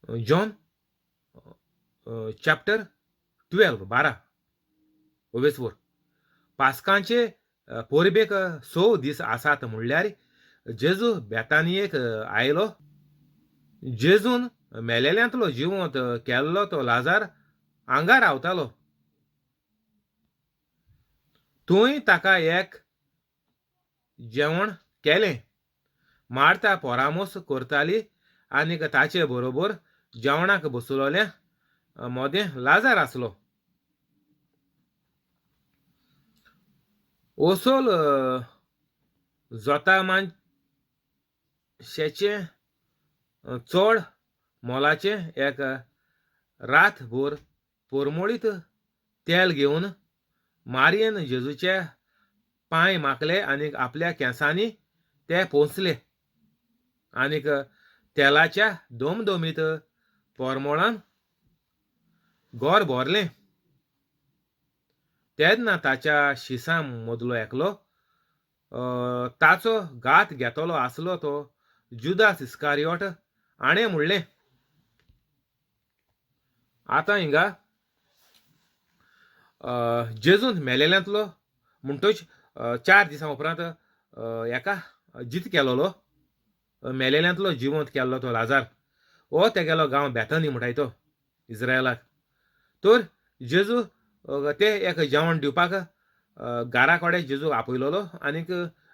John chapter 12 ओवेसवर पास्कांचे पोरबेक 6 दीस आसात म्हणल्यार जेजू बेतानियेक आयलो. जेजून मेलेल्यांतलो जिवंत केल्लो तो लाजार हांगा रावतालो. थंय ताका एक जेवण केलें. मार्ता परामोस करताली आनीक ताचे बरोबर जेवणाक बसलोले मोदें लाजार आसलो. ओसोल जोता मानशेचे चड मोलाचे एक रातभर परमळीत तेल घेवन मारयेन जेजूचे पांय माकले आनीक आपल्या केंसांनी ते पोंचले आनीक तेलाच्या दोमदोमीत परमळान गोर भरलें. तेन्ना ताच्या शिसां मदलो एकलो ताचो घात घेतलो आसलो तो जुदास इस्कारियोट हाणें म्हणलें. आतां हिंगा जेजून मेलेल्यांतलो म्हणटच 4 दिसां उपरांत एका जीत केलोलो मेलेल्यांतलो जिवंत केल्लो तो लाजार हो तेगेलो गांव बेथनी म्हणटाय तो इस्रायलाक. तर जेजू ते एक जेवण दिवपाक घरा कडेन जेजू आपयलोलो आनीक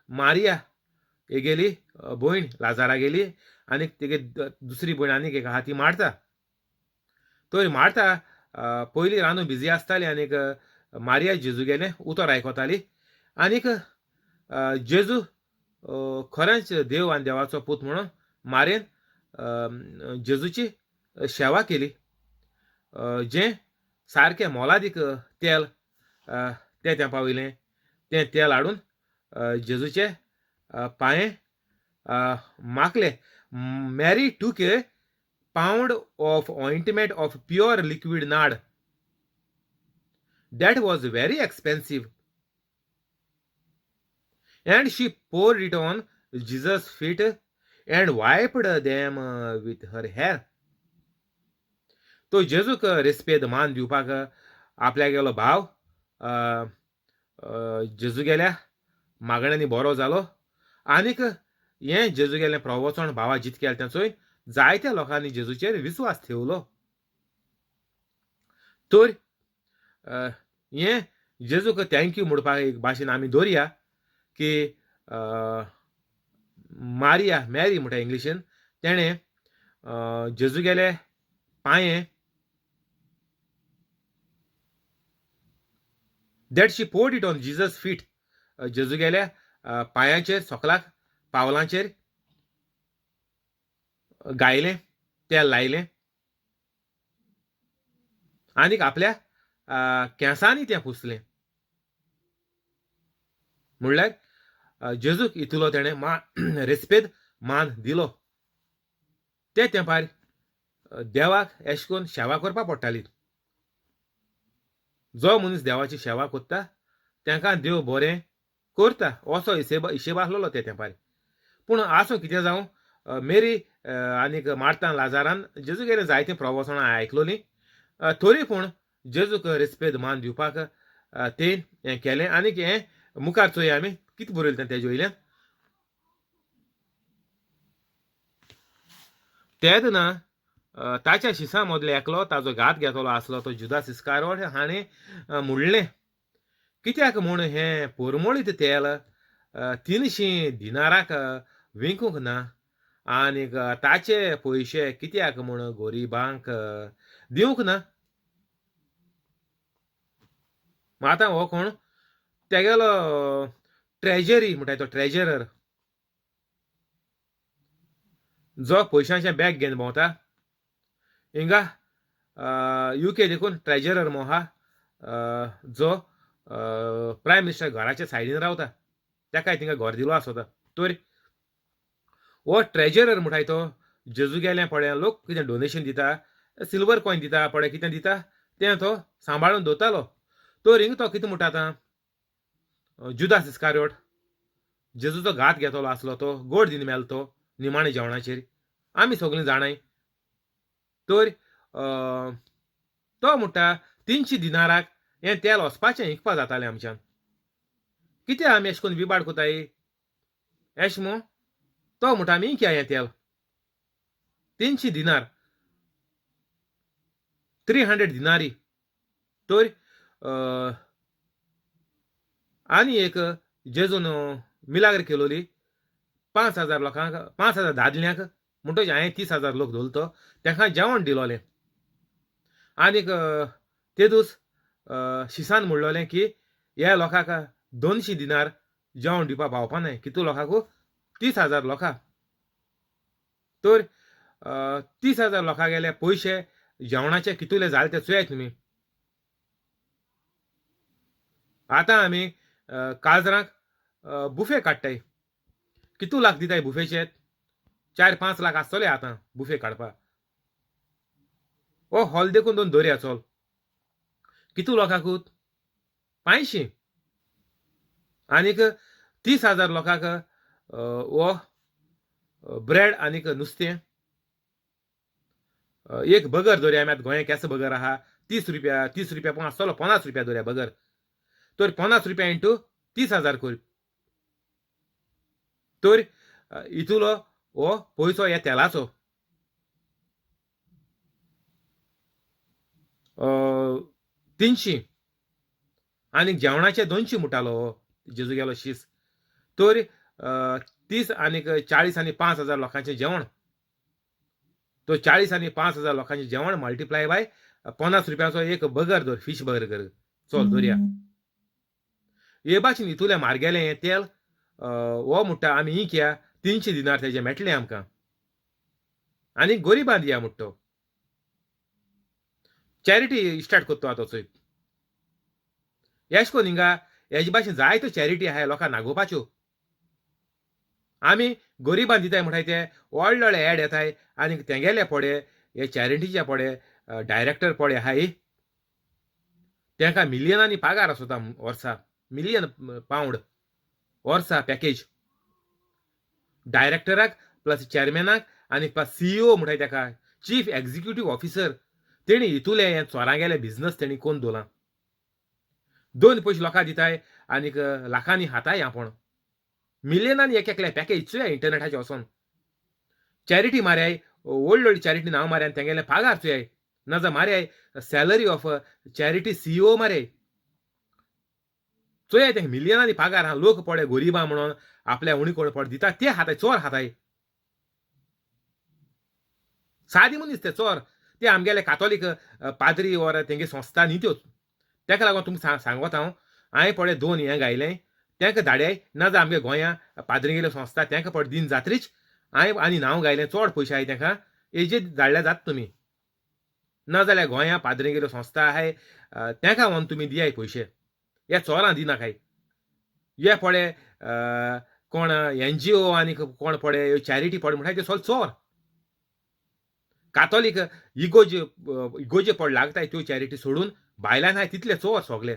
मारिया हेगेली भयण लाजारा गेली आनीक तेगे दुसरी भयण आनीक एक आहा ती मारता. तर मारता पयलीं रांदून बिजी आसताली आनीक मारिया जेजू गेलें उतर आयकोताली आनीक जेजू खरेंच देव आनी देवाचो पूत म्हणून मारेन जेजूची सेवा केली. जें सारकें मोलादीक तेल ते तेंपा वयलें तें तेल हाडून जेजूचे पांये माकले. मॅरी टूक ए pound of ointment of pure liquid nard that was very expensive, and she poured it on Jesus' feet and wiped them with her hair. तो जेजूक रेस्पेद मान दिवपाक आपल्या गेलो भाव जेजू गेल्या मागण्यांनी बरो जालो आनीक हें जेजू गेलें प्रवचन भावा जित केलें तेचोय जायत्या लोकांनी जेजूचेर विस्वास ठेवलो. तर हें जेजूक थँक्यू म्हणपाक एक भाशेन आमी धरया की मारिया मॅरी म्हणटा इंग्लिशीन तेणें जेजू गेले पांये that she poured it on Jesus feet जेजू गेल्या पांयाचेर सोकलाक पावलांचेर गायलें तेल लायलें आनीक आपल्या केंसांनी तें पुसलें. म्हणल्यार जेजूक इतलो तेणें रेस्पेद मान दिलो. ते तेंपार देवाक अशें करून सेवा करपा पडटाली. जो मनीस देवाची सेवा कोत्ता तांकां देव बरें करता असो हिशेब आसलोलो ते तेंपार. पूण आसूं कितें जावं मेरी आनीक मार्ता लाजारान जेजू गेलें जायतीं प्रवचनां आयकलोलीं तरी पूण जेजूक रेस्पेद मान दिवपाक तें हें केलें आनीक हें मुखार चोया आमी कितें बरयलें तें तेजे वयल्यान. तेदना ताच्या शिसां मदलो एकलो ताजो घात घेतलो आसलो तो जुदास इस्कारियोट हाणें म्हणलें कित्याक म्हूण हें परमळीत तेल 300 दिनाराक विकूंक ना आनीक ताचे पयशे कित्याक म्हूण गरिबांक दिवंक ना. आतां हो कोण तेगेलो ट्रेजरी म्हणटाय तो ट्रेजरर जो पयशांचें बॅग घेवन भोंवता. हिंगा UK देखून ट्रेजरर मो आहा जो प्रायम मिनिस्टर घराच्या सायडीन रावता ताकाय थिंगा घर दिलो आसता. तर हो ट्रेजरर म्हणटाय तो जेजू गेल्या पळय लोक कितें डोनेशन दिता सिल्वर कॉयन दिता पळय कितें दिता तें तो सांबाळून दवरतालो. तर हिंगा तो कितें म्हणटा आतां जुदास इस्कारियोट जेजूचो घात घेतलो आसलो तो गोड दिन मेलो तो निमाणे जेवणाचेर आमी सगळीं जाणाय. तर तो म्हणटा 300 दिनाराक हें तेल वचपाचें विकपा जातालें आमच्यान. कितें आमी अशें करून विबाड कोताय एश मो तो म्हणटा आमी विकया हें तेल 300 दिनार 300 दिनारी. तर आनी एक जेजून मिलाग्र केलोली 5,000 लोकांक 5,000 दादल्यांक म्हणटच हांवें 30,000 लोक दवरलो तांकां जेवण दिलोलें. आनीक ते दीस शिसान म्हणलोलें की ह्या लोकांक 200 दिनार जेवण दिवपा पावपा न्हय कितू लोकांकू 30,000 लोकां. तर 30,000 लोकां गेले पयशे जेवणाचे कितुले जाले ते चोयाय तुमी. आतां आमी काळजरांक बुफे काडटाय. कितू लाख दिताय बुफेचे 4-5 लाख आसतले आतां बुफे काडपा. हो हॉल देखून दोन दर्या चल कितू लोकांकूत 500 आनीक 30,000 लोकांक वो ब्रेड आनीक नुस्तें एक बगर दर्या आमी आतां गोंया केंसो बगर आहा 30 रुपया पूण आसतलो 50 रुपया दर्या बगर. तर 50 रुपया इंटू 30,000 कर. तर इतुलो हो पयसो ह्या तेलाचो. 300 आनीक जेवणाचे 200 म्हणटालो हो जेजू गेलो शीस. तर 30 आनीक 40 आनी 5,000 लोकांचें जेवण. तो 40 आनी 5,000 लोकांचें जेवण मल्टिप्लाय बाय 50 रुपयाचो एक बगर दर फीश बर्गर चल दर्या. हे भाशेन इतुलें म्हारगेलें हें तेल हो म्हणटा आमी विकया 300 दिनार तेजे मेळटलें आमकां आनी गरिबां दिया म्हणटा तो. चॅरिटी स्टार्ट कोत्तो आतां चोय. एश कोन्न हिंगा हेजे भाशेन जायत्यो चॅरिटी आहाय लोकांक नागोवपाच्यो. आमी गरिबां दिताय म्हणटाय ते व्हडले व्हडले एड येताय आनीक तेंगेले पडे हे चॅरिटीचे पडे डायरेक्टर पडे आहाय तांकां मिलियनांनी पागार आसता वर्सा मिलियन पावंड वर्सा पॅकेज. डायरेक्टराक प्लस चॅरमॅनाक आनी प्लस CEO म्हणटाय ताका चीफ एक्झिक्युटीव ऑफिसर तेणी इतुले हे चोरां गेले बिझनस तेणी कोन्न दवरला. दोन पयशे लोकां दिताय आनीक लाखांनी हाताय आपण मिलियनांनी एक एकले पॅकेज चोया इंटरनेटाचेर वचोन. चॅरिटी मारयाय व्हडली व्हडली चॅरिटी नांव मारयान तेंगेले पागार चोयाय नाजाल्यार मारयाय सॅलरी ऑफ चॅरिटी CEO मारयाय चोयाय तेंका मिलियनांनी पागार आहा. लोक पडे गरिबां म्हणून आपल्या उणी कोण पडे दिता ते हाताय चोर हाताय. सादी मनीस ते चोर ते आमगेले कातोलीक पाद्री वर तेंगे संस्था न्ही त्योच. तेका लागून तुमकां सांगोत हांवें पडे 2 हें घायलें तांकां धाडयाय नाजाल्यार आमगे गोंया पाद्रिगेल्यो संस्था तांकां पडे दिन जात्रीच हांवें आनी नांव घायलें चोड पयशे आहाय तांकां हेजे धाडल्यार जाता तुमी. नाजाल्यार गोंया पाद्रिगेल्यो संस्था आहाय तांकां व्हरून तुमी दियाय पयशे. ह्या चोरां दिनाकाय. हे पडे कोण NGO आनीक कोण पडे चॅरिटी पडे म्हणटाय ते सगळे चोर. कातोलीक इगोजे पड लागताय त्यो चॅरिटी सोडून भायल्यान आहाय तितले चोर सोगले.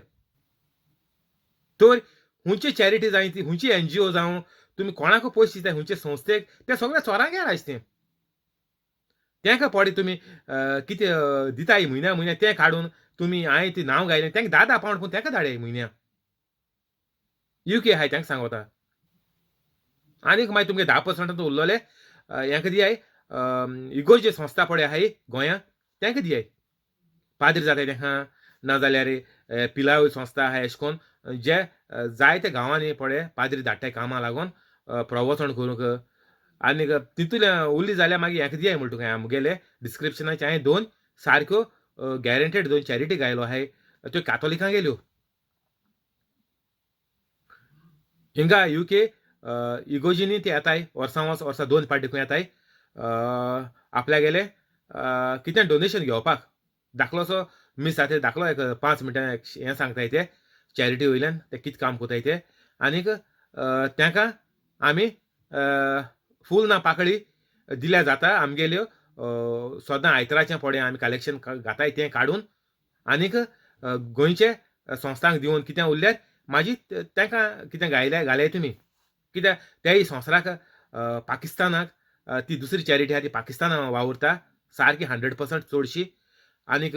तर हुंयची चॅरिटी जाय ती हुंयची NGO जावं तुमी कोणाकू पयशे दिताय हुंयचे संस्थेक ते सगळे चोरांगेर आसतें. तांकां पडे तुमी कितें दिताय म्हयन्या तें काडून तुमी हांवें ती नांव घायलें तांकां 10 पावंड पूण तांकां धाडयाय म्हयन्या. UK आहाय तांकां सांगोता. आनीक मागीर तुमगे 10% उरलोले हेंका दियाय इगोर्जे संस्था पडे आहाय गोंया तांकां दियाय. पाद्री जाताय तांकां नाजाल्यार पिलावय संस्था आहाय अशें कोन्न जे जायते गांवांनी पडे पाद्री धाडटाय कामां लागोन प्रवचन करूंक. आनीक तितूलें उरली जाल्यार मागीर हेंका दियाय म्हणटा तुका आमगेले डिस्क्रिप्शनाचे हांवें 2 सारक्यो गॅरंटेड 2 चॅरिटी घायलो आहाय त्यो कातोलिकांक गेल्यो. हिंगा UK इगोजीनी ते येताय वर्सा 2 पाटी येताय आपल्यागेले कितें डोनेशन घेवपाक. दाखलोसो मिस जाता दाखलो एक 5 मिनटां हें सांगताय ते चॅरिटी वयल्यान ते कितें काम कोताय ते आनीक तांकां आमी फूल ना पाकळी दिल्यार जाता. आमगेल्यो सदां आयताराचें पडे आमी कलेक्शन घाताय तें काडून आनीक गोंयचे संस्थांक दिवन कितें उरल्यार मागीर तांकां कितें घाल्याय तुमी. कित्याक तेय संवसाराक पाकिस्तानाक ती दुसरी चॅरिटी आहा ती पाकिस्तानाक वावुरता सारकी 100% चडशी. आनीक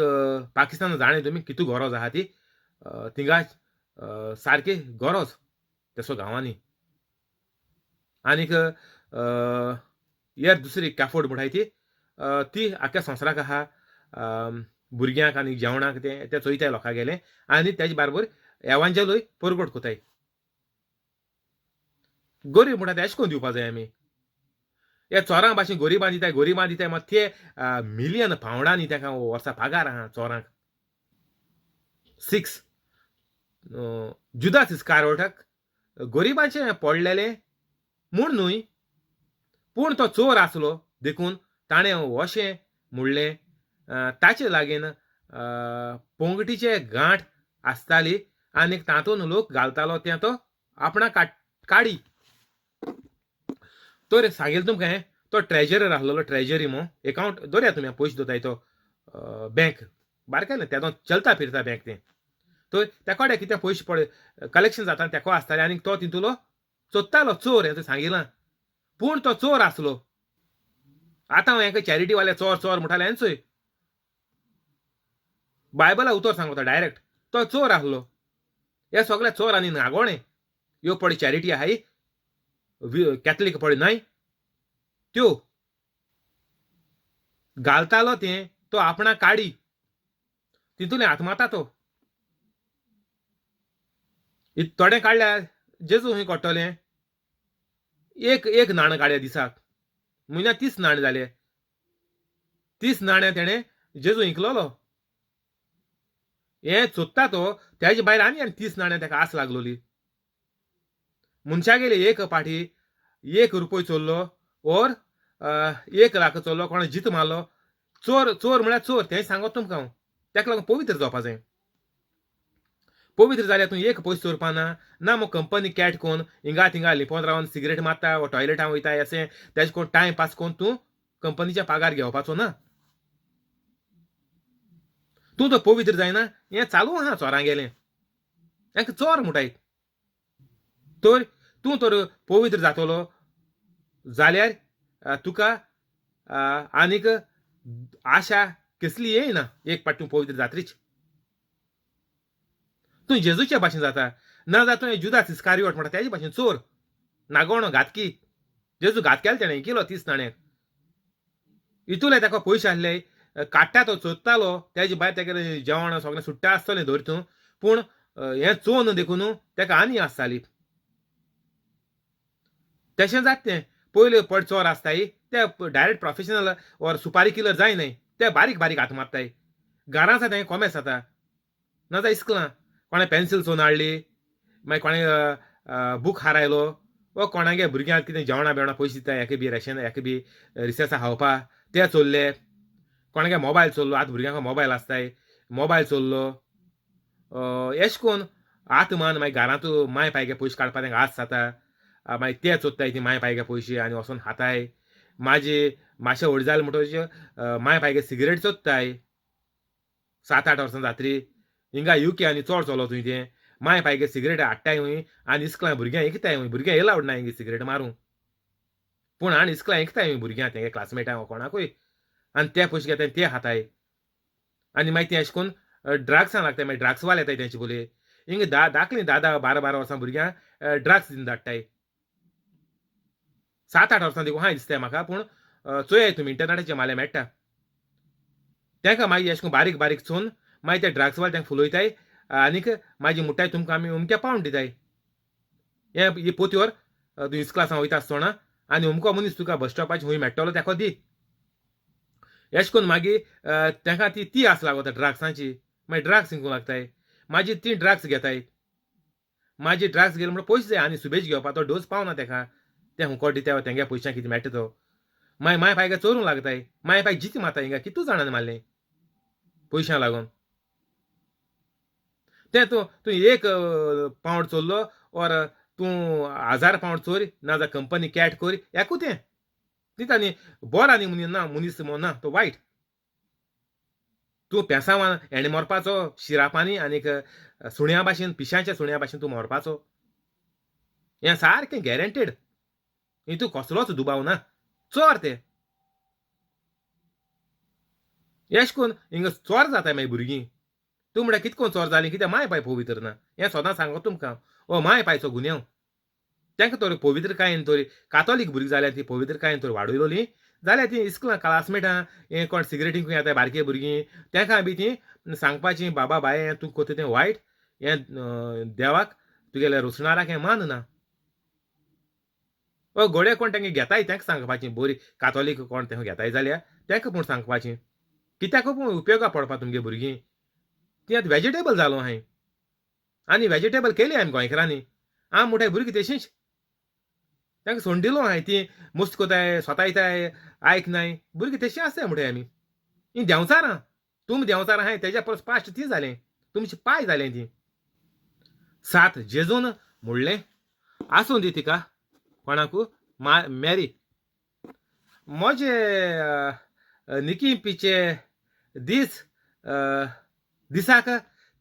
पाकिस्तान जाणें तुमी कितू गरज आहा ती. थिंगा सारकी गरज तेसो गांवांनी. आनीक हेर दुसरी कॅफोर्ड म्हणटाय ती ती आख्या संवसाराक आहा. भुरग्यांक आनी जेवणाक ते चोयताय लोकां गेले आनी तेजे बारबर एवांजलूय परगट कोताय. गरीब म्हणटा ते एशें कोन्न दिवपा जाय आमी. हे चोरां भाशेन गोरिबां दिताय मात ते मिलियन पावंडांनी तेका वर्सा पागार आहा चोरांक. 6 जुदास इस्कारियोटाक गोरिबांचें पडलेलें म्हूण न्हूय, पूण तो चोर आसलो देखून ताणें अशें म्हणलें. ताचे लागीं पोंगटीचे गांठ आसताली आनीक तातूंत लोक घालतालो तें तो आपणा काडी. तर सांगेल तुमकां हें तो ट्रेजरर आसलोलो. ट्रेजरी मो एकावंट दवरया तुमी पयशे दवरताय तो बँक बारकेलें तेदो चलता फिरता बँक तें. तर तेकोडे कितें पयशे पळय कलेक्शन जाता तेको आसतालें आनीक तो तितूलो सोदतालो चोर. हें सांगिलां पूण तो चोर आसलो. आतां हांव हेका चॅरिटी वाले चोर चोर म्हणटाले हें चोय. बायबला उतर सांगता डायरेक्ट तो चोर आसलो. हे सगळे चोर आनी नागोणे. ह्यो पळय चॅरिटी आहाय कॅथलीक पळय न्हय त्यो घालतालो तें तो आपणा काडी तितून आत्माता तो. थोडें काडल्यार जेजू खंय कोट्टोलें. एक नाणें काडया दिसाक म्हयन्याक 30 नाणे जाले. 30 नाणे तेणें जेजू इंकलोलो. हें सोदता तो तेजे भायर आनी 30 नाणे तेका आस लागलोली. मनशा गेले एक पाटी 1 रुपया चोरलो ओर 1 लाख चोरलो कोणा जीत मारलो. चोर चोर म्हळ्यार चोर तें सांगत तुमकां हांव. तेका लागून पवित्र जावपा जाय. पवित्र जाल्यार तूं एक पयसो चोरपा ना मग कंपनी कॅट कोन्न हिंगा थिंगा लिपोन रावन सिगरेट मारता वा टॉयलेटां वयता अशें तेजे कोण टायम पास कोन्न तूं कंपनीचे पागार घेवपाचो ना. तूं तो पवित्र जायना. हें चालू आहा चोरां गेलें. हेंका चोर म्हणटाय. तर तूं तर पवित्र जातलो जाल्यार तुका आनीक आशा कसली येयना एक पाटी तूं पवित्र जात्रीच. तूं जेजूच्या भाशेन जाता ना जाल्यार तूं जुदास इस्कारियोट म्हणटा तेजे भाशेन चोर नागोणो घातकी. जेजू घात केलो तेणें केलो 30 नाण्यांक. इतूले तेका पयशे आहले काडटा तो सोदतालो तेजे भायर तेगेलें जेवण सगळें सुट्टा आसतलें धरतूं पूण हें चोवन देखून तेका आनी आसताली. तशें जाता तें पयले पड चोर आसताय ते डायरेक्ट प्रोफेशनल ओर सुपारी किलर जायनाय. ते बारीक बारीक हात मारताय. घरां आसा तें कोमेस जाता ना जाल्यार इस्कलां कोणें पेन्सील चोरून हाडली मागीर कोणें बूक हारायलो वो कोणागे भुरग्यांक कितें जेवणा बेवणा पयशे दिता हेका बी रेशन हेका बी रिसेसा खावपा ते चोरले. कोणागे मोबायल चोरलो. आतां भुरग्यांक मोबायल आसताय मोबायल चोरलो. एशें कोन्न आतां मान मागीर घरांत माय पायगे पयशे काडपा तेंका आस जाता. मागीर ते चोत्ताय ती माय पायगे पयशे आनी वोसोन खाताय. मातशें व्हड जालें म्हणटच माय पायगे सिगरेट चोत्ताय 7-8 वर्सां जातरी. हिंगा UK आनी चोड चोलो थंय तें माय पायगे सिगरेट हाडटाय हूंय आनी इस्कलां भुरग्यां एकताय हूंय. भुरग्यां एलावड ना हिंगा सिगरेट मारूंक पूण आनी इस्कलां एकताय हूंय भुरग्यां तेंगे क्लासमेटां कोणाकूय आनी ते पयशे घेताय ते खाताय. आनी मागीर तें अशें कोन्न ड्रग्सां लागताय. मागीर ड्रग्स वाले येताय तेंचे बोले हिंगा धाकलीं 10-12 वर्सां भुरग्यांक ड्रग्स दिवन धाडटाय. 7-8 वर्सां देखून हाय दिसताय म्हाका पूण चोयाय तुमी इंटरनेटाचेर मारल्यार मेळटा. तेंका मागीर अशें कोन्न बारीक बारीक चोवन मागीर ते ड्रग्स वाले तेंका फुलोयताय आनीक मागीर म्हणटाय तुमकां आमी उमके पावंड दिताय. हे पोतयोर तूं इस्कलासान वयता आसतना आनी उमको मनीस तुका बस स्टॉपाचेर हूंय मेळटलो तेका दी. अशें कोन्न मागीर तेंका ती आस लागोता ड्रग्सांची. मागीर ड्रग्स हिंगूंक लागताय. मागीर ती ड्रग्स घेताय. मागीर ड्रग्स घेतले म्हणटा पयशे जाय आनी सुबेज घेवपा तो डोस पावना तेका. ते हुंको दिता तेंगे पयशांक कितें मेळटा तो. मागीर माय पायगे चोरूंक लागताय. माय पाय जिती मारताय हिंगा कितू जाणांनी मारलें पयशां लागून. तें तूं 1 पावंड चोरलो ओर तूं 1000 पावंड चोर ना जाल्यार कंपनी कॅट कोर एकू तें दिता न्ही. बरो आनी मनीस ना तो वायट. तूं पेसांवान हेणे मरपाचो शिरापांनी आनीक सुण्या भाशेन पिश्यांच्या सुण्या भाशेन तूं मरपाचो. हें सारकें गॅरंटेड. हितू कसलोच दुबाव ना. चोर ते एश कोन्न हिंगा चोर जाताय मागीर भुरगीं तूं म्हळ्यार कितको चोर जालीं कित्याक माय पाय पवित्र ना हें सदां सांगो तुमकां हो माय पायचो गुन्यांव तांकां तर पवित्रकायेन तरी कातोलीक भुरगीं जाल्यार ती पवित्रकायेन तर वाडयलोली जाल्यार ती इस्कुलां क्लासमेटां हें कोण सिगरेटींक येताय बारके भुरगीं तांकां बी तीं सांगपाचीं बाबा बाये तूं कोता तें वायट हें देवाक तुगेल्या रोसणाराक हें मान ना घोडे कोण तांकां घेताय तांकां सांगपाचीं बरी कातोलीक कोण तांकां घेताय जाल्यार तांकां पूण सांगपाचीं कित्याक पूण उपयोगा पडपा तुमगे भुरगीं ती आतां वेजिटेबल जालो हांय आनी वेजिटेबल केली आमी गोंयकारांनी आम म्हणटाय भुरगीं तेशींच तांकां सोडून दिलो हांय ती मस्त कोताय स्वता येताय आयकनाय भुरगीं तेशीं आसताय म्हणटाय आमी ही देंवचारां तुमी देंवचारां हाय तेज्या परस पास्ट ती जालें तुमचें पाय जालें ती सात जेजून म्हणलें आसूं दी तिका कोणाकू मॅरी म्हजे निकिंपीचे दीस दिसाक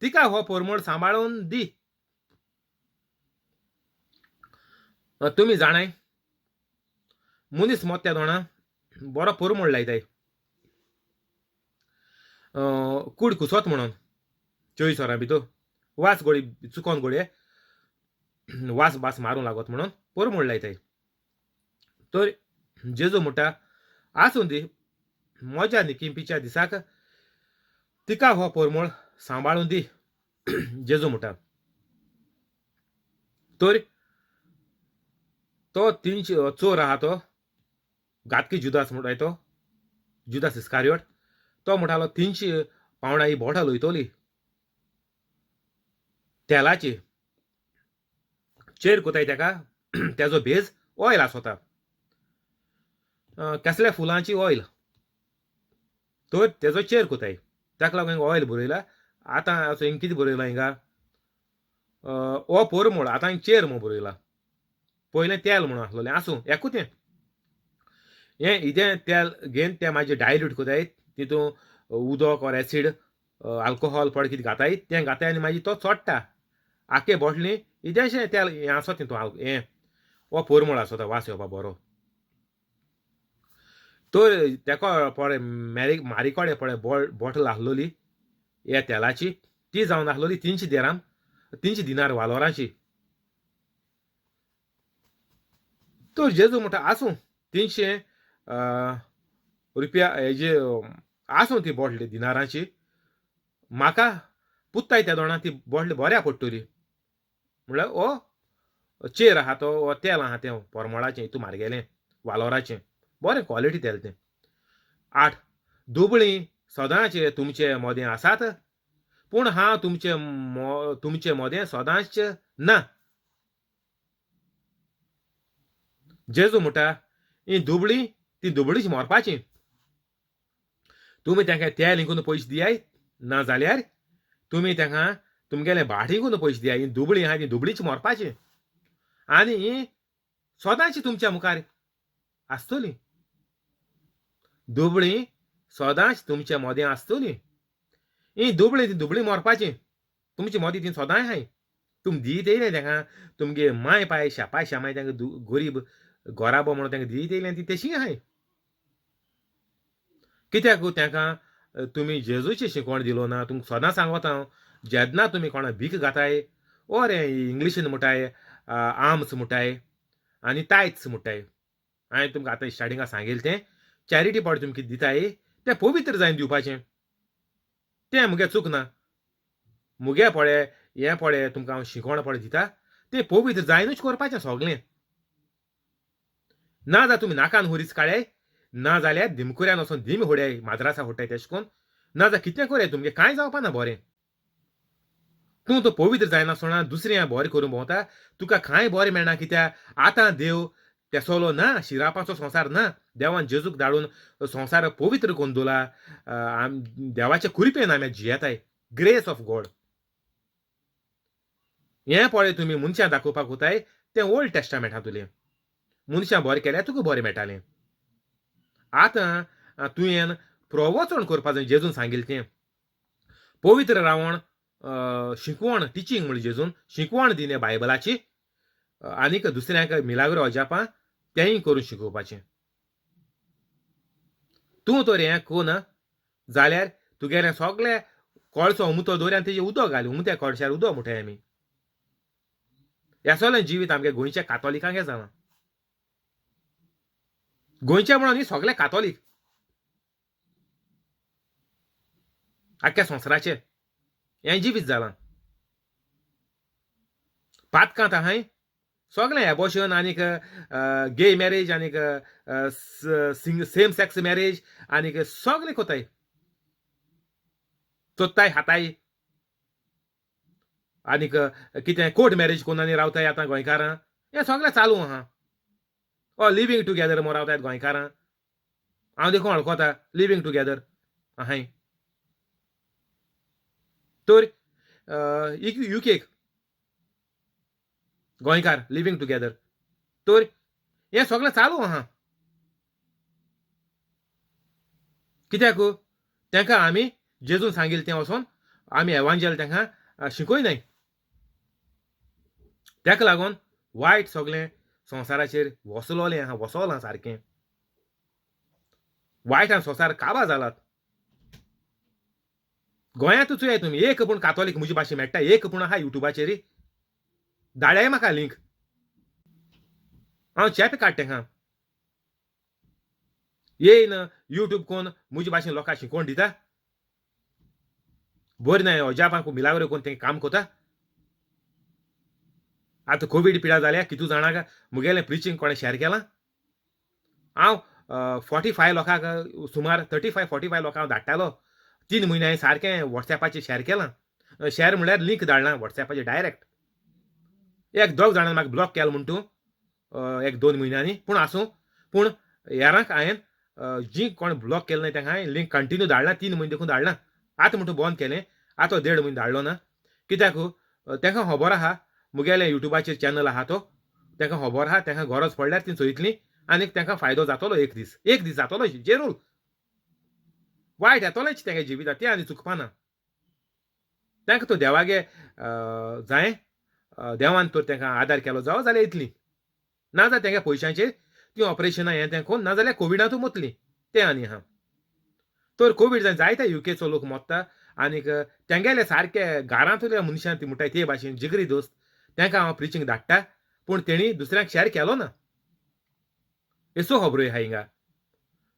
तिका हो परमळ सांबाळून दी तुमी जाणाय मनीस मोत्या दोणा बरो परमळ लायताय कूड कुसोत म्हणून 24 वरां भितर वास गोळी चुकोन गोळये वास बास मारूंक लागत म्हणून परमळ लायताय तर जेजू म्हणटा आसूं दी म्हज्या निकिंपीच्या दिसाक तिका हो परमळ सांबाळून दी जेजू म्हणटा तर तो 300 चोर आहा तो घातकी जुदास म्हणटाय तो जुदास इस्कारियोट तो म्हणटालो 300 पावंडां ही बोटल वयतली तेलाची चेर कोताय ताका तेजो भेज ऑयल आसोता कसल्या फुलांची ऑयल तर तेजो चेर कोताय ताका लागून हिंगा ऑयल बरयला आतां हिंगा कितें बरयला हिंगा हो परमळ आतां हिंगा चेर म्हूण बरयला पयलें तेल म्हणून आसलोलें आसूं एकूच तें हें इदें तेल घेवन तें मागीर डायल्यूट कोताय तितून उदक ऑर एसीड आल्कोहॉल पड कितें घाताय तें घाताय आनी मागीर तो चोडटा आखे बोटली इदेंशें तेल हें आसोता तितून हें हो परमळ आसोता वास येवपा बरो तर तेका पळय मारी कोडे पळय बॉटल आसलोली हे तेलाची ती जावन आसलोली 300 दिराम 300 दिनार वालोरांची तर जेजू म्हणटा आसूं 300 रुपया हेजे आसूं ती बॉटली दिनारांची म्हाका पुत्ताय त्या दोणां ती बॉटली बऱ्या पडटली म्हळ्यार ओ चेर आहा तो वो तेल आहा तें परमळाचें हितून म्हारगेलें वालोराचें बरें क्वॉलिटी तेल तें 8 दुबळीं सदांच तुमचें मोदें आसात पूण हांव तुमचें मोदें सदांच ना जेजू म्हणटा ही दुबळीं ती दुबळीच मोरपाची तुमी तांकां तेल हिंकून पयशे दियाय ना जाल्यार तुमी तांकां तुमगेले भाटीकून पयशे दियाय ही दुबळीं आहा ती दुबळीच मोरपाची आनी ही सदांच तुमच्या मुखार आसतली दुबळीं सदांच तुमच्या मोदें आसतली ही दुबळीं ती दुबळीं मोरपाची तुमची मोदी ती सदांय हाय तुमी दीत येयलें तांकां तुमगे माय पाय शापाय शामाय तांकां गरीब गोराबो म्हणून तांकां दीत येयलें ती तशीं हाय कित्याक तांकां तुमी जेजूची शिकवण दिलो ना तुमकां सदां सांगता हांव जेन्ना तुमी कोणा भीक घाताय ओर इंग्लिशीन म्हणटाय आर्म्स म्हणटाय आनी टायट्स म्हणटाय हांवें तुमकां आतां स्टार्टिंगाक सांगिल्लें तें चॅरिटी पॉट तुमी कितें दिताय तें पवित्र जायन दिवपाचें तें मुगे चूक ना मुगे पळय हें पळय तुमकां हांव शिकवण पळय दिता तें पवित्र जायनूच करपाचें सगळें ना जाल्यार तुमी नाकान हुरीच काडय ना जाल्यार दिमकुऱ्यान वचून दिम होड्याय माद्रासा होटाय तेशें कोन्न ना जाल्यार कितें करय तुमगे कांय जावपा ना बरें तूं तो पवित्र जायनासतना दुसरें बरें करून भोंवता तुका कांय बरें मेळना कित्याक आतां देव तेसोलो ना शिरापाचो संवसार ना देवान जेजूक धाडून संवसार पवित्र करून दवरला देवाच्या कृपेन आमी जियेताय ग्रेस ऑफ गॉड हें पळय तुमी मनशां दाखोवपाक वताय तें ओल्ड टेस्टामेंटांतलें मनशां बरें केल्यार तुका बरें मेळटालें आतां तुवें प्रवचन करपा जाय जेजून सांगिल्लें तें पवित्र रावण शिकवण टिचींग म्हण जेजून शिकवण दिने बायबलाची आनीक दुसऱ्यांक मिलाग्रो अजापां तेंय करून शिकोवपाचें तूं तर हें कोन जाल्यार तुगेलें सगळें कोळसो उमतो दवरी आनी तेजें उदक घाली उमत्या कोळशार उदक म्हणटाय आमी. हेसोलें जिवीत आमगे गोंयच्या कातोलिकांक हें जालां. गोंयचे म्हणून न्ही सगळे कातोलीक आख्ख्या संवसाराचेर हें जिवीत जालां. पातकांत आहाय सगळें एबॉर्शन आनीक गे मॅरेज आनीक सेम सेक्स मॅरेज आनीक सगळें कोताय चोत्ताय हाताय आनीक कितें कोर्ट मॅरेज कोन्न आनी रावताय आतां गोंयकारां हें सगळें चालू आहा. लिव्हींग टुगेदर म्हूण रावतायत गोंयकारां. हांव देखून वळखोता लिव्हींग टुगेदर आहाय. तर युकेक गोंयकार लिव्हींग टुगेदर. तर हें सगळें चालू आहा. कित्याक तांकां आमी जेजून सांगिल्लें तें वचोन आमी एवांजल तांकां शिकयनाय. ताका लागून वायट सगळें संवसाराचेर वसलोलें आहा वसोलां सारकें. वायटान संवसार काबार जालात. गोंयांतूच चोया तुमी एक पूण कातोलीक म्हजे भाशेन मेळटा एक पूण आहा युट्यूबाचेर. धाडाय म्हाका लिंक हांव चेंप काड तांकां. येयन युट्यूब कोन्न म्हजे भाशेन लोकांक शिकोवन दिता. बरें न्हय अजापाक मिलाग्रो कोन्न तें काम कोता. आतां कोवीड पिड्यार जाल्या कितू जाणांक मुगेलें प्रिचींग कोणें शेअर केलां. हांव 45 लोकांक सुमार 35-45 लोकांक धाडटालो. 3 म्हयने हांवें सारकें वॉट्सॅपाचेर शेअर केलां. शेअर म्हळ्यार लिंक धाडलां वॉट्सॅपाचेर डायरेक्ट. एक दोग जाणांनी म्हाका ब्लॉक केलो म्हूण तूं 1-2 म्हयन्यांनी पूण आसूं पूण हेरांक हांवें जीं कोण ब्लॉक केलें न्हय तांकां हांवें लिंक कंटिन्यू धाडलां. 3 म्हयने देखून धाडलां. आतां म्हणटा बंद केलें. आतां 1.5 म्हयने धाडलो ना. कित्याक तांकां खबर आहा मुगेलें युट्यूबाचेर चॅनल आहा तो. तांकां खबर आहा तांकां गरज पडल्यार तीं चोयतलीं आनीक तांकां फायदो जातलो एक दीस जातलो जरूर. वायट येतोलेंच तेंगे जिवितांत तें आनी चुकपाना. तांकां तो देवागे जाय देवान तर तांकां आदार केलो जावं जाल्यार येतलीं. नाजाल्यार तेंगे पयशांचेर तीं ऑपरेशनां हें तें कोन्न नाजाल्यार कोविडांतूय मरतलीं तें आनी आहा. तर कोवीड जावन जायते युकेचो लोक मरता आनीक तेंगेले सारके घरांतल्या मनशां ती म्हणटाय ते भाशेन जिगरी दोस्त तांकां हांव प्रिचींग धाडटा पूण तेणी दुसऱ्यांक शेअर केलो ना. एसो खबरो आहा हिंगा.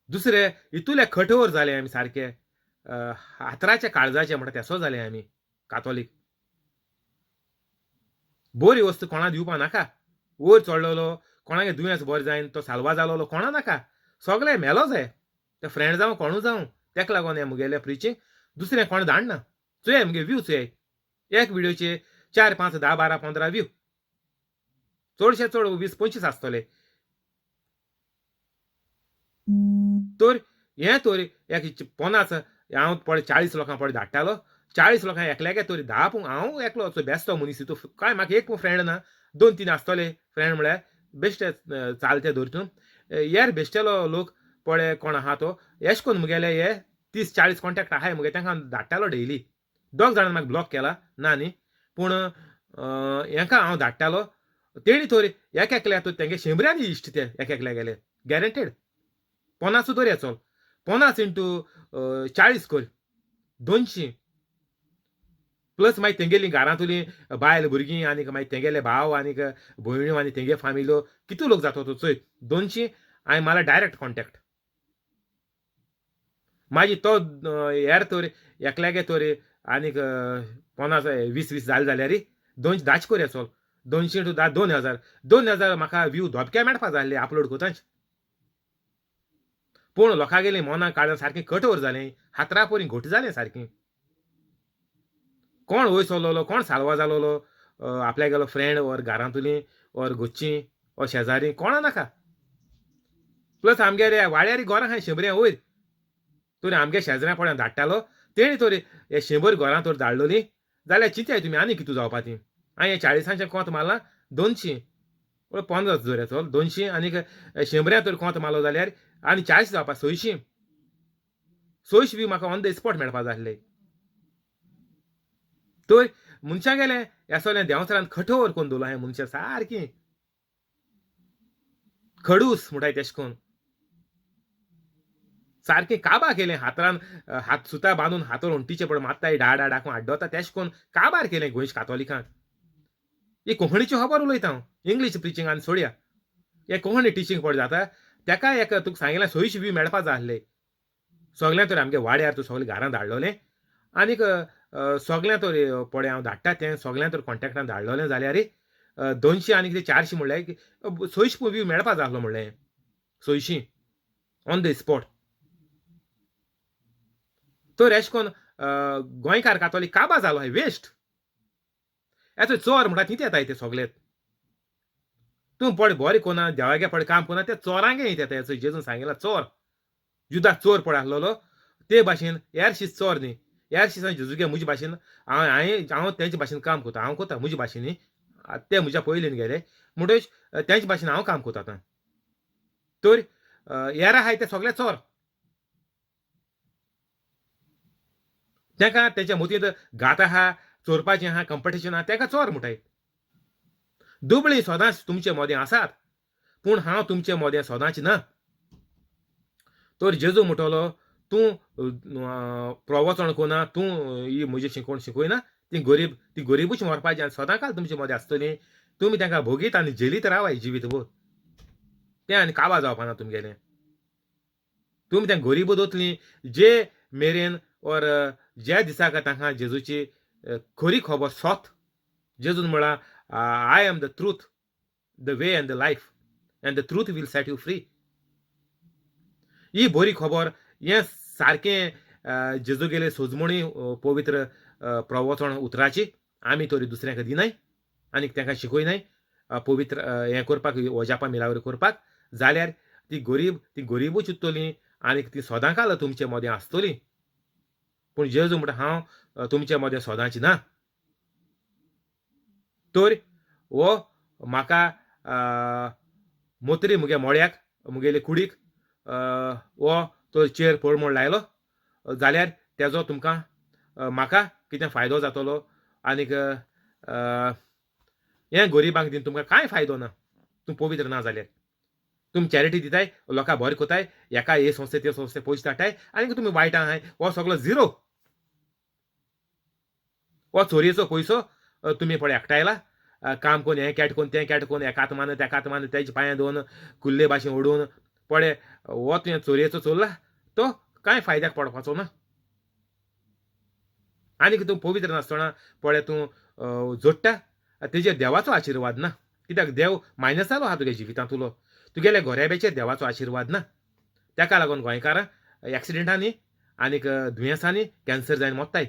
दुसरे इतुले कठोर जाले आमी सारके हातराच्या काळजाचे म्हणटा तेसो जाले आमी कातोलीक. बरी वस्त कोणा दिवपा नाका. वयर चडलेलो कोणागे दुयेंस बरें जायन तो साल्वा जालोलो कोणा नाका. सगळे मेलो जाय ते फ्रेंड जावं कोणू जावं. तेका लागून हें मुगेलें प्रिचींग दुसरें कोण धाडना. चोय मुगे व्यू चोय एक विडियोचेर 4, 5, 10, 12, 15 व्यू. चडशे चड 20-25 आसतले. तर हें तर एक 50 हांव पळय 40 लोकांक पळय धाडटालो. 40 लोकांक एकल्यागे तरी 10 पूण हांव एकलो बेस्तो मनीस हितू काय म्हाका एक फ्रेंड ना. 2-3 आसतले फ्रेंड म्हळ्यार बेश्टे चालते धरतून. हेर बेश्टेलो लोक पळय कोण आहा तो एश कोन्न मुगेले हे 30-40 कॉन्टॅक्ट आहाय मुगे तांकां धाडटालो डेली. दोग जाणांनी म्हाका ब्लॉक केला ना न्ही पूण हेंकां हांव धाडटालो. तेणी तर एक एकल्या तेंगे 100 इश्ट ते एक एकल्या गेले गॅरंटेड. 50 धर चल 50 इंटू 40 कर 200 प्लस मागीर तेंगेलीं घरांतलीं बायल भुरगीं आनीक मागीर तेंगेले भाव आनीक भयण्यो आनी तेंगे फामिल्यो कितू लोक जातो तो चोय 200 हांवें मारला डायरेक्ट कॉन्टॅक्ट. मागीर तो हेर तर एकल्यागे तर आनीक 50-20 जाले जाल्यार 210 करया चल 200 इंटू 10 2000 2000 म्हाका व्यू धोपक्या मेळपा जाय आसले अपलोड कोतांच. पूण लोकांगेलीं मनां काडून सारकें कठोर जालें. हातरा पोरीं घोट जालें सारकीं. कोण वयर सरलोलो कोण साल्वा जालोलो आपल्यागेलो फ्रेंड ओर घरांतलीं ओर घरचीं ओर शेजारी कोणा नाका. प्लस आमगे वाड्यारी घरां आहाय 100 वयर तर आमगे शेजऱ्यां पळय धाडटालो. तेणी तर हे 100 घरां तर धाडलोलीं जाल्यार चिंत्याय तुमी आनी कितू जावपा ती. हांवें 40 कोंत मारलां 200 15 धरया चल 200 आनीक 100 तर कोंत मारलो जाल्यार आनी 40 जावपा 600 बी म्हाका ऑन द स्पॉट मेळपा जाय आसले. तर मनशां गेले हेसोलें देंवसरान कठोर कोन्न दवरलो हांवें मनशां सारकीं खडूस म्हणटाय तेश कोन्न. सारकें काबार केलें हातान हात सुतां बांदून हातोर onटीचे पड मात्ताय डा डा डाकून आड्डोता तेश कोन्न काबार केलें गोंयच्या कातोलिकांक. ही कोंकणीची खबर उलयता हांव. इंग्लीश प्रिचिंगान सोडया. हे कोंकणी टिचींग पड जाता. तेका एक तुका सांगिल्लें सोयीश बी मेळपा जाय आसलें. सगळ्यां तर आमगे वाड्यार तूं सगळें घरां धाडलोलें आनीक सगळ्यां तर पळय हांव धाडटा तें सगळ्यां तर कॉन्टॅक्टान धाडलोलें जाल्यार 200 आनी कितें 400 म्हणल्यार सोयीश बी मेळपा जाय आसलो म्हणलें. 600 ऑन द स्पॉट. तर एश कोन्न गोंयकार कातोलीक काबार जालो हाय वेस्ट. येचो चोर म्हणटा तींच येताय ते सगळे. तूं पळय बरें कोना देवागे पळय काम कोना ते चोरांगे येता हेचो जेजून सांगिल्लो चोर. जुदाक चोर पळय आसलोलो ते भाशेन यारशीस चोर न्ही. यारशीसान जेजूगे म्हजे भाशेन हांव तेंचे भाशेन काम कोता. हांव कोता म्हजे भाशेनी. ते म्हज्या पयलीन गेले म्हणटच तेंचे भाशेन हांव काम कोता आतां. तर हेर आहाय ते सगळे चोर. तेका तेच्या मतींत घात आहा, चोरपाचें आहा, कॉम्पिटिशन आहा तेका चोर म्हणटाय. दुबळीं सदांच तुमचे मोदें आसात, पूण हांव तुमचे मोदें सदांच ना. तर जेजू म्हणटलो तूं प्रवचन कोना, तूं ही म्हजी शिकोवण शिकयना, ती गरीबूच मरपाचीं आनी सदांकाल तुमचे मोदें आसतलीं. तुमी तांकां भोगीत आनी जेलीत रावाय जिवीतभर. तें आनी काबार जावपा ना तुमगेलें. तुमी तें गरीब दोतलीं जे मेरेन ओर जे दिसाक तांकां जेजूची खरी खबर सोत. जेजून म्हळां I am the truth, the way and the life and the truth will set you free. ही बरी खबर हें सारकें जेजूगेले सोजमणी पवित्र प्रवचन उतराची आमी तरी दुसऱ्यांक दिनाय आनीक तांकां शिकयनाय पवित्र हें करपाक ओजापा मिलावरी करपाक. जाल्यार ती गरीबूच उरतलीं आनीक ती सदांकाल तुमचे मोदें आसतलीं. पूण जेजू म्हणटा हांव तुमचे मोदें सदांच ना. तर हो म्हाका मोतरी मुगे मोळ्याक मुगेले कुडीक हो तो चेर पड म्हूण लायलो जाल्यार तेजो तुमकां म्हाका कितें फायदो जातलो आनीक हें गरिबांक दीन तुमकां कांय फायदो ना. तूं पवित्र ना जाल्यार. तुमी चॅरिटी दिताय, लोकांक बरें कोताय, हेका हे संस्थे ते संस्थे पयशे धाडटाय आनीक तुमी वायटां आहाय. हो सगळो झिरो. हो चोरयेचो पयसो तुमी पळय एकठायला. काम कोन्न हें केट कोन्न तें केट कोन्न एकात मान तेकात मान तेजे पांयां दोन कुल्ले भाशेन ओडून पळय हो तुवें चोरयेचो चोरला तो कांय फायद्याक पडपाचो ना. आनीक तूं पवित्र नासतना पळय तूं जोडटा तेजेर देवाचो आशिर्वाद ना. कित्याक देव मायनस जालो आहा तुगे जिवितांत तुलो. तुगेल्या गोऱ्याब्याचेर देवाचो आशिर्वाद ना. तेका लागून गोंयकारां एक्सिडेंटांनी आनीक दुयेंसांनी कॅन्सर जायन मोत्ताय.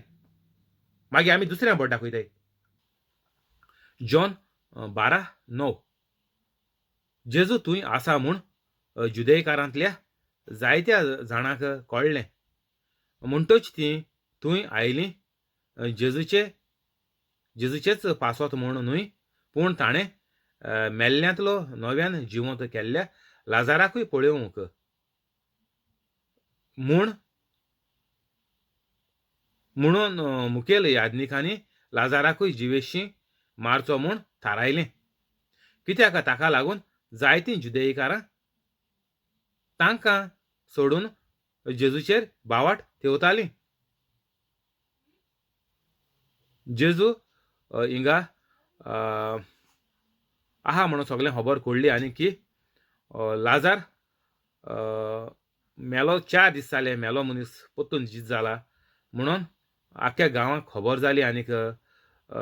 मागीर आमी दुसऱ्या बट दाखयताय. जॉन 12:9 जेजू थंय आसा म्हूण जुदेयकारांतल्या जायत्या जाणांक कळ्ळें. म्हणटच तीं थंय आयलीं. जेजूचेच पासोत म्हूण न्हय, पूण ताणें मेल्ल्यांतलो नव्यान जिवंत केल्ल्या लाजाराकूय पळोवंक म्हणून मुखेल याजनिकांनी लाजाराकूय जिवेशी मारचो म्हूण थारायलें. कित्याक ताका लागून जायतीं जुदेयकारां तांकां सोडून जेजूचेर बावाट थेवतालीं. जेजू हिंगा आहा म्हणून सगळें खबर कोळ्ळी आनी की लाजार मेलो 4 दीस जाले. मेलो मनीस पोत्तून जीत जाला म्हणून आख्ख्या गांवांक खबर जाली आनीक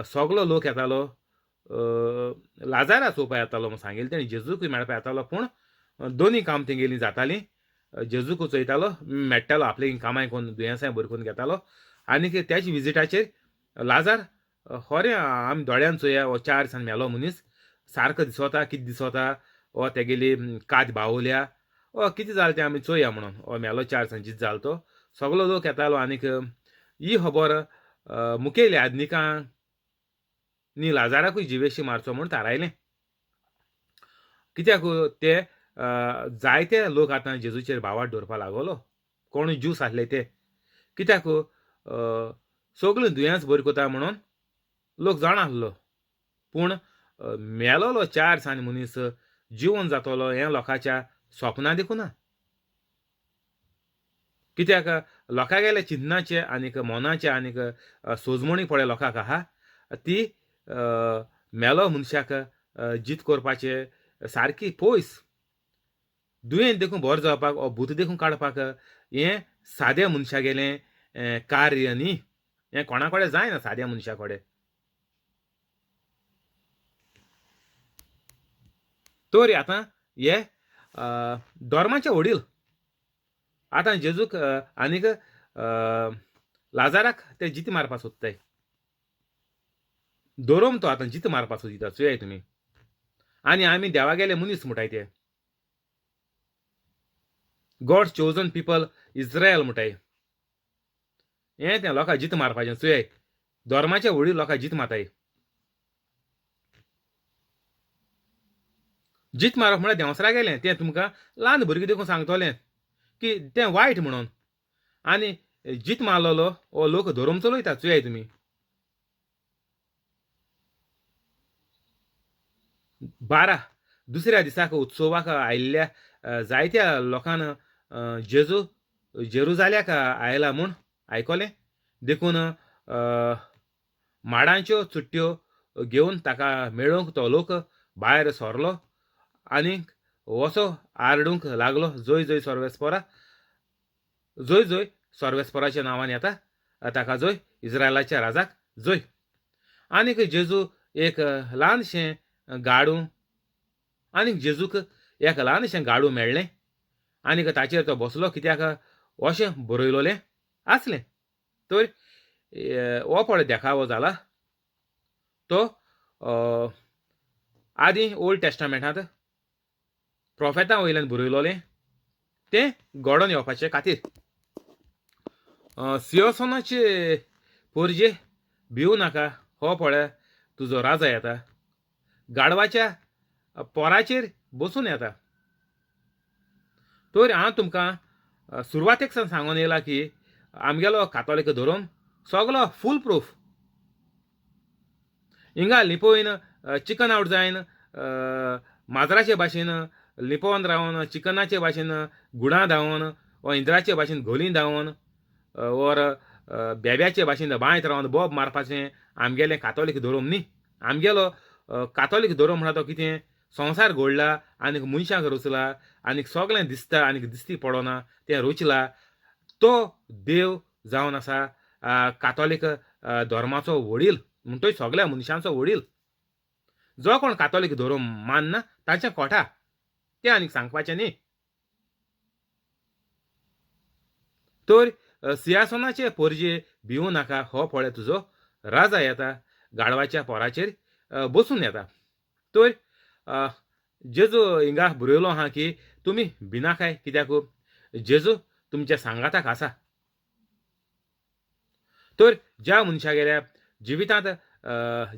सगळो लोक येतालो लाजारा चोवपा येतालो म्हूण सांगिल्लें तेणी. जेजूकूय मेळपा येतालो पूण दोनी काम तेंगेलीं जातालीं. जेजूक चोयतालो मेट्टालो आपले कामाय कोन्न दुयेंसांय बरी करून घेतालो आनीक त्याच विजिटाचेर लाजार खरें आमी दोळ्यान चोया हो 4 दिसान मेलो मनीस सारको दिसोता कितें दिसोता हो तेगेली कात बावल्या कितें जालें तें आमी चोया म्हणून हो मेलो 4 दिसान जीत जालो तो. सगळो लोक येतालो आनीक ही खबर मुखेल याजनिकांनी लाजाराकूय जिवेशी मारचो म्हूण थारायलें. कित्याक ते जायते लोक आतां जेजूचेर बावाट दवरपा लागलो. कोण ज्यूस आसले ते. कित्याक सगळीं दुयेंस बरी कोता म्हणून लोक जाणा आसलो. पूण मेलोलो 4 दिसांनी मनीस जिवन जातलो हें लोकांच्या स्वप्नां देखून ना. कित्याक लोकां गेले चिन्नाचे आनीक मोनाचे आनीक सोजमणी पळय लोकांक आहा ती मेलो मनशाक जीत करपाचे सारकी पयस दुयेंत देखून बरो जावपाक ओ भूत देखून काडपाक हें साद्या मनशा गेलें कार्य न्ही. हें कोणा कडेन जायना साद्या मनशा कडेन. तोरी आतां हे धर्माचे वडील आतां जेजूक आनीक लाजाराक ते जीत मारपाक सोदताय. धोरोम तो आतां जीत मारपाक सोदिता चोयाय तुमी. आनी आमी देवा गेले मनीस म्हणटाय ते. गॉड चोजन पीपल इज्रायल म्हणटाय. हें तें लोकां जीत मारपाचें चोयाय. धर्माचे वडील लोकां जीत मारताय. जीत मारप म्हळ्यार देंवसरा गेलें तें तुमकां ल्हान भुरगीं देखून सांगतलें की तें वायट म्हणून. आनी जीत मारलेलो हो लोक धोरोम चलयता चोयाय तुमी. बारा दुसऱ्या दिसाक उत्सवाक आयिल्ल्या जायत्या लोकांन जेजू जेरुजाल्याक आयला म्हूण आयकलें. देखून माडांच्यो चुट्ट्यो घेवन ताका मेळोवंक तो लोक भायर सरलो आनीक वसो आरडूंक लागलो जय जय सर्वेस्परा, जय जय सर्वेस्पराच्या नांवान येता ताका जय, इज्रायलाच्या राजाक जय. आनीक जेजू एक ल्हानशें गाडू आनीक जेजूक एक ल्हानशें गाडू मेळ्ळें आनीक ताचेर तो बसलो कित्याक अशें बरयलोलें आसलें. तर हो पळय देखावो जाला तो आदीं ओल्ड टेस्टामेंटांत प्रोफेतां वयल्यान बरयलोलें तें घडोवन येवपाचे खातीर. सिंहासनाचे पोरजे भिवू नाका, हो पळय तुजो राजा येता. गाडवाच्या पोराचेर बसून येता. तर हांव तुमकां सुरवातेक सावन सांगून येयला की आमगेलो कातोलीक धोरोम सगलो फूल प्रूफ. हिंगा लिपोवन चिकन आवट जायन माजराचे भाशेन लिपोवन रावन चिकनाचे भाशेन गुणां धांवन वा इंद्राचे भाशेन घोलीं धांवन ओर बेब्याचे भाशेन बांयत रावन बोब मारपाचें आमगेलें कातोलीक धोरोम न्ही. आमगेलो कातोलीक धोरोम म्हणटा तो कितें संवसार घडला आनीक मनशाक रचला आनीक सगळें दिसता आनीक दिसती पडना तें रचला तो देव जावन आसा कातोलीक धर्माचो वडील म्हणटच सगळ्या मनशांचो वडील. जो कोण कातोलीक धोरोम मानना ताचें कोठा तें आनीक सांगपाचें न्ही. तर सिंहासनाचे पोरजे भिवू नाका, हो पळय तुजो राजा येता गाडवाच्या पोराचेर बसून येता. तर जेजू हिंगा बरयलो आहा की तुमी भिनाकाय कित्याक जेजू तुमच्या सांगाताक आसा. तर ज्या मनशागेल्या जिवितांत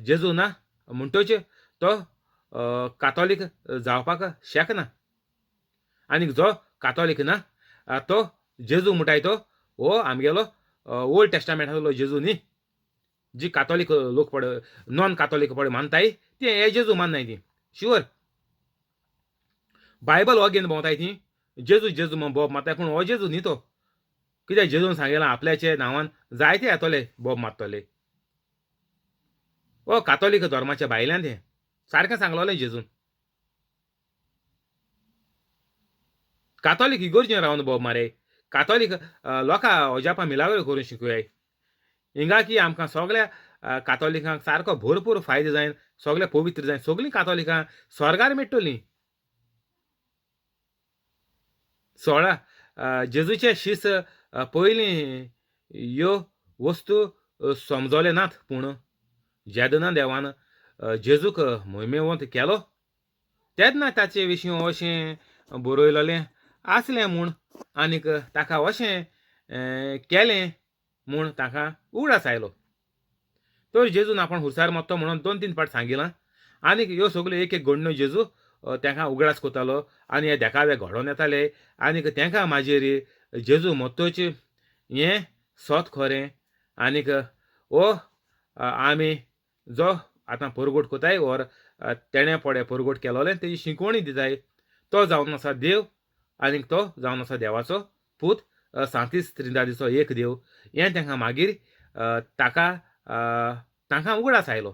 जेजू ना म्हणटच तो कातोलीक जावपाक शकना. आनीक जो कातोलीक ना तो जेजू म्हणटाय तो हो आमगेलो ओल्ड टेस्टामेंटांतलो जेजू न्ही. जी कातोलीक लोक पळय नॉन कातोलीक पळय मानताय ते हे जेजू माननाय ती शुअर. बायबल हो घेवन भोंवताय ती जेजू जेजू म्हूण बोब मारताय पूण हो जेजू न्ही तो. कित्याक जेजून सांगलां आपल्याचे नांवान जायते येतले बोब मारतले. हो कातोलीक धर्माच्या भायल्यान तें सारकें सांगलोलें जेजून. कातोलीक इगोर्जेन रावन बोब मारे. कातोलीक लोकां अजापां मिलाग्रो करून शिकूयाय. हिंगा की आमकां सगळ्या कातोलिकांक सारको भरपूर फायदो जायन सगळे पवित्र जायन सगळीं कातोलिकां स्वर्गार मेळटलीं. 16 जेजूचे शीस पयलीं ह्यो वस्तू समजोले नात पूण जेदना देवान जेजूक महिमेवंत केलो तेन्ना ताचे विशीं अशें बरयलोलें आसलें म्हूण आनीक ताका अशें केलें म्हूण ताका उगडास आयलो. तर जेजून आपण हुसार मारतो म्हणून 2-3 फावट सांगिलां आनीक ह्यो सगल्यो एक एक घडण्यो जेजू तांकां उगडास कोत्तालो आनी हे देखावे घडोवन येताले आनीक तांकां मागीर जेजू मत्तूच हें सत खरें आनीक हो आमी जो आतां परगट कोताय ओर तेणें पळय परगट केलोलें तेजी शिकवणी दिताय तो जावन आसा देव आनीक तो जावन आसा देवाचो पूत 37 त्रिदादीचो एक देव हें तांकां मागीर तांकां उगडास आयलो.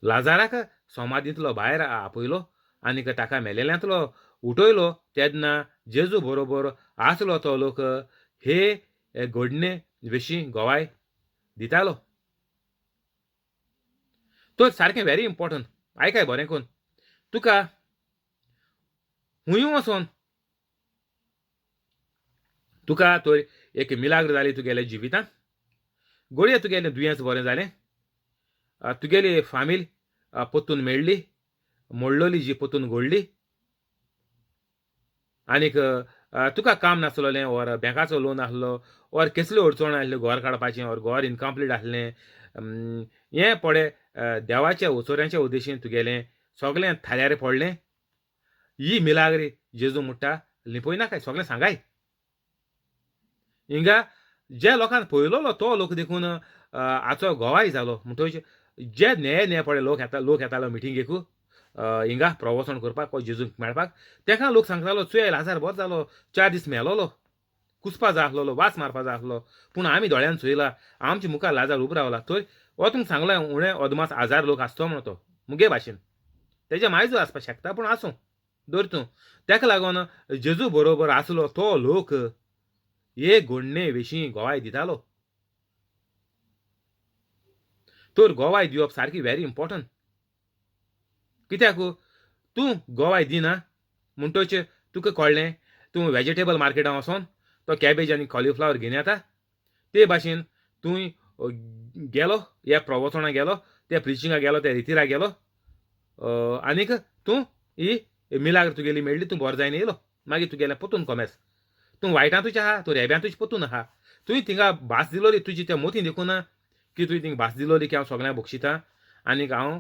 लाजाराक समाधींतलो भायर आपयलो आनीक ताका मेलेल्यांतलो उठयलो तेन्ना जेजू बरोबर आसलो तो लोक हे घडणे विशीं गोवाय दितालो. तो सारकें व्हेरी इम्पॉर्टंट. आयकाय बरें करून तुका खूंय वचोन तुका थंय एक मिलाग्र जाली तुगेल्या जिवितांत, घडये तुगेलें दुयेंस बरें जालें, तुगेली फामील परतून मेळ्ळी, मोडलोली जी परतून घडली, आनीक तुका काम नासलोलें ओर बँकाचो लोन आसलो ओर कसल्यो अडचण आसल्यो घर काडपाचें ओर घर इनकम्प्लीट आसलें, हें पळय देवाच्या वचोऱ्यांच्या उद्देशीन तुगेलें सगलें थाल्यार पडलें. ही मिलाग्री जेजू म्हणटा लिपयना काय सगलें सांगाय. हिंगा जे लोकांन पळयलोलो तो लोक देखून हाचो गोवाय जालो. म्हणटच जे ने पळय लोक येतालो मिटिंगेक हिंगा प्रवचन करपाक वा जेजूक मेळपाक, तेका लोक सांगतालो चुये लाजार बरो जालो, 4 दीस मेलोलो, कुसपा जाय आसलोलो, वास मारपा जाय आसलो, पूण आमी दोळ्यान चोयला, आमच्या मुखार लाजार उबो रावला. थंय तुमकां सांगलें उणें अदमास 1000 लोक आसतो म्हणून तो मुगे भाशेन. तेजे मायजू आसपाक शकता पूण आसूं धर तूं. तेका लागून जेजू बरोबर आसलो तो लोक हे घडणे विशीं गोवाय दितालो. तर गोवाय दिवप सारकी व्हेरी इम्पॉर्टंट. कित्याक तूं गोवाय दिना म्हणटच तुका कळ्ळें तूं वेजिटेबल मार्केटांत वचोन तो कॅबेज आनी कॉलीफ्लावर घेवन येता. ते भाशेन तूं गेलो ह्या प्रवचणाक गेलो, त्या प्रिचिंगाक गेलो, त्या रितीराक गेलो, आनीक तूं ही मिलाग्र तुगेली मेळ्ळी, तूं बरो जायन येयलो, मागीर तुगेलें परतून कोमेस. तूं वायटांतूच आहा, तूं रेब्यांतूच परतून आहा. तुवें थिंगा भास दिलोली तुजी त्या मोतीन देखून ना की तुवें थिंगा भास दिलोली की हांव सगळ्यांक बक्षितां आनीक हांव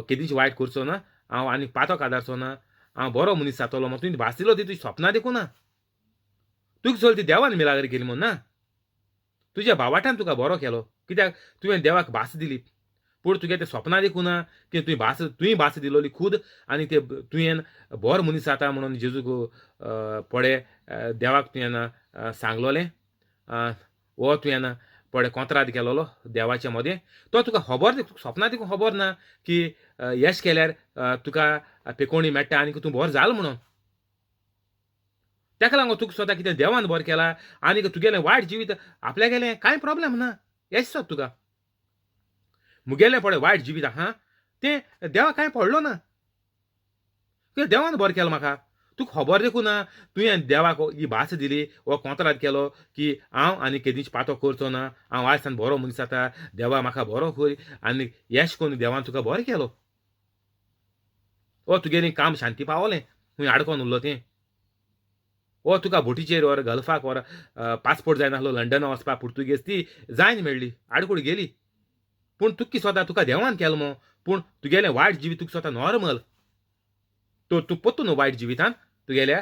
केदींच वायट करचो ना, हांव आनीक पातो कादारचो ना, हांव बरो मनीस जातलो म्हूण तुवें भास दिलो ती तुजी स्वप्नां देखून ना. तुका चल ती देवान मिलाग्र केली म्हूण ना. तुज्या भावाटान तुका बरो केलो कित्याक तुवें देवाक भास दिली. पूण तुगे तें स्वप्नां देखून ना की तुवें भास दिलोली खूद आनी ते तुवें बरो मनीस जाता म्हणून जेजूक पळय देवाक तुवें सांगलोलें वो तुवें पळय कोंत्राद केलोलो देवाचे मदें. तो तुका खबर स्वप्नां देखून खबर ना की येश केल्यार तुका पेकोवणी मेळटा आनीक तूं बरो जाल म्हणून. तेका लागून तुका स्वता कितें देवान बरें केलां आनीक तुगेलें वायट जिवीत आपल्या गेलें कांय प्रॉब्लेम ना. येस सो तुका मुगेलें पळय वायट जिवीत आहा तें देवाक कांय पडलो ना. कित्याक देवान बरें केलां म्हाका. तुका खबर देखून ना तुवें देवाक ही भास दिली वो कोंत्राद केलो की हांव आनी केदींच पातो करचो ना, हांव आयज सावन बरो मनीस जाता, देवा म्हाका बरो कर आनी येश कोन्न देवान तुका बरें केलो. वो तुगेलें काम शांती पावलें खूंय आडकोन उरलो तें. वो तुका बोटीचेर ओर गल्फाक ओर पासपोर्ट जाय नासलो लंडना वचपाक पुर्तुगेज ती जायन मेळ्ळी, आडकूड गेली. पूण तुका स्वता तुका देवान केलो मो पूण तुगेलें वायट जिवीत तुका स्वता नॉर्मल. तो तूं परतून वायट जिवितांत तुगेल्या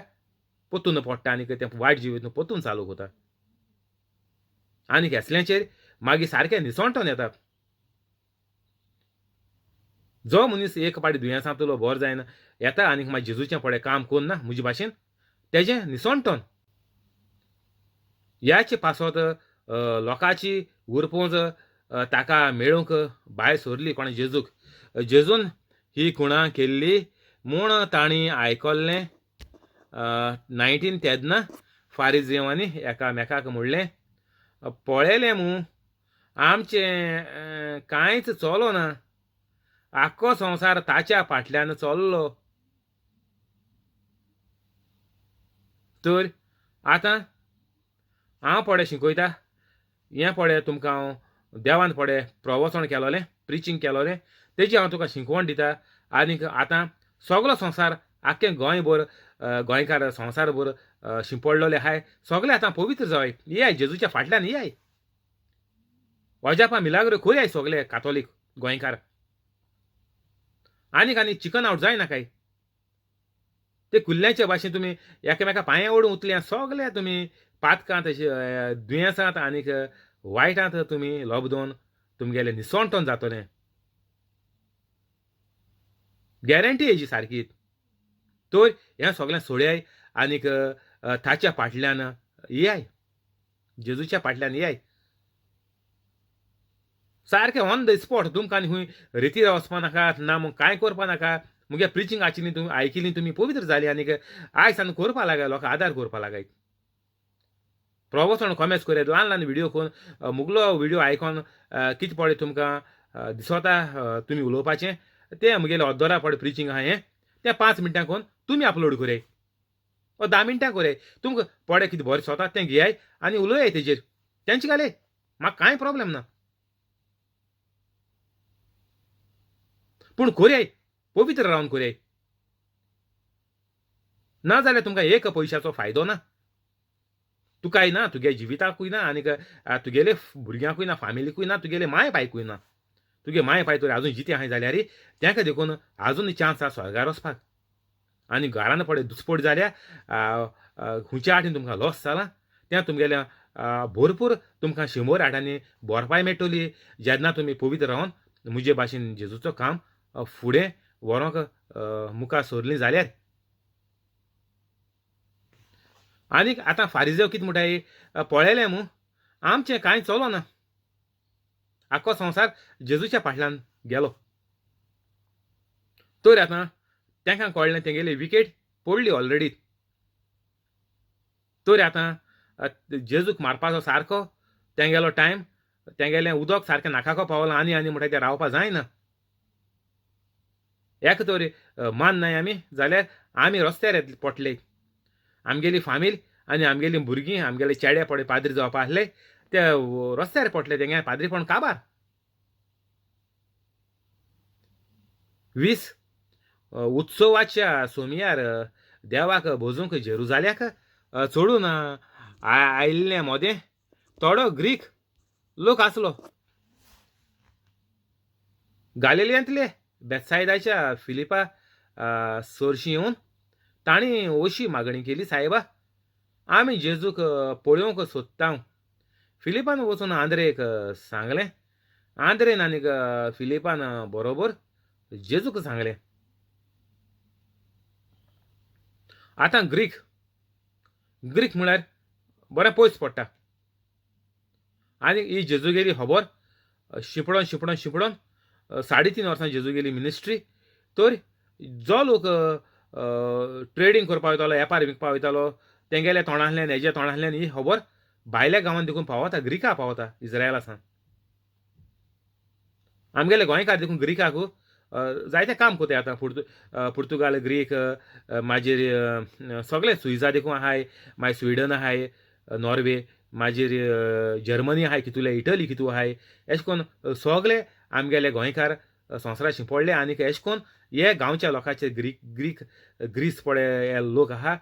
परतून पडटा आनीक तें वायट जिवीत परतून चालू करता. आनीक हेसल्यांचेर मागीर सारकें निसवणटोन येता. जो मनीस एक पाटी दुयेंसांतलो बरो जायन येता आनीक मागीर जेजूचें पळय काम कोन्ना म्हजे भाशेन तेजें निसवणटोन. ह्याच पासत लोकांची उरपूंज ताका मेळूंक भायर सरली कोण जेजूक. जेजून ही खुणां केल्ली म्हूण तांणी आयकल्लें. 19 तेन्ना फारिजेवांनी एकामेकाक म्हणलें, पळयलें मूं आमचें कांयच चलो ना, आख्खो संवसार ताच्या फाटल्यान चल्लो. तर आतां हांव पळय शिकयता हें पळय तुमकां हांव देवान पळय प्रवचन केलोलें, प्रिचींग केलोलें, तेजी हांव तुका शिकवण दितां. आनीक आतां सगलो संवसार आख्खें गोंयभर गोंयकार संवसारभर शिंपडलोले आहाय, सगळे आतां पवित्र जावय. येयाय जेजूच्या फाटल्यान येयाय. अजापा मिलाग्र करयाय सगळे कातोलीक गोंयकार. आनीक चिकन आवट जायनाकाय. ते कुल्ल्याच्या भाशेन तुमी एकामेका पांयां ओडून उतल्या सगळे तुमी पातकांत दुयेंसांत आनीक वायटांत तुमी लोबदोन तुमगेलें निसवणटोन जातलें. गॅरंटी हेजी सारकी. तर हें सगळें सोडयाय आनीक ताच्या फाटल्यान येयाय, जेजूच्या फाटल्यान येयाय. सारकें ऑन द स्पॉट तुमकां आनी खंय रितीर वचपा नाकात ना मग कांय करपा नाका. मुगे प्रिचींग तुमी आयकिली तुमी पवित्र जाली आनीक आयज सान करपा लागाय लोकां आदार करपा लागाय. प्रवचन कॉमेंट्स करात ल्हान ल्हान व्हिडिओ करून मुगलो व्हिडिओ आयकोन कितें पडे तुमकां दिसोता तुमी उलोवपाचें तें मुगेलें ऑद्दोरा पडे प्रिचींग आहा हें तें 5 मिनटां कोन्न तुमी अपलोड कराय वा 10 मिनटां कराय. तुमकां पडे कितें बरें दिसोता तें घेयाय आनी उलोवयाय तेजेर तेंचे घाले म्हाका कांय प्रॉब्लेम ना. पूण कोरयाय पवित्र रावन कोरयाय. ना जाल्यार तुमकां एक पयशाचो फायदो ना. तुकाय ना, तुगे जिविताकूय ना आनीक तुगेले भुरग्यांकूय ना, फामिलीकूय ना, तुगेले माय बायकूय ना. तुगे माय बाय तर आजून जिते आहाय जाल्यार तेंका देखून आजून चान्स आहा स्वर्गार वचपाक. आनी घरान पडे दुसपट जाल्या खंयच्या वाटेन तुमकां लॉस जाला तें तुमगेले भरपूर तुमकां 100 आठांनी भरपाय मेळटली जेन्ना तुमी पवित्र रावन म्हजे भाशेन जेजूचो काम फुडें व्हरोंक मुखार सरलीं जाल्यार. आनीक आतां फारिजेव कितें म्हणटाय पळयलें मूं आमचें कांय चलो ना. आख्खो संवसार जेजूच्या फाटल्यान गेलो. तर आतां तेंकां कळ्ळें तेंगेली विकेट पडली ऑलरेडी. तर आतां जेजूक मारपाचो सारको तेंगेलो टायम तेंगेलें उदक सारकें नाकाको पावलां आनी म्हणटा तें रावपा जायना. एक तर माननाय आमी जाल्यार आमी रस्त्यार पडले. आमगेली फामील आनी आमगेलीं भुरगीं आमगेले चेडे पडे पाद्री जावपा आसले ते रस्त्यार पडले तेंगे पाद्रीपण काबार. 20 उत्सवाच्या सोमयार देवाक भोजूंक जेरुजाल्याक चडून आयिल्ले मोदें थोडो ग्रीक लोक आसलो. गालिलियांतले बेतसायदाच्या फिलिपा सोरशीं येवन तांणी अशी मागणी केली, सायबा आमी जेजूक पळोवंक सोदतांव. फिलिपान वचून आंद्रेक सांगलें. आंद्रेन आनीक फिलिपान बरोबर जेजूक सांगलें. आतां ग्रीक म्हळ्यार बरें पयस पडटा आनी ही जेजूगेली खबर शिपडोन 3.5 वर्सां जेजूगेली मिनिस्ट्री. तर जो लोक ट्रेडींग करपा वयतालो वेपार विकपा वयतालो तेंगेले तोंडांतल्यान हेजे तोंडांतल्यान ही खबर भायल्या गांवांत देखून पावता, ग्रिका पावता, इज्रायला सावन. आमगेले गोंयकार देखून ग्रिकाक जायते काम कोताय आतां पुर्तुगाल ग्रीक मागीर सगळे सुइजा देखून आहाय, मागीर स्विडन आहाय, नॉर्वे, मागीर जर्मनी आहाय कितुले, इटली कितू आहाय. अशें करून सगळे आमगेले गोंयकार संवसाराची पडले आनीक अशें करून हे गांवच्या लोकांचे ग्रीस पळे हे लोक आहा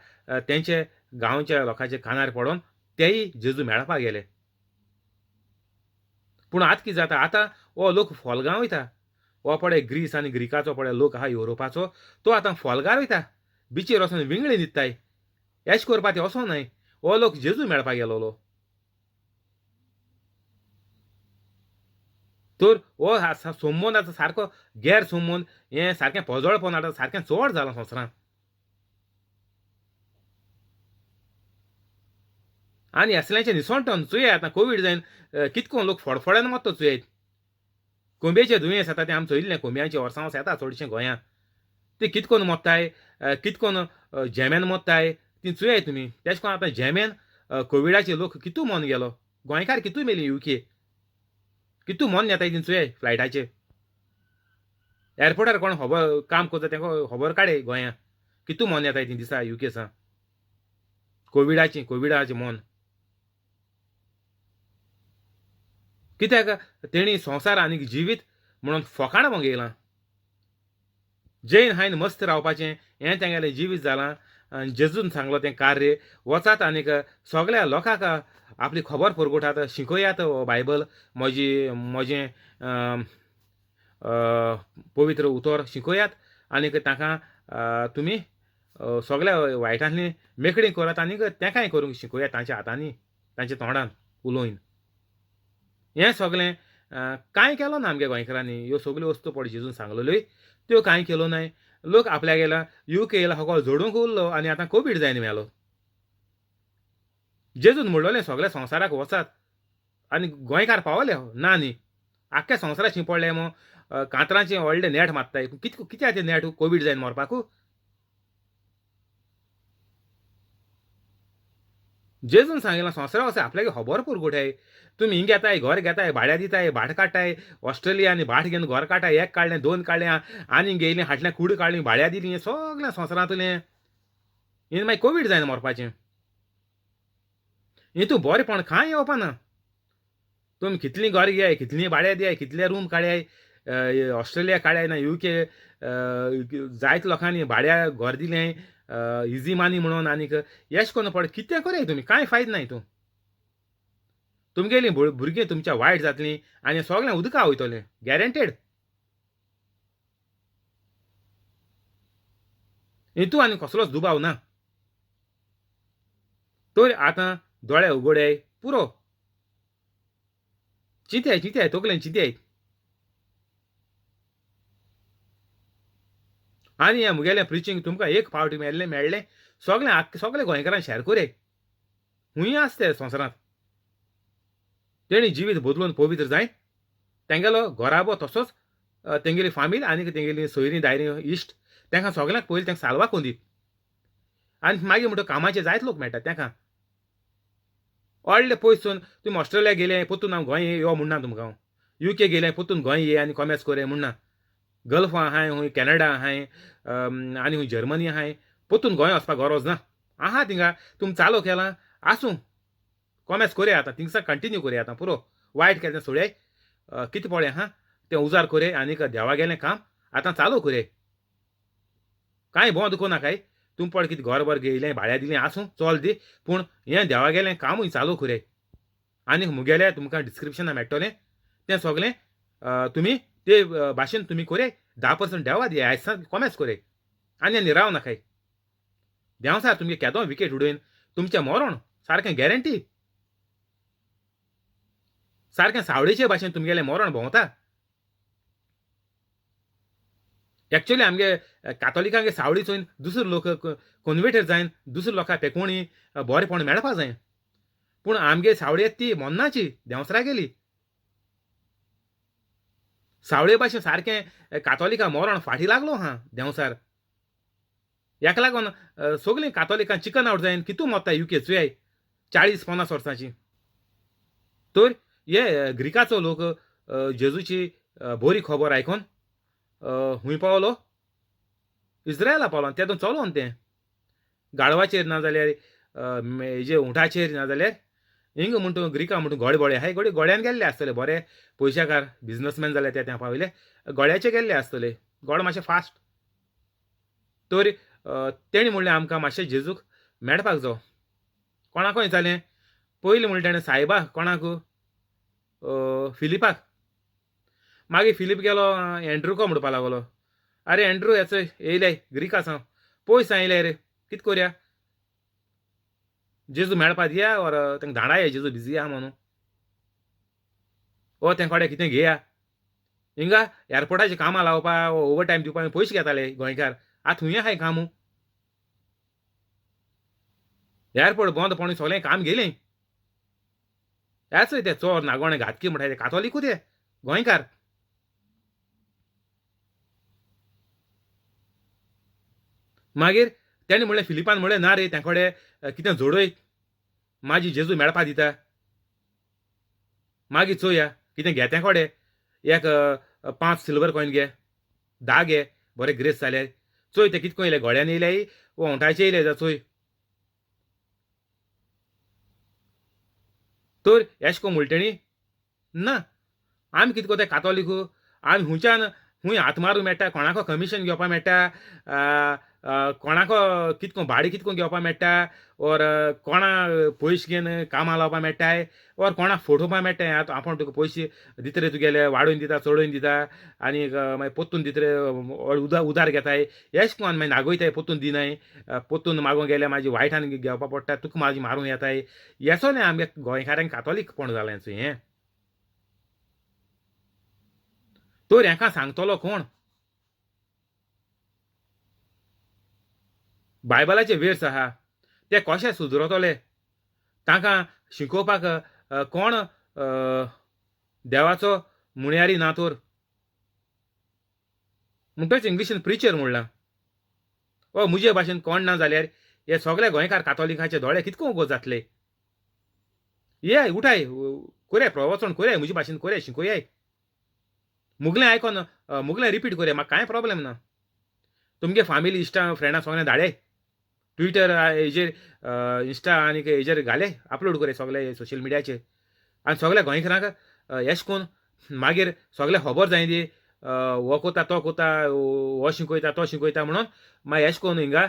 तेंचे गांवच्या लोकांचे कानार पडोन तेय जेजू मेळपाक गेले. पूण आतां कितें जाता आतां हो लोक फॉलगांव वयता. हो पळय ग्रीस आनी ग्रिकाचो पळय लोक आहा युरोपाचो तो आतां फॉलगार वयता. बिचीर वचून विंगळे न्हिदताय. अशें करपा ते वचों न्हय. हो लोक जेजू मेळपाक गेलोलो. तर हो संबंद आतां सारको गैर संबंद हें सारकें पोजोळपण आतां सारकें चड जालां संवसारांत. आनी असल्याचें निसोणटोन चुये आतां कोवीड जायन कितको लोक फडफड्यान मरता चुयेत. कोंबयेचें दुयेंस येता तें आमी चोयल्लें. कोंबयांचें वर्सांस येता चडशें गोंयांत. ते कितकोन मोत्ताय कितकोन झेम्यान मोत्ताय तीं चुयाय तुमी. तेशें कोन्न आतां झेम्यान कोविडाचे लोक कितू मोन गेलो. गोंयकार कितू मेली UK. कितू मोन येताय तीं चुयाय फ्लायटाचेर. एअरपोर्टार कोण खबर काम करता तेंको खबर काडय गोंयांत कितू मोन येताय तीं दिसा UK सावन कोविडाचें मोन. कित्याक तेणी संवसार आनीक जिवीत म्हणून फकाणां मोगयलां. जैन हायन मस्त रावपाचें हें तेंगेलें जिवीत जालां. जेजून सांगलो तें कार्य वचात आनीक सगळ्या लोकांक आपली खबर परगटात, शिकयात बायबल म्हजें पवित्र उतर शिकयात आनीक तांकां तुमी सगळ्या वायटांतली मेकळीं करात आनीक तेंकाय करूंक शिकयात तांच्या हातांनी तांच्या तोंडान उलोवन. हें सगळें कांय केलो ना आमगे गोंयकारांनी. ह्यो सगल्यो वस्तू पड जेजून सांगलेल्योय त्यो कांय केलो नाय. लोक आपल्या गेला UK येयला सगळो जोडूंक उरलो आनी आतां कोवीड जायन मेलो. जेजून म्हणलोलें सगळ्या संवसाराक वचात आनी गोंयकार पावले ना न्ही आख्ख्या संवसारा शिंपडले मो कांतरांचें व्हडलें नेट मारताय कित्याक तें नेट कोवीड जायन मरपाकू जेजून सांगितलं संवसारा वचय आपल्यागे खबर पूर गोठाय तुमी हिंग घेताय घर घेताय भाड्या दिताय भाट काडटाय ऑस्ट्रेलिया आनी भाट घेवन घर काडटाय एक काडलें दोन काडलें आनी गेलीं हाटलें कूड काडलीं भाड्या दिलीं सगळें संवसारांतलें हिंग मागीर कोवीड जायन मरपाचें हितू बरेंपण कांय येवपा ना तुमी कितलीं घर घेयाय कितलीं भाड्या दियाय कितले रूम काडयाय ऑस्ट्रेलिया काडयाय ना यूके जायत लोकांनी भाड्या घर दिलें इजी मानी म्हणून आनीक येश कोन्न पड कितें कोराय तुमी कांय फायद नाय तूं तुमगेलीं भुरगीं तुमच्या वायट जातलीं आनी सगळें उदका वयतलें गॅरंटेड हितू आनी कसलोच दुबाव ना तर आतां दोळे उगड्याय पुरो चिंत्याय तकलेन चिंत्याय आनी हें मुगेलें प्रिचींग तुमकां एक फावटी मेळ्ळें सगळे गोंयकारांक शेअर कोराय खूंय आसता संवसारांत तेणी जिवीत बदलून पवित्र जायन तेंगेलो घोराबो तसोच तेंगेली फामील आनीक तेंगेली सोयरीं दायरीं इश्ट तेंकां सगळ्यांक पयलीं तेंकां साल्वाक कोंदी आनी मागीर म्हणटा कामाचे जायत लोक मेळटात तेंकां व्हडले पयसून तुमी ऑस्ट्रेलिया गेले पोत्तून हांव गोंय यो म्हणना तुमकां हांव यूके गेले पोत्तून गोंय ये आनी कॉमेर्स कोरे म्हणना गल्फ आहाय हूंय कॅनडा आहाय आनी हूंय जर्मनी आहाय पोत्तून गोंय वचपाक गरज ना आहा थिंगा तुमी चालू केलां आसूं कॉमेर्स कोरया आतां थिंगसा कंटिन्यू कोरया आतां पुरो वायट केलें सोडयाय कितें पळय आहा तें उजार कोरय आनीक देवा गेलें काम आतां चालू कोरय कांय बोंद कोनाकाय तुमी पड कितें घर बर घेयलें भाड्या दिलें आसूं चल दी पूण हें देवा गेलें कामूय चालू कोरय आनीक मुगेलें तुमकां डिस्क्रिप्शनां मेळटलें तें सगळें तुमी ते भाशेन तुमी कोरय 10% देवा दिया आयज कॉमेर्स कोरय आनी राव नाकाय देंवसार तुमगे केदों विकेट उडयन तुमचें मरण सारकें गॅरंटी सारकें सावळेचे भाशेन तुमगेलें मरण भोंवता एक्चुअली आमगे कातोलिकांगे सावळी चोयन दुसरे लोक कन्वेटर जायन दुसऱ्या लोकां पेकोवणी बरेपण मेळपा जाय पूण आमगे सावळी ती मोन्नाची देंवसरा गेली सावळे भाशेन सारकें कातोलिका मरण फाटी लागलो हा देंवसार हेका लागून सगळीं कातोलिकां चिकन आवट जायन कितू मोत्ता यूके चुयाय 40-50 वर्सांची तर हे ग्रिकाचो लोक जेजूची बरी खबर आयकोन हूंय पावलो इस्रायला पावलो तेतून चलोन तें गाडवाचेर नाजाल्यार हेजे उंटाचेर नाजाल्यार हिंग म्हणटा ग्रिका म्हणटा गोडे हाय गोड्यान गेल्ले आसतले बरे पयशाकार बिझनसमॅन जाले त्या पावले गोड्याचे गेल्ले आसतले गोड मातशें फास्ट तर तेणी म्हणलें आमकां मातशें जेजूक मेळपाक जाय कोणाकूय जालें पयलीं म्हणलें ताणें सायबा कोणाक फिलिपाक मागीर फिलीप गेलो एंड्रूको म्हणपा लागलो आरे एंड्रू हेचो येयले ग्रिका सांग पयस आयले रे कितें कोरया जेजू मेळपा दिया ओर तांकां धाडाया जेजू बिजी आहा म्हणून ओ तें कोडे कितें घेया हिंगा एअरपोर्टाचें कामां लावपा ओवर टायम दिवपा पयशे घेताले गोंयकार आतां हुंय आहाय कामू एअरपोर्ट बंद पडून सगळें काम गेलें हेच ते चोर नागोणे घातकी म्हणटाय ते कातोलिकूच ते गोंयकार मागीर तेणें म्हणलें फिलिपान म्हणलें ना रे ते कोडे कितें जोडय म्हाजी जेजू मेळपा दिता मागीर चोया कितें घे ते कोडे एक 5 सिल्वर कॉयन घे 10 घे बरें ग्रेस जाल्यार चोय ते कितको येयले गोड्यान येयले वो उंटाचे येयले जा चोय तर एशको म्हणटणी ना आमी कितें कोताय कातोलीक आमी हुंयच्यान हूंय हात मारूं मेळटा कोणाको कमिशन घेवपा मेळटा कोणाको कितको भाडें कितको घेवपा मेळटा ओर कोणा पयशे घेवन कामां लावपा मेळटाय ओर कोणा फटोवपा मेळटाय आतां आपूण तुका पयशे दिता रे तुगेले वाडोवन दिता चडोवन दिता आनी मागीर पोत्तून दिता रे उदार घेताय एश कोन्न मागीर नागोयताय पोत्तून दिनाय पोत्तून मागोवंक गेल्यार म्हाजी वायटान घेवपा पडटा तुका म्हाजी मारूं येताय हेचो न्ही आमगे गोंयकारांक कातोलीकपण जालें हें तर हेका सांगतलो कोण बायबलाचे वेर्स आहा ते कशे सुदरतले तांकां शिकोवपाक कोण देवाचो मुण्यारी ना तर म्हणटच इंग्लिशीन प्रिचर म्हणलां. म्हजे भाशेन कोण ना जाल्यार हे सगळे गोंयकार कातोलिकाचे दोळे कितको उगो जातले. ये उठाय कोरया प्रवचन कोरया म्हजे भाशेन कोरया शिकोयाय. मुगलें आयकोन मुगलें रिपीट कोरया म्हाका कांय प्रॉब्लेम ना. तुमगे फामिली इश्टा फ्रेंडां सगळ्यांक धाडय. ट्विटर हेजेर इंस्टा आनी हेजेर घाले अपलोड कोरया सगळे सोशल मिडियाचेर आनी सगळ्या गोंयकारांक एश कोन्न मागीर सगळे खबर जाय दी हो कोता तो कोता हो शिकयता तो शिकयता म्हणून मागीर एश कोन्न हिंगा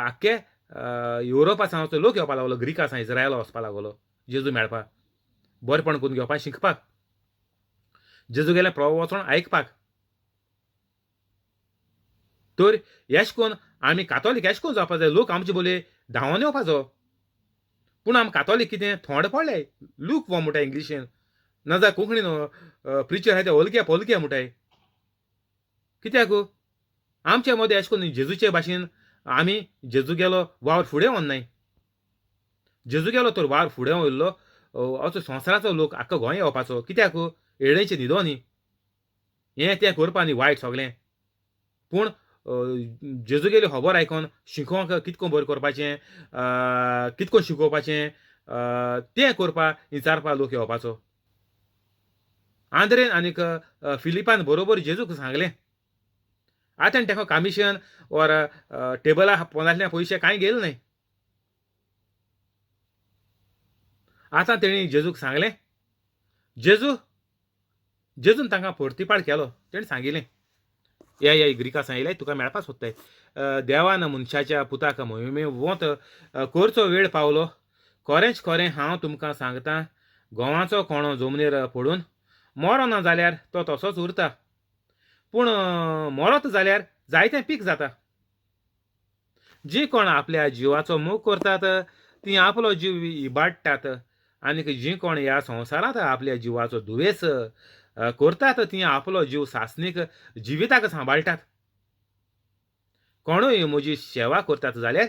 आख्खे युरोपा सावन लोक येवपा लागलो. ग्रिका सावन इज्रायला वचपा लागलो जेजू मेळपाक, बरेपण करून घेवपाक शिकपाक, जेजू गेलें प्रवचन आयकपाक. तर एश कोन्न आमी कातोलीक एश कोन्न जावपा जाय. लोक आमचे बोले धांवोन येवपाचो. पूण आमी कातोलीक कितें थोंड पडले. लूक वो म्हणटाय इंग्लिशीन नाजाल्यार कोंकणीन प्रिचर आहाय ते ओलक्या पोलक्या म्हणटाय. कित्याक आमचे मदें एश कोन्न जेजूचे भाशेन आमी जेजू गेलो वावर फुडें व्हरनाय. जेजू गेलो तर वावर फुडें वयल्लो असो संवसाराचो लोक आख्खो गोंय येवपाचो. कित्याक येळेचें न्हिदो न्ही, हें तें करपा न्ही वायट सगळें. पूण जेजू गेली खबर आयकोन शिकोवंक कितको बरें करपाचें, कितको शिकोवपाचें तें करपा विचारपा लोक येवपाचो. आंद्रेन आनीक फिलिपान बरोबर जेजूक सांगलें. आतां तेका कमिशन ओर टेबला पोंदांतल्यान पयशे कांय गेले न्हय. आतां तेणी जेजूक सांगलें. जेजून तांकां परतीपाड केलो. तेणें सांगिल्लें हे ग्रिका सांगिल्लें तुका मेळपा सोदताय. देवान मनशाच्या पुताक मोहिमे वोत करचो वेळ पावलो. खरेंच खरें हांव तुमकां सांगतां गोवाचो कोणो जमनीर पडून मरो ना जाल्यार तो तसोच उरता. पूण मरोत जाल्यार जायतें पीक जाता. जीं कोण आपल्या जिवाचो मोग करतात तीं आपलो जीव इबाडटात आनीक जीं कोण ह्या संवसारांत आपल्या जिवाचो दुयेस करतात तीं आपलो जीव सासणीक जिविताक सांबाळटात. कोणूय म्हजी सेवा करतात जाल्यार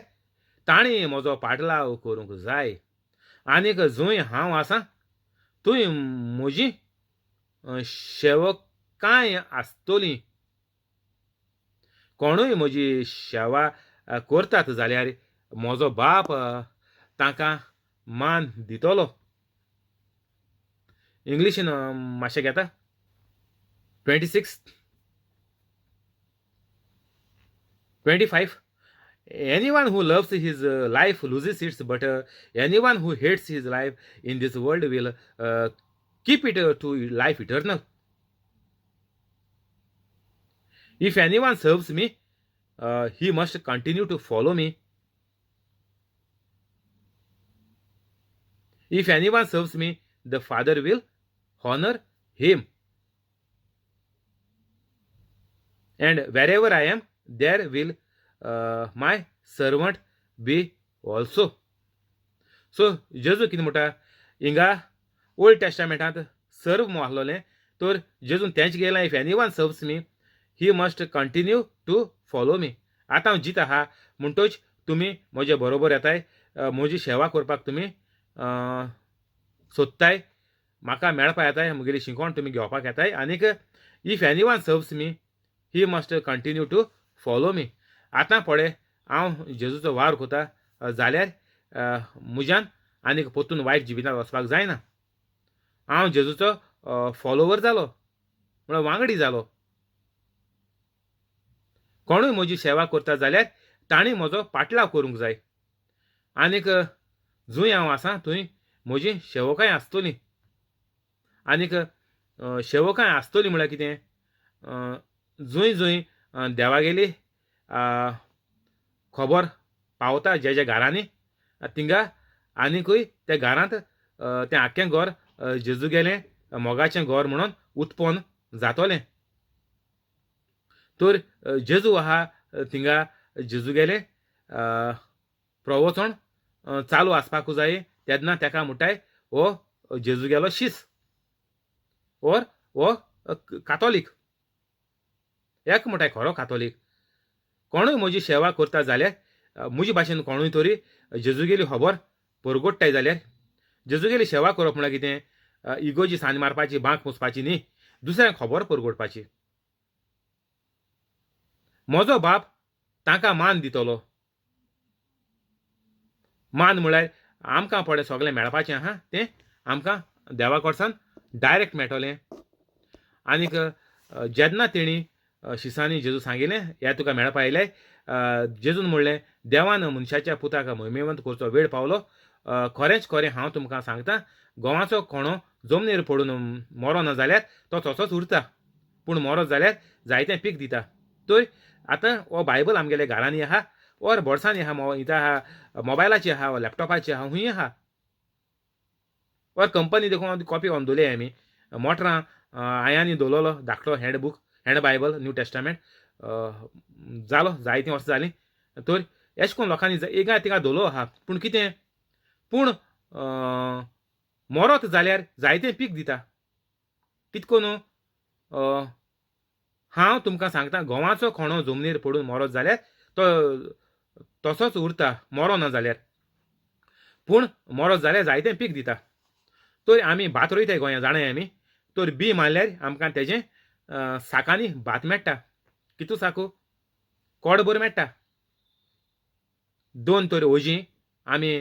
तांणी म्हजो पाटलाव करूंक जाय. आनीक जंय हांव आसां थंय म्हजी सेवकाय आसतलीं. कोणूय म्हजी सेवा करतात जाल्यार म्हजो बाप तांकां मान दितलो. इंग्लिशीन मातशें घेता 26 25. Anyone who loves his life loses it, but anyone who hates his life in this world will keep it to life eternal. If anyone serves me, he must continue to follow me. If anyone serves me, the Father will honor him. And wherever I am, there will my servant be also. So जेजू कितें म्हणटा हिंगा old टेस्टामेंटांत सर्व म्हूण आसलोलें तर जेजून तेंच गेलां. If anyone serves me he must continue to follow me. आतां हांव जीत आहा म्हणटच तुमी म्हजे बरोबर येताय. म्हजी सेवा करपाक तुमी सोदताय. म्हाका मेळपा येताय. म्हगेली शिकोवण तुमी घेवपाक येताय. आनीक if anyone serves me he must continue to follow me. आतां पळय हांव जेजूचो वावर कोता जाल्यार म्हज्यान आनीक परतून वायट जिवितांत वचपाक जायना. हांव जेजूचो फॉलोवर जालो म्हळ्यार वांगडी जालो. कोणूय म्हजी सेवा करता जाल्यार तांणी म्हजो पाटलाव करूंक जाय. आनीक जंय हांव आसां थंय म्हजी सेवकाय आसतलीं. आनीक सेवकाय आसतलीं म्हळ्यार कितें जंय जंय देवागेली खबर पावता ज्या ज्या घरांनी थिंगा आनीकूय त्या घरांत तें आख्खें घर जेजू गेलें मोगाचें घर म्हणून उत्पन्न जातलें. तर जेजू आहा थिंगा जेजू गेलें प्रवचन चालू आसपाकूच जाय. तेन्ना तेका म्हणटाय हो जेजू गेलो शीस ओर हो कातोलीक. एक म्हणटाय खरो कातोलीक. कोणूय म्हजी सेवा करता जाल्यार म्हजे भाशेन कोणूय तरी जेजू गेली खबर परगोडटाय जाल्यार जेजूगेली सेवा करप म्हळ्यार कितें इगोची सान्न मारपाची बांक पुसपाची न्ही दुसऱ्यांक खबर परगोडपाची म्हजो बाप तांकां मान दितलो मान म्हळ्यार आमकां पळय सगळें मेळपाचें आहा तें आमकां देवा कडच्यान डायरेक्ट मेळटलें आनीक जेन्ना तेणी शिसांनी जेजू सांगिल्लें हें तुका मेळपा आयलें जेजून म्हणलें देवान मनशाच्या पुताक महिमेवंत करचो वेळ पावलो खरेंच खरें हांव तुमकां सांगतां गोवाचो कोणो जमनीर पडून मरो ना जाल्यार तो तसोच उरता पूण मरो जाल्यार जायतें पीक दिता तर आतां हो बायबल आमगेल्या घरांनी आहा ओर बोर्सांनी आहा इथं आहा मोबायलाची आहा वा लॅपटॉपाची आहा खूंय आहा ओर कंपनी देखून कॉपी व्हरून दवरली आमी मोटरां आयांनी दवरलेलो धाकटो हँड बायबल न्यू टेस्टामेंट जालो जायतीं वर्सां जालीं तर अशें करून लोकांनी एका तिका दवरलो आहा पूण कितें पूण मरोत जाल्यार जायतें पीक दिता कितको न्हू हांव तुमकां सांगता गोवाचो कोणो जमनीर पडून मरोत जाल्यार तो तसोच उरता मरो ना जाल्यार पूण मरोत जाल्यार जायतें पीक दिता तर आमी भात रोयताय गोंया जाणाय आमी तर बी मारल्यार आमकां तेजें साकांनी भात मेळटा कितू साकू कोडभर मेळटा 2 तर ओजीं आमी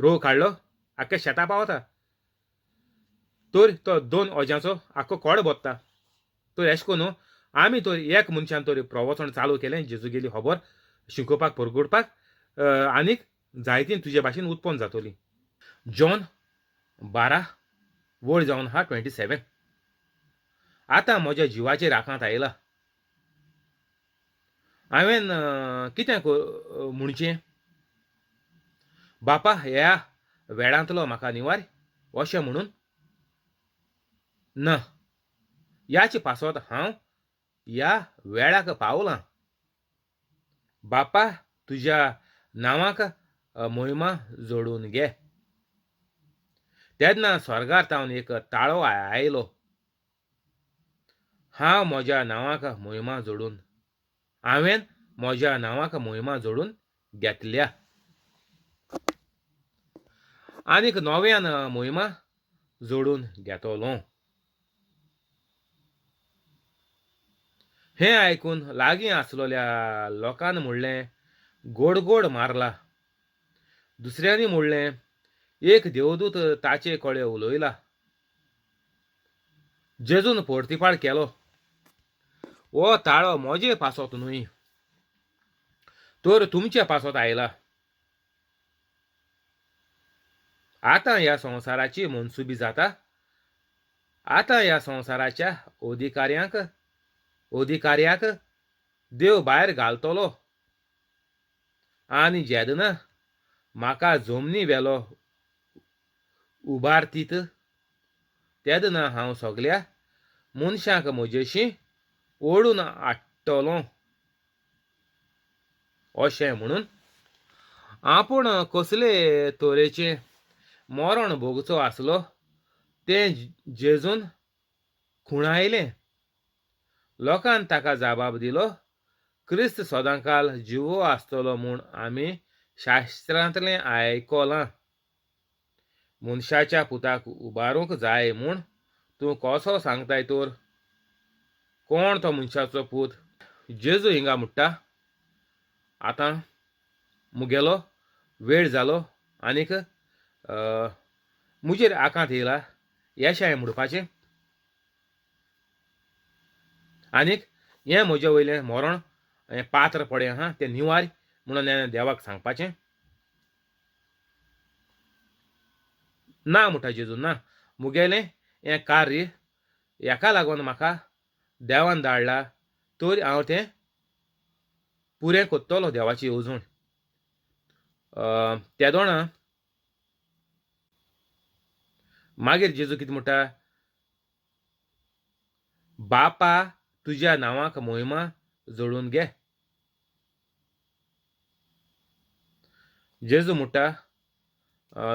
रोव काडलो आख्ख्या शेतां पावता तर तो 2 ओज्यांचो आख्खो कोड भोत्ता तर अशें करून आमी तर एक मनशान तर प्रवचन चालू केलें जेजूगेली खबर शिकोवपाक परगोडपाक आनीक जायतीं तुजे भाशेन उत्पन्न जातलीं जॉन 12 वळ जावन हा 27 आतां म्हज्या जिवाचेर आकांत आयला हांवें कितें म्हणचें बापा ह्या वेळांतलो म्हाका निवार अशें म्हणून ना याचे पासत हांव ह्या वेळाक पावलां बापा तुज्या नांवाक महिमा जोडून घे तेन्ना स्वर्गांतावन एक ताळो आयलो हांव म्हज्या नांवाक महिमा जोडून हांवें म्हज्या नांवाक महिमा जोडून घेतल्या आनीक नव्यान महिमा जोडून घेतलो हें आयकून लागीं आसलोल्या लोकांन म्हणलें गोड गोड मारला दुसऱ्यांनी म्हणलें एक देवदूत ताचे कळे उलयला जेजून परतिपाळ केलो हो ताळो म्हजे पासत न्हय तर तुमच्या पासत आयला आतां ह्या संवसाराची मनसुबी जाता आतां ह्या संवसाराच्या अधिकाऱ्याक देव भायर घालतलो आनी जेदना म्हाका जमनी वेलो उबारतीत तेदना हांव सगल्या मनशांक म्हजेशी ओडून हाडटलों अशें म्हणून आपूण कसले तरेचें मरण भोगचो आसलो तें जेजून खुणायलें लोकान ताका जबाब दिलो क्रिस्त सदांकाल जिवो आसतलो म्हूण आमी शास्त्रांतलें आयकलां मनशाच्या पुताक उबारूंक जाय म्हूण तूं कसो सांगताय तर कोण तो मनशाचो पूत जेजू हिंगा म्हणटा आतां मुगेलो वेळ जालो आनीक मुजेर आकांत येयला येशाय म्हणपाचें आनीक हें म्हजे वयलें मरण हें पात्र पडें आहा तें निवार म्हणून हांवें देवाक सांगपाचें ना म्हणटा जेजू ना मुगेलें हें कार्य हेका लागून म्हाका देवान धाडला तर हांव तें पुरें कोत्तलो देवाची येवजण त्या दोणा मागीर जेजू कितें म्हणटा बापा तुज्या नांवाक महिमा जोडून घे जेजू म्हणटा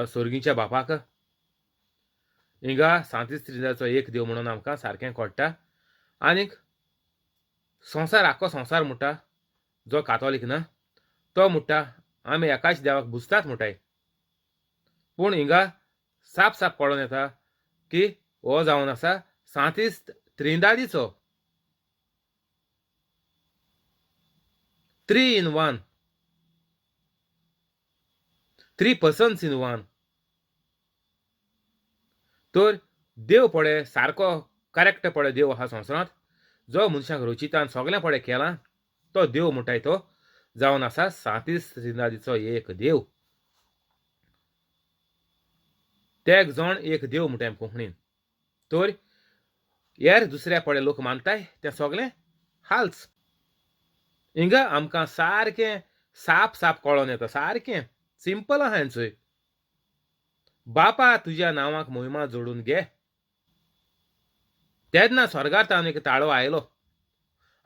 स्वर्गीच्या बापाक हिंगा 37 त्रिजाचो एक देव म्हणून आमकां सारकें कळटा आनीक संवसार आख्खो संवसार म्हणटा जो कातोलीक ना तो म्हणटा आमी एकाच देवाक बुजतात म्हणटाय पूण हिंगा साप साप कळून येता की हो जावन आसा सांतिस्त त्रिदादीचो 3 in 1 3 persons in 1 तर देव पळय सारको करेक्ट पळय देव आहा संवसारांत जो मनशाक रचितान सगळें पळय केलां तो देव म्हणटाय तो जावन आसा सांतिस्त त्रिदादीचो एक देव तेग जण एक देव म्हणटाय कोंकणीन तर हेर दुसरे पळय लोक मानताय तें सगळें हाल्स हिंगा आमकां सारकें साप साप कळोन येता सारकें सिंपल आहा हेंचोय बापा तुज्या नांवाक मोहिमा जोडून घे तेन्ना स्वर्गांतल्यान एक ताळो आयलो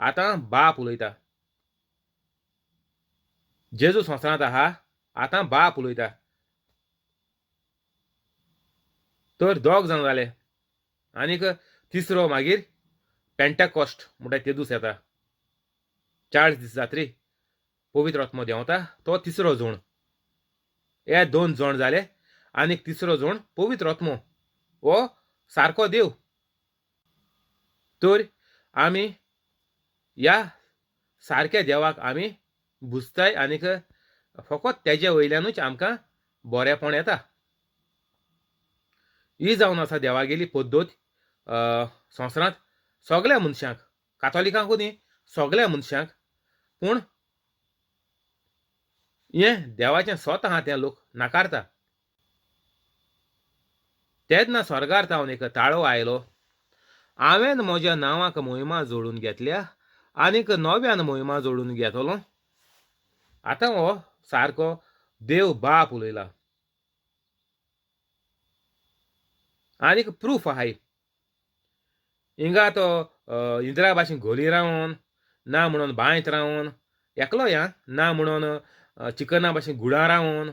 आतां बाप उलयता जेजू संवसारांत आहा आतां बाप उलयता तर दोग जाण जाले आनीक तिसरो मागीर पेंटाकॉस्ट म्हणटा ते दीस येता 40 दीस जात्री पवित्र आत्मो देंवता तो तिसरो जोण हे 2 जोण जाले आनीक तिसरो जोण पवित्र आत्मो हो सारको देव तर आमी ह्या सारक्या देवाक आमी बुजताय आनीक फकत तेजे वयल्यानूच आमकां बरेपण येता ही जावन आसा देवागेली पद्दत संवसारांत सगळ्या मनशांक कातोलिकांकूच न्ही सगळ्या मनशांक पूण हें देवाचें स्वत आहा तें लोक नाकारता तेन्ना स्वर्गार जावन एक ताळो आयलो हांवें म्हज्या नांवाक मोहिमा जोडून घेतल्या आनीक नव्यान मोहिमा जोडून घेतलो आतां हो सारको देव बाप उलयला आनीक प्रूफ आहाय हिंगा तो इंद्रा भाशेन घोली रावन ना म्हणून बांयत रावन एकलो या ना म्हणून चिकना भाशेन गुडा रावन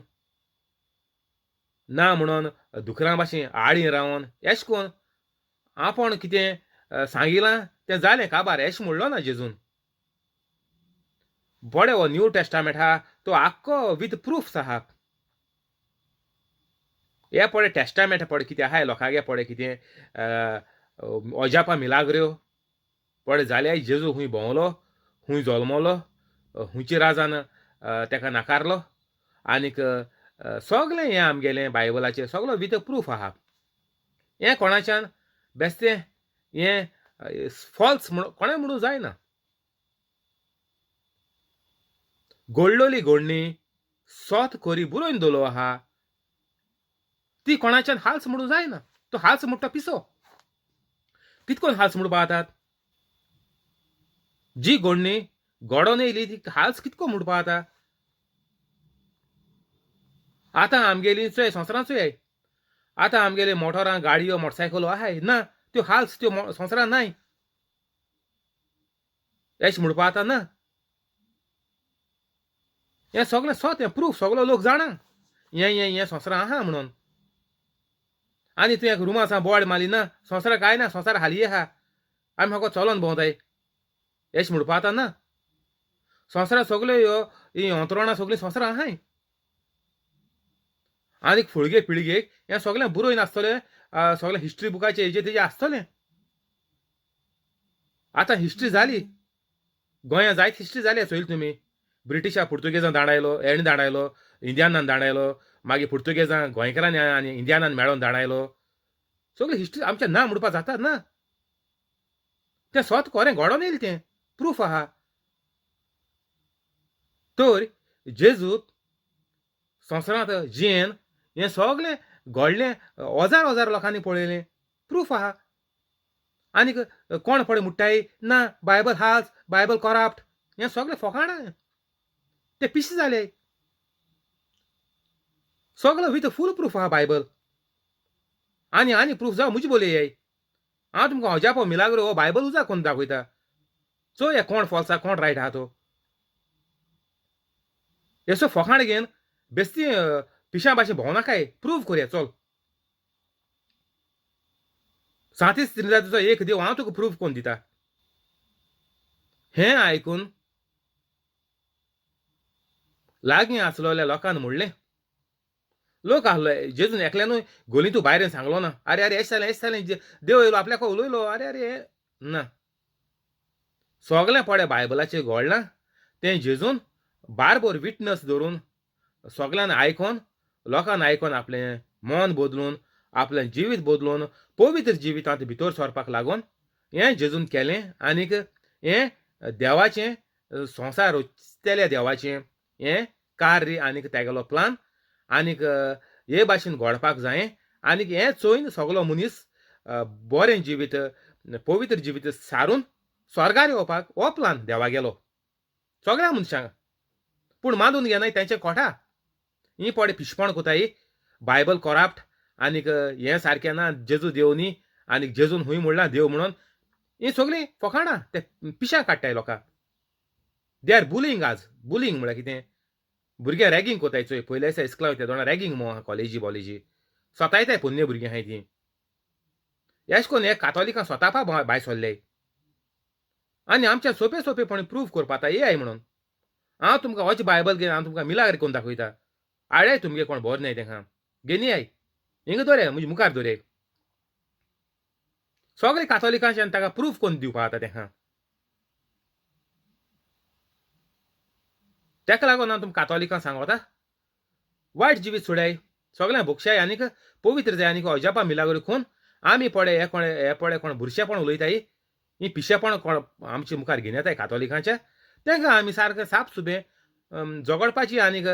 ना म्हणून दुकरां भाशेन आळी रावन एश कोन्न आपण कितें सांगिलां तें जालें काबार एश म्हणलो ना जेजून बरें हो न्यू टेस्टामेंट आहा तो आख्खो वीथ प्रूफ्स आहा हे पळय टेस्टामेंट पळय कितें आहाय लोकांगे पळय कितें अजापा मिलाग्र्यो पळय जाल्यार जेजू खूंय भोंवलो खूंय जल्मलो खुंयच्या राजान तेका नाकारलो आनीक सगळें हें आमगेलें बायबलाचें सगळो वीथ प्रूफ आहा हें कोणाच्यान बेश्टें हें फॉल्स म्हण कोणें म्हणूं जायना घडलोली घडणी सोत खोरी बरोवन दवरलो आहा ती कोणाच्यान हाल्स म्हणूं जायना तो हाल्स म्हणटा पिसो कितकोन हाल्स म्हणून पाहतात जी घडणी घडोवन येयली ती हाल्स कितको म्हणून पाहता आतां आमगेली संवसारांचोय आतां आमगेले मोटरां गाडयो मोटरसायकलो आहाय ना त्यो हाल्स त्यो संवसारांत नाय एश म्हणून पाहता ना हें सगळें सोत हें प्रूफ सगळो लोक जाणा हें संवसारांत आहा म्हणून आनी तूं एक रुमा सावन बोवाड मारली ना संवसाराक काय ना संवसार हाली आहा आमी फकत चलोन भोंवताय एश म्हणून पाहता ना संवसारांत सगल्यो ह्यो ही अंतरोणां सगळीं संवसारांत आहाय आनीक फुडगे पिळगेक हें सगळें बरोवन आसतलें सगळें हिस्ट्री बुकाचेर हेजेर तेजेर आसतलें आतां हिस्ट्री जाली गोंयांत जायत हिस्ट्री जाली चोयली तुमी ब्रिटिशा पुर्तुगेजान धाडायलो हेणें धाडायलो इंडियानान धाडायलो मागीर पुर्तुगेजान गोंयकारांनी आनी इंडियानान मेळोन धाडायलो सगळी हिस्ट्री आमचें ना म्हणपा जाता ना तें स्वत खरें घडोवन येयलें तें प्रूफ आहा तर जेजूत संवसारांत जियेन हें सगळें घडलें हजार लोकांनी पळयलें प्रूफ आहा आनीक कोण पळय म्हणटाय ना बायबल हाल्स बायबल करप्ट हें सगळें फोकाण ते पिशे जाले सगळो वीथ फूल प्रूफ आहा बायबल आनी प्रूफ जावं म्हजी बोली हांव तुमकां अजापो मिलाग्रो हो बायबल उजा कोन्न दाखयता चोय कोण फॉल्स आहा कोण रायट आहा तो हेसो फोकाण घेवन बेश्टी पिश्या भाशेन भोंवनाकाय प्रूफ करया चल सांतिस्त त्रिदादीचो एक देव हांव तुका प्रूफ कोन्न दिता हें आयकून लागीं आसलोल्या लोकान म्हणलें लोक आहलोय जेजून एकल्यानूय गोली तूं भायर सांगलो ना अरे अरे एश जालें देव येयलो आपल्याक उलयलो अरे अरे ना सगळें पडे बायबलाचेर घोळना तें जेजून बारबोर विटनस धरून सगळ्यांनी आयकोन लोकांनी आयकोन आपलें मन बदलून आपलें जिवीत बदलून पवित्र जिवितांत भितर सरपाक लागून हें जेजून केलें आनीक हें देवाचें संवसार रचतेल्या देवाचें हें कार्य आनीक तेगेलो प्लान आनीक हे भाशेन घडपाक जाय आनीक हें चोयन सगलो मनीस बरें जिवीत पवित्र जिवीत सारून स्वर्गार येवपाक हो प्लान देवागेलो सगळ्या मनशांक पूण मानून घेनाय तेंचे खोटा ही पडे पिशपण कोताय बायबल करप्ट आनीक हें सारकें ना जेजू देव न्ही आनीक जेजून हूंय म्हणला देव म्हणून ही सगळीं फकाणां ते पिश्यां काडटाय लोकां दे आर बुलींग आज बुलींग म्हळ्यार कितें भुरगे रॅगिंग कोताय चोय पयले दिसा इस्कला वयता दोना रॅगिंग मो कॉलेजी बॉलेजी स्वता येताय पोन्ने भुरगीं आहाय तीं एश कोन्न हे कातोलिकां स्वता भायर सरले आनी आमच्या सोपे सोपेपणी प्रूव करपाक ये आय म्हणून हांव तुमकां होच बायबल घेवन हांव तुमकां मिलाग्र करून दाखयता आडय तुमगे कोण बोर नाय तेंकां घेनी आय हिंगा दोरे म्हणजे मुखार दोरे सगळे कातोलिकांच्यान ताका प्रूफ करून दिवपा आतां तेंकां तेका लागून हांव तुमकां कातोलिकांक सांगता वायट जिवीत सोडाय सगळ्यांक भोगशाय आनीक पवित्र जाय आनीक अजापा मिलाग्र खून आमी पडे हे पडे कोण बुरशेपण उलयताय ही पिशेपण कोण आमचे मुखार घेवन येताय कातोलिकांच्या तेंकां आमी सारकें साप सुबें झगडपाची आनीक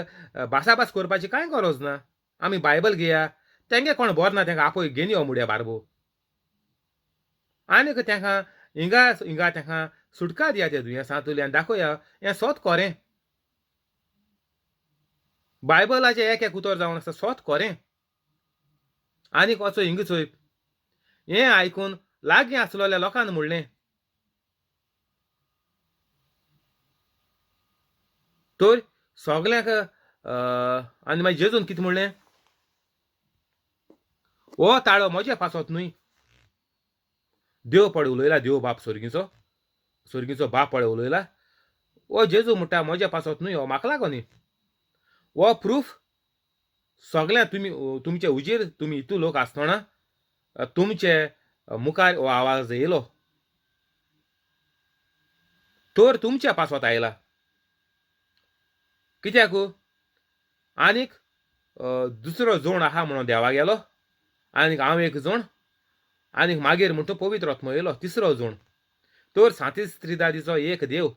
भासाभास करपाची कांय गरज ना आमी बायबल घेया तेंगे कोण बोर ना तेंकां आपय घेवन यो मुड्या बारबो आनीक तेंकां हिंगा तेंकां सुटका दिया त्या दुयेंसांतल्यान दाखोवया हें सोत कोरें बायबलाचें एक उतर जावन आसा सोत कोरें आनीक वचो हिंग चोय हें आयकून लागीं आसलोल्या लोकांनी म्हणलें तर सगल्यांक आनी मागीर जेजून कितें म्हणलें हो ताळो म्हज्या पासत न्हय देव पडे उलयला देव बाप सर्गीचो बाप पडे उलयला हो जेजू म्हणटा म्हज्या पासत न्हय हो म्हाका लागो न्ही हो प्रूफ सगळ्यां तुमचे उजेर तुमी हितू लोक आसतना तुमचे मुखार हो आवाज येयलो तर तुमच्या पासत आयला कित्याक आनीक दुसरो जोण आहा म्हणून देवा गेलो आनीक हांव एक जोण आनीक मागीर म्हणटा पवित्र आत्मो येयलो तिसरो जोण तर 37 त्रिदादीचो एक देव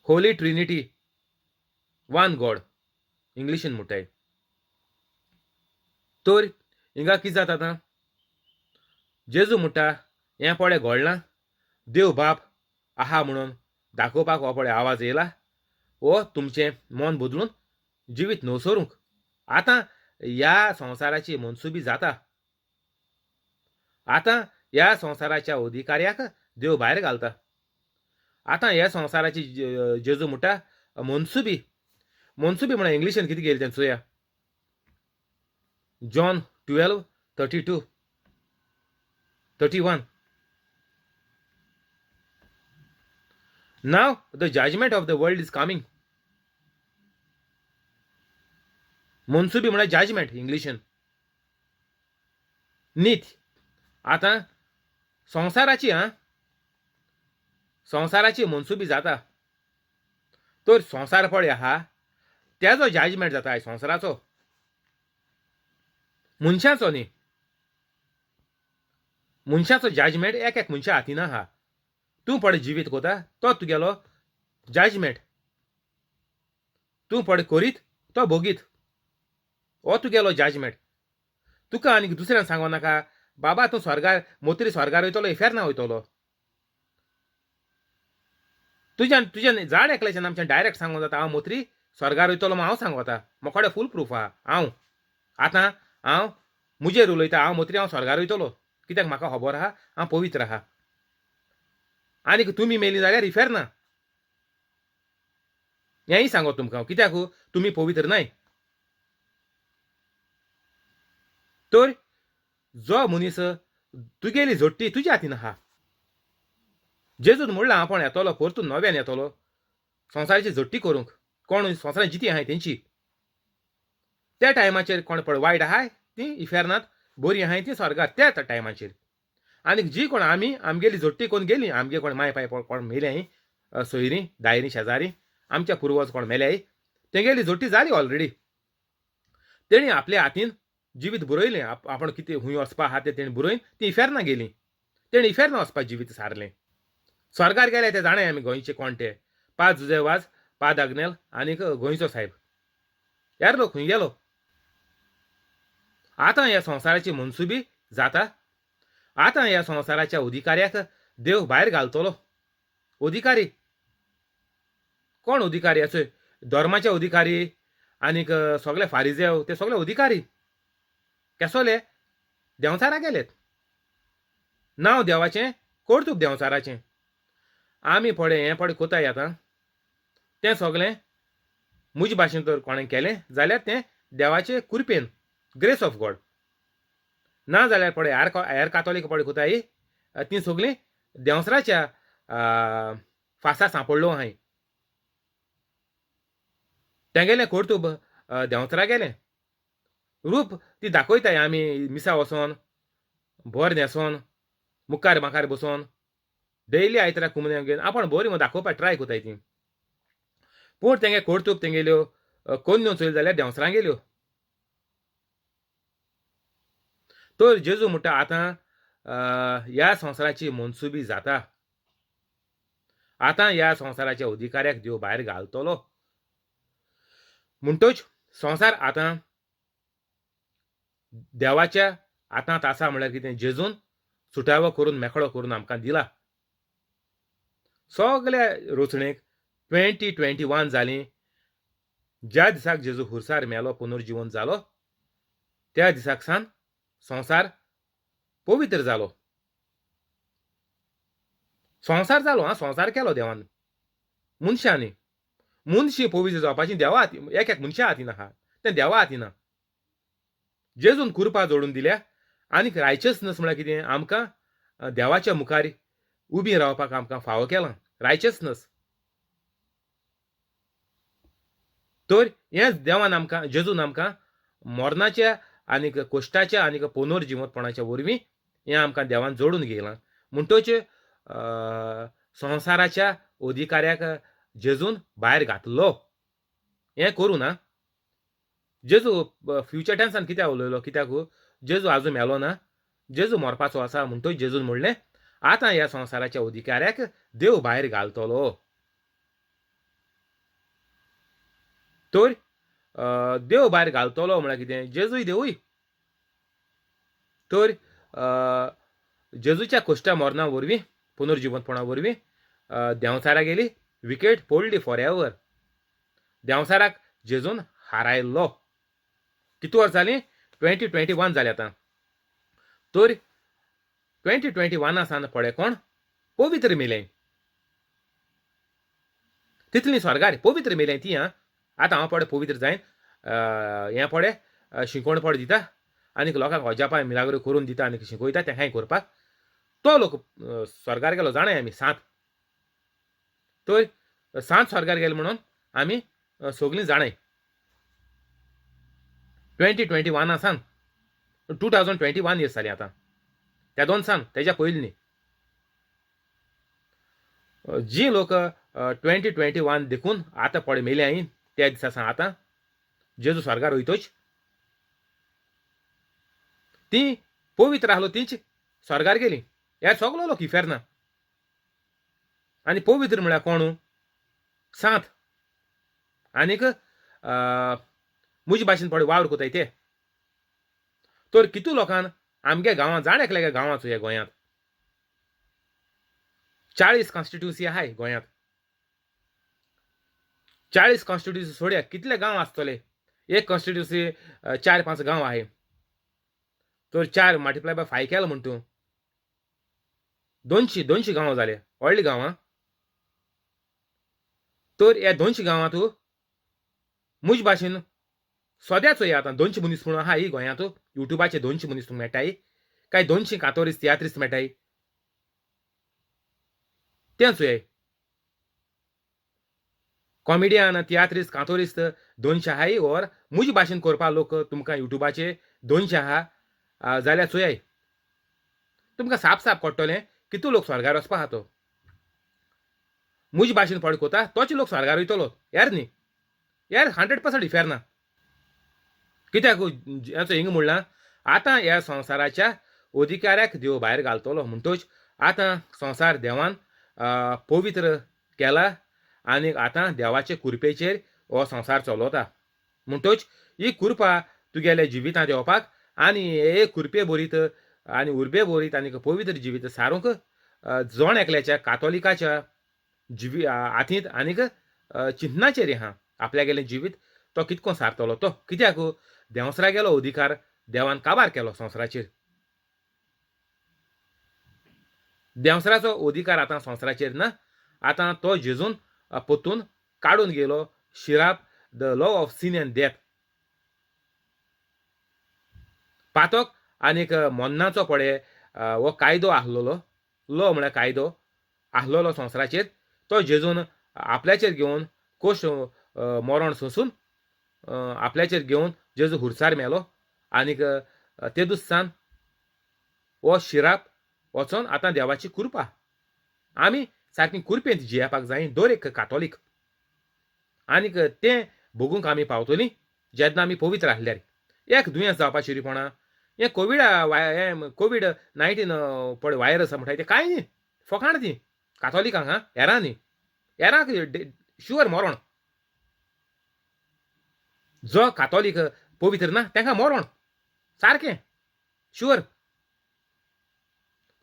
होली ट्रिनिटी वन गॉड इंग्लिशीन म्हणटाय तर हिंगा कितें जाता आतां जेजू म्हणटा हें पडे घडलां देव बाप आहा म्हणून दाखोवपाक हो पळय आवाज येयला हो तुमचें मन बदलून जिवीत नवसरूंक आतां ह्या संवसाराची मनसुबी जाता आतां ह्या संवसाराच्या अधिकाऱ्याक देव भायर घालता आतां ह्या संवसाराची जेजू म्हणटा मनसुबी म्हळ्यार इंग्लिशीन कितें गेलें तें चोया John 12:32-31 Now the judgment of the world is coming. मनसुबी म्हळ्यार जजमेंट इंग्लिशीन नीत आतां संवसाराची मनसुबी जाता तर संवसार पळय आहा तेजो जजमेंट जाता संवसाराचो मनशाचो न्ही मनशाचो जजमेंट एक मनशा हातीन आहा तूं पडे जिवीत कोता तो तुगेलो जजमेंट तूं पडे करीत तो भोगीत हो तुगेलो जजमेंट तुका आनीक दुसऱ्यान सांगो नाका बाबा तूं स्वर्गार मोत्री स्वर्गार वयतलो इफेर ना वयतलो तुज्यान झाड एकल्याच्यान आमच्यान डायरेक्ट सांगूंक जाता हांव मोत्री स्वर्गार वयतलो म्हूण हांव सांगता म्हाकोडे फूल प्रूफ आहा आतां हांव मुजेर उलयता हांव मोत्री हांव स्वर्गार वयतलो कित्याक म्हाका खबर आहा हांव पवित्र आहा आनीक तुमी मेली जाल्यार इफेर ना हेंय सांगो तुमकां कित्याक तुमी पवित्र नाय तर जो मनीस तुगेली झोट्टी तुज्या हातीन आहा जेजून म्हणलां आपण येतलो परतून नव्यान येतलो संवसाराची झोट्टी करूंक कोण संवसारांत जिती आहाय तेंची त्या टायमाचेर कोण पळय वायट आहाय ती इफेरनात बरी आहाय ती स्वर्गात त्या टायमाचेर आनी जी कोण आमगेली जोडटी कोण गेली आमगे कोण माय पाय कोण मेल्याय सोयरी दायरी शेजारी आमच्या पुर्वज कोण मेल्याय तेंगेली जोडटी जाली ऑलरेडी तेणी आपल्या हातीन जिवीत बुरयलें आपण कितें खूंय वचपा आहा तें तेणी बुरयन ती इफेरना गेली तेणी इफेरना वचपा जिवीत सारलें स्वर्गार गेले ते जाणाय आमी गोंयचे कोण ते पांच जुजेवाज पाद अग्नेल आनीक गोंयचो साहेब यार लोक खूंय गेलो आतां ह्या संवसाराची मनसुबी जाता आतां ह्या संवसाराच्या अधिकाऱ्याक देव भायर घालतलो अधिकारी कोण अधिकारी असो धर्माचे अधिकारी आनीक सगळे फारिजेव ते सगळे अधिकारी केसोले देंवचारा गेलेत नांव देवाचें कौतूक देंवचाराचें आमी पळय हें पळय कोताय आतां तें सगळें म्हजे भाशेन तर कोणें केलें जाल्यार तें देवाचे कृपेन ग्रेस ऑफ गॉड ना जाल्यार पळय हेर कातोलीक पळय कोताय ती सगळीं देंवसराच्या फासा सांपडलो आहाय तेंगेलें कौतूब देंवचारा गेलें रूप ती दाखयताय आमी मिसा वचोन भोर न्हेसोन मुखार माखार बसोन डेली आयतारा कुमन्या घेवन आपण बरी दाखोवपाक ट्राय कोताय ती पूण तेंगे कौतूब तेंगेल्यो कोन्यो चोयल्यो जाल्यार देंवसरां गेल्यो तर जेजू म्हणटा आतां ह्या संवसाराची मनसुबी जाता आतां ह्या संवसाराच्या अधिकाऱ्याक देव भायर घालतलो म्हणटच संवसार आतां देवाच्या हातांत आसा म्हळ्यार कितें जेजून सुटावो करून मेकळो करून आमकां दिला सगल्या रचणेक 2021 जालीं ज्या दिसाक जेजू खुर्सार मेलो पुनर्जीवन जालो त्या दिसाक सावन संवसार पवित्र जालो संवसार जालो हा संवसार केलो देवान मनशांनी मनशी पवित्र जावपाची देवा हातीन एक मनशा हातीन आहा तें देवा हातीन ना जेजून कृपा जोडून दिल्या आनीक रायचसनस म्हळ्यार कितें आमकां देवाच्या मुखार उबी रावपाक आमकां फावो केलां रायचसनस तर हेंच देवान आमकां जेजून आमकां मरणाच्या आनीक कोश्टाच्या आनीक पुनर्जिवंतपणाच्या वरवीं हें आमकां देवान जोडून घेयलां म्हणटच संवसाराच्या अधिकाऱ्याक जेजून भायर घातलो हें करूं ना जेजू फ्युचर टेन्सान कित्याक उलयलो कित्याक जेजू आजून मेलो ना जेजू मरपाचो आसा म्हणटच जेजून म्हणलें आतां ह्या संवसाराच्या अधिकाऱ्याक देव भायर घालतलो तर देव भायर घालतलो म्हळ्यार कितें जेजूय देवूय तर जेजूच्या कोश्टा मरणा वरवीं पुनर्जिवंतपणा वरवीं देंवचारा गेली विकेट पडली फॉर एवर देंवचाराक जेजून हारायल्लो कितू वर्स जालीं 2021 जालीं आतां तर 2021 सावन पळय कोण पवित्र मेलें तितलीं स्वर्गार पवित्र मेलें ती आं आतां हांव पळय पवित्र जायन हें पळय शिकोवण पळय दिता आनीक लोकांक अजापाय मिलाग्रो करून दिता आनीक शिकयता तें करपाक तो लोक स्वर्गार गेलो जाणाय आमी सात तर सात स्वर्गार गेले म्हणून आमी सगळीं जाणाय 2021 सावन 2021 इयर्स जालीं आतां त्या दोन सावन तेज्या पयलीं न्ही जी लोक 2021 देखून आतां पळय मेल्याय त्या दिसा सावन आतां जेजू स्वर्गार वयतच ती पवित्र आहलो तींच स्वर्गार गेली ह्या सगलो लोक इफेरना आनी पवित्र म्हळ्यार कोण सात आनीक म्हजे भाशेन पळय वावर कोताय ते तर कितू लोकांन आमगे गांवांत जाण एकल्या गांवांचो ह्या गोंयांत 40 कॉन्स्टिट्युन्सी आहाय गोंयांत 40 कॉन्स्टिट्युन्सी सोड्या कितले गांव आसतले एक कॉन्स्टिट्युन्सी 4-5 गांव आहाय तर 4 मल्टिप्लाय बाय 5 केलो म्हण तूं 200 गांव जाले व्हडलीं गांवां तर ह्या 200 गांवांत म्हजे भाशेन सद्याचो हे आतां 200 मनीस म्हणून आहा ही गोंयांत युट्यूबाचे 200 मनीस तुमकां मेळटाय काय 200 कातोरीस तियात्रीस मेळटाय तेंच हे कॉमेडियन तियात्रिस्ट कांतोरिस्ट 200 आहाय ओर मुजी भाशेन करपा लोक तुमकां युट्यूबाचेर 200 आहा जाल्यार चोयाय तुमकां साप साप कळटलें कितू लोक स्वर्गार वचपा आहा तो मुजी भाशेन पड कोता तोच लोक स्वर्गार वयतलो यार न्ही यार 100% इफेर ना कित्याक हेचो हिंग म्हणलां आतां ह्या संवसाराच्या अधिकाऱ्याक देव भायर घालतलो म्हणटच आतां संवसार देवान पवित्र केला आनी आतां देवाचे कृपेचेर हो संवसार चलवता म्हणटच ही कृपा तुगेल्या जिवितांत येवपाक आनी हे कृपे भरीत आनी उर्बे भरीत आनी पवित्र जिवीत सारूंक जोण एकल्याच्या कातोलिकाच्या हातींत आनीक चिन्नाचेर आहा आपल्यागेलें जिवीत तो कितको सारतलो तो कित्याक देंवसरा गेलो अधिकार देवान काबार केलो संवसाराचेर देंवसराचो अधिकार आतां संवसाराचेर ना आतां तो जेजून पोत्तून काडून गेलो शिराप the law of sin and death पातक आनीक मोन्नाचो पळय हो कायदो आसलोलो लॉ म्हळ्यार कायदो आसलोलो संवसाराचेर तो जेजून आपल्याचेर घेवन कोश मरण सोंसून आपल्याचेर घेवन जेजू हुरसार मेलो आनीक ते दुसान हो शिराप वचोन आतां देवाची कृपा आमी सारकी कृपेंत जियेपाक जाय दर एक कातोलीक आनीक तें भोगूंक आमी पावतलीं जेन्ना आमी पवित्र आसल्यार एक दुयेंस जावपा शिरीपणां हें कोवीड-19 पळय वायरस म्हणटाय तें कांय न्ही फकाण ती कातोलिकांक हेरां न्ही हेरांक शुअर मरण जो कातोलीक पवित्र ना तांकां मरण सारकें शुअर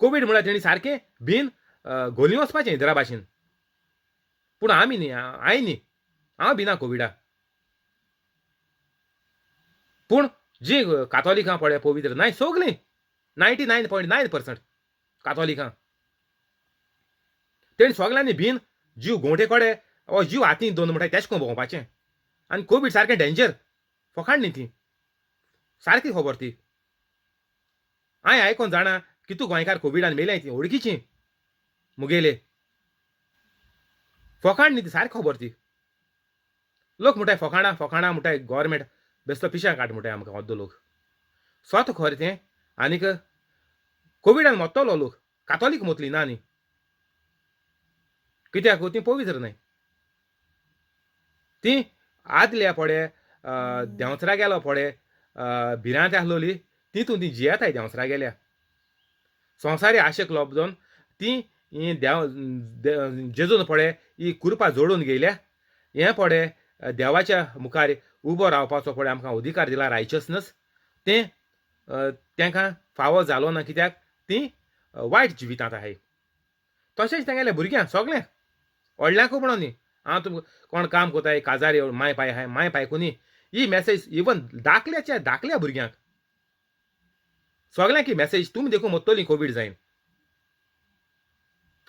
कोवीड म्हळ्यार तेणी सारकें भिन घोली वचपाचें इदरा भाशेन पूण आमी न्ही हांय न्ही हांव भिना कोविडाक पूण जीं कातोलिकां पळय पवित्र नाय सगलीं 99.9% कातोलिकां तेणी सगल्यांनी भिन जीव गोंठे कोडे हो जीव हातींत दोन म्हणटाय तेश कोन्न भोंवपाचें आनी कोवीड सारकें डेंजर फकाण न्ही ती सारकी खबर ती हांवें आयकोन जाणा कितू गोंयकार कोविडान मेल्याय ती वळखीचीं मुगेले फकाण न्ही ती सारकी खबर ती लोक म्हणटाय फकाणां म्हणटाय गव्हर्मेंट बेश्टो पिश्यां काड म्हणटाय आमकां अर्दो लोक स्वत खरें तें आनीक कोविडान मरतलो लोक कातोलीक मरतलीं ना न्ही कित्याक ती पवित्र न्हय ती आदल्या पळय देंवसरा गेलो पळय भिरांत आसलोली तितून ती जियेताय देंवसरा गेल्या संवसारी आशेक लोबजोन ती जेजून पळय ही कृपा जोडून गेल्या हें पळय देवाच्या मुखार उबो रावपाचो पळय आमकां अधिकार दिला रायचसनस तें तांकां फावो जालो ना कित्याक ती वायट जिवितांत आहाय तशेंच तेंगेल्या भुरग्यांक सगळ्यांक व्हडल्यांकूय म्हणून न्ही हांव तुमकां कोण काम कोताय काजारी माय पाय आहाय माय पायकुनी ही मॅसेज इवन धाकल्या भुरग्यांक सगळ्यांक ही मॅसेज तुमी देखून मरतलीं कोवीड जायन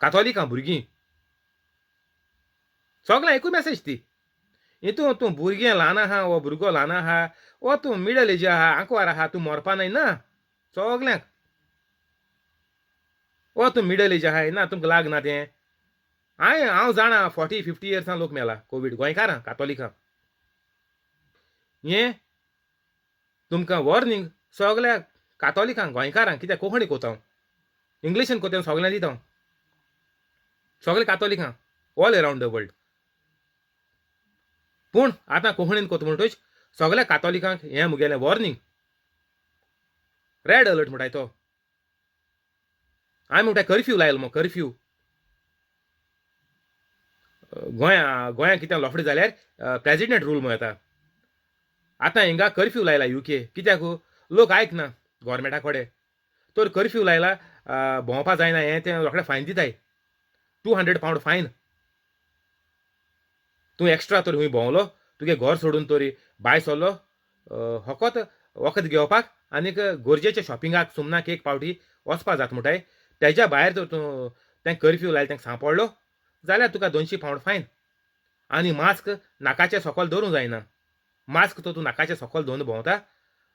कातोलिकां भुरगीं सगळ्यांक एकूच मॅसेज ती हितून तूं भुरगें ल्हान आहा वो भुरगो ल्हान आहा वो तूं मिडल एज आहा आंकवार आहा तूं मरपा न्हय ना सगल्यांक वो तूं मिडल एज आहाय ना तुमकां लागना तें हांव जाणा 40-50 इयर्सां लोक मेला कोवीड गोंयकारां कातोलिकां हें तुमकां वॉर्निंग सगल्या कातोलिकांक गोंयकारांक कित्याक कोंकणी कोतां इंग्लिशीन कोतें सगल्यांक दिता सगळे कातोलिकांक ऑल अरावंड द वर्ल्ड पूण आतां कोंकणीन कोता म्हणटच सगल्या कातोलिकांक हें मुगेलें वॉर्निंग रेड अलर्ट म्हणटाय तो हांवें म्हणटाय कर्फ्यू लायलो मग कर्फ्यू गोंयां कितें लोफडे जाल्यार प्रेजिडेंट रूल म्हणून येता आतां हिंगा कर्फ्यू लायला UK कित्याक लोक आयकना गोवोरमेंटा कडेन तर कर्फ्यू लायला भोंवपा जायना हें तें रोखडें फायन दिताय £200 फायन तूं एक्स्ट्रा तर खंय भोंवलो तुगे घर सोडून तरी भायर सरलो फकत वखद घेवपाक आनीक गरजेच्या शॉपिंगाक सुमनाक एक पावटी वचपा जाता म्हणटाय तेज्या भायर तर तूं तें कर्फ्यू लायला तेंका सांपडलो जाल्यार तुका £200 फायन आनी मास्क नाकाच्या सकयल दवरूंक जायना मास्क तो तूं नाकाच्या सकयल दवरून भोंवता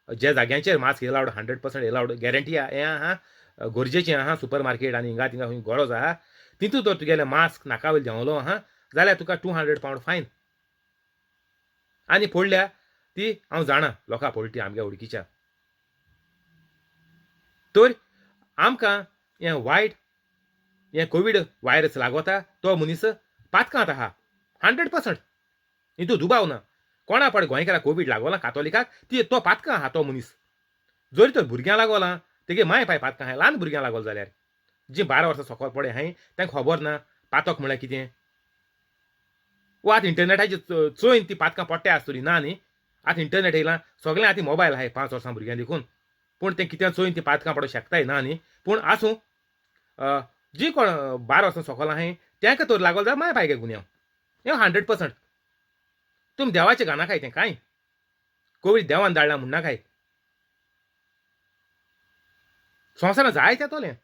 ज्या जाग्यांचेर मास्क एलावड 100% एलावड गॅरंटी हें आहा गरजेचें आहा सुपर मार्केट आनी हिंगा थिंगा खंय गरज आहा तितून तर तुगेलें मास्क नाका वयलें देंवलो आहा जाल्यार तुका £200 फायन आनी फोडल्या ती हांव जाणा लोकां फोडली आमगे वळखीच्या. तर आमकां हें वायट हें कोवीड वायरस लागोता तो मनीस पातकांत आहा 100%. हितून दुबाव ना. कोणा पड गोंयकाराक कोवीड लागोला कातोलिकाक ती तो पातकां आहा तो मनीस. जरी तर भुरग्यां लागोला तेगे माय पाय पातकां आहाय ल्हान भुरग्यां लागोल जाल्यार. जीं 12 वर्सां सकयल पडे आहाय तांकां खबर ना पातक म्हळ्यार कितें. वो आतां इंटरनेटाचेर चोयन ती पातकां पडट्या आसतलीं ना न्ही. आतां इंटरनेट येयलां सगळ्यां आतां मोबायल आहाय 5 वर्सां भुरग्यां देखून. पूण तें कितें चोयन ती पातकां पडोवंक शकताय ना न्ही. पूण आसूं जीं कोण 12 वर्सां सकयल आहाय तांकां तर लागोल जाल्यार माय पाय गे गुन्यांव. हें 100%. तुमी देवाचें घानाकाय तें कांय. कोवीड देवान धाडला म्हूण नाकाय. संवसारांत जायत येतोलें.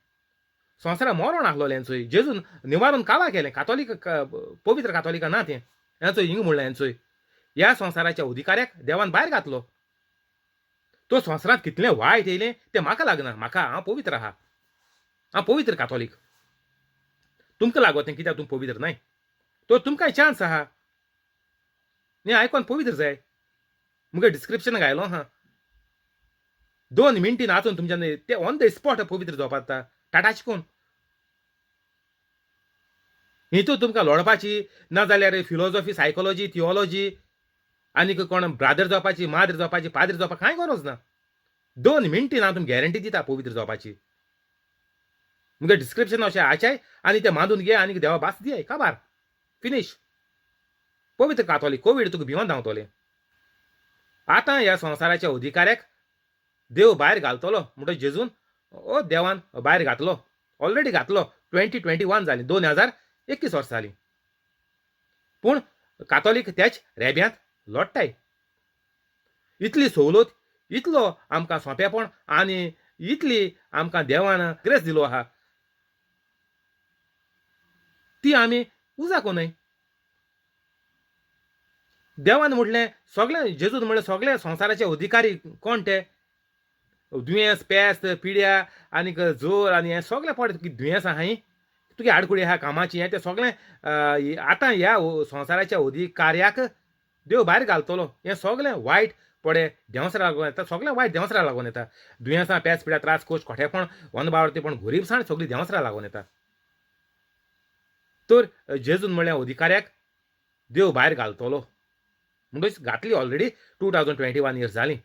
संवसारांत मरोण आहलोलें चोय. जेजून निवारून काबार केलें. कातोलीक पवित्र कातोलिकां ना तें. हें चोय हिंग म्हणलें हें चोय. ह्या संवसाराच्या अधिकाऱ्याक देवान भायर घातलो. तो संवसारांत कितलें वायट येयलें तें म्हाका लागना. म्हाका हांव पवित्र आहा. हांव पवित्र कातोलीक. तुमकां लागो तें कित्याक तुमी पवित्र नाय. तो तुमकांय चान्स आहा. हें आयकोन पवित्र जाय. मुगे डिस्क्रिप्शनाक घायलो आहा. 2 मिनटीं नाचून तुमच्यान ते ऑन द स्पॉट पवित्र जावपा जाता. टाटाच कोन. हितून तुमकां लोडपाची नाजाल्यार फिलॉसॉफी सायकोलॉजी थिओलॉजी आनीक कोण ब्रादर जावपाची माद्र जावपाची पाद्र जावपाक कांय गरज ना. 2 मिनटीं हांव तुमकां गॅरंटी दिता पवित्र जावपाची. मुगे डिस्क्रिप्शन अशें आचाय आनी तें मांडून घे आनी देवा बास दियाय काबार. फिनीश. पवित्र कातोलीक कोवीड तुका भिवोन धांवतोलें. आतां ह्या संवसाराच्या अधिकाऱ्याक देव भायर घालतलो म्हणटच जेजून ओ देवान भायर घातलो. ऑलरेडी घातलो. 2021 जालीं 2021 वर्सां जालीं. पूण कातोलीक त्याच रेब्यांत लोडटाय. इतली सवलत इतलो आमकां सोंपेपण आनी इतली आमकां देवान ग्रेस दिलो आहा ती आमी उजा कोनाय. देवान म्हटलें सगळें जेजून म्हणलें सगळे संवसाराचे अधिकारी कोण ते दुयेंस पेस्त पिड्या आनीक जोर आनी हें सगळें पड दुयेंस आहाय तुगे आडकुडी आहा कामाची हें तें सगळें आतां ह्या संवसाराच्या अधिकाऱ्याक देव भायर घालतलो. हें सगळें वायट पडे देंवसरा लागून येता. सगळें वायट देंवसरा लागून येता. दुयेंसां पेज पिड्या त्रास कोश खोटेपण वनबावडतेपण गरीबसाण सगळीं देंवसरा लागून येता. तर जेजून म्हणल्या अधिकाऱ्याक देव भायर घालतलो म्हणटच घातली ऑलरेडी 2021 इयर्स जालीं.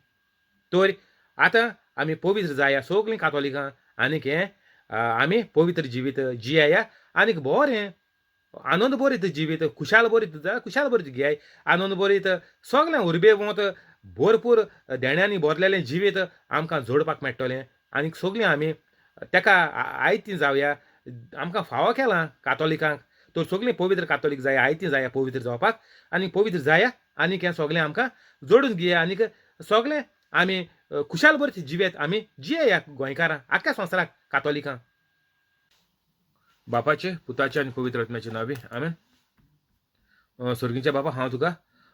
तर आतां आमी पवित्र जाया सगळीं कातोलिकां आनीक हें आमी पवित्र जिवीत जियाया आनीक बरें आनंद भरीत जिवीत खुशाल भरीत खुशाल भरीत घेयाय. आनंद भरीत सगळें उर्बेवंत भरपूर देण्यांनी भरलेलें जिवीत आमकां जोडपाक मेळटलें आनीक सगळीं आमी तेका आयतीं जावया. आमकां फावो केलां कातोलिकांक. तर सगळीं पवित्र कातोलीक जाया आयतीं जाया पवित्र जावपाक आनी पवित्र जाया आनीक हें सगळें आमकां जोडून घेया आनीक सगळें आमी खुशाल भरीत जिवेत आमी जियेया गोंयकारां आख्ख्या संवसाराक कातोलिकां. बापाचे पुताचे आनी पवित्र आत्म्याचे नांवे आमेन. स्वर्गीच्या बापा हांव तुका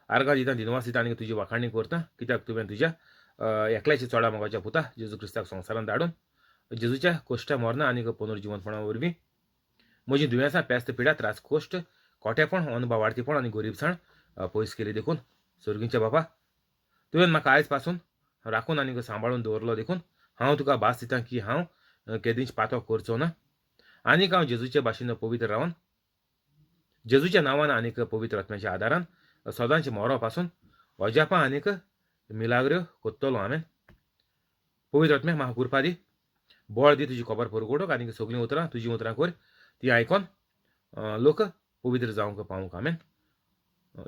आर्गां दिता दिनवास दिता आनीक तुजी वाखाणणी करता कित्याक तुवें तुज्या एकल्याच्या चोडा मोगाच्या पुता जेजू क्रिस्ताक संवसारांत धाडून जेजूच्या कोश्टा मरणा आनीक पुनर्जिवंतपणा वरवीं म्हजीं दुयेंसां पेस्त पिड्या त्रास कोश्ट खोटेपण अनुभव वाडतीपण आनी गरीबसाण पयस केली देखून स्वर्गीच्या बापा तुवें म्हाका आयज पासून राखून आनीक सांबाळून दवरलो देखून हांव तुका भास दितां की हांव केदींच पातो करचो ना आनीक हांव जेजूचे भाशेन पवित्र रावन जेजूच्या नांवान आनीक पवित्र आत्म्याच्या आदारान सदांचे मोरो पासून अजापां आनीक मिलाग्र्यो कोत्तलो हांवें. पवित्र आत्म्या म्हाका कृपा दी बळ दी तुजी खबर परगोडोक आनीक सगळीं उतरां तुजीं उतरां कर ती आयकोन लोक पवित्र जावंक पावूंक आमेन.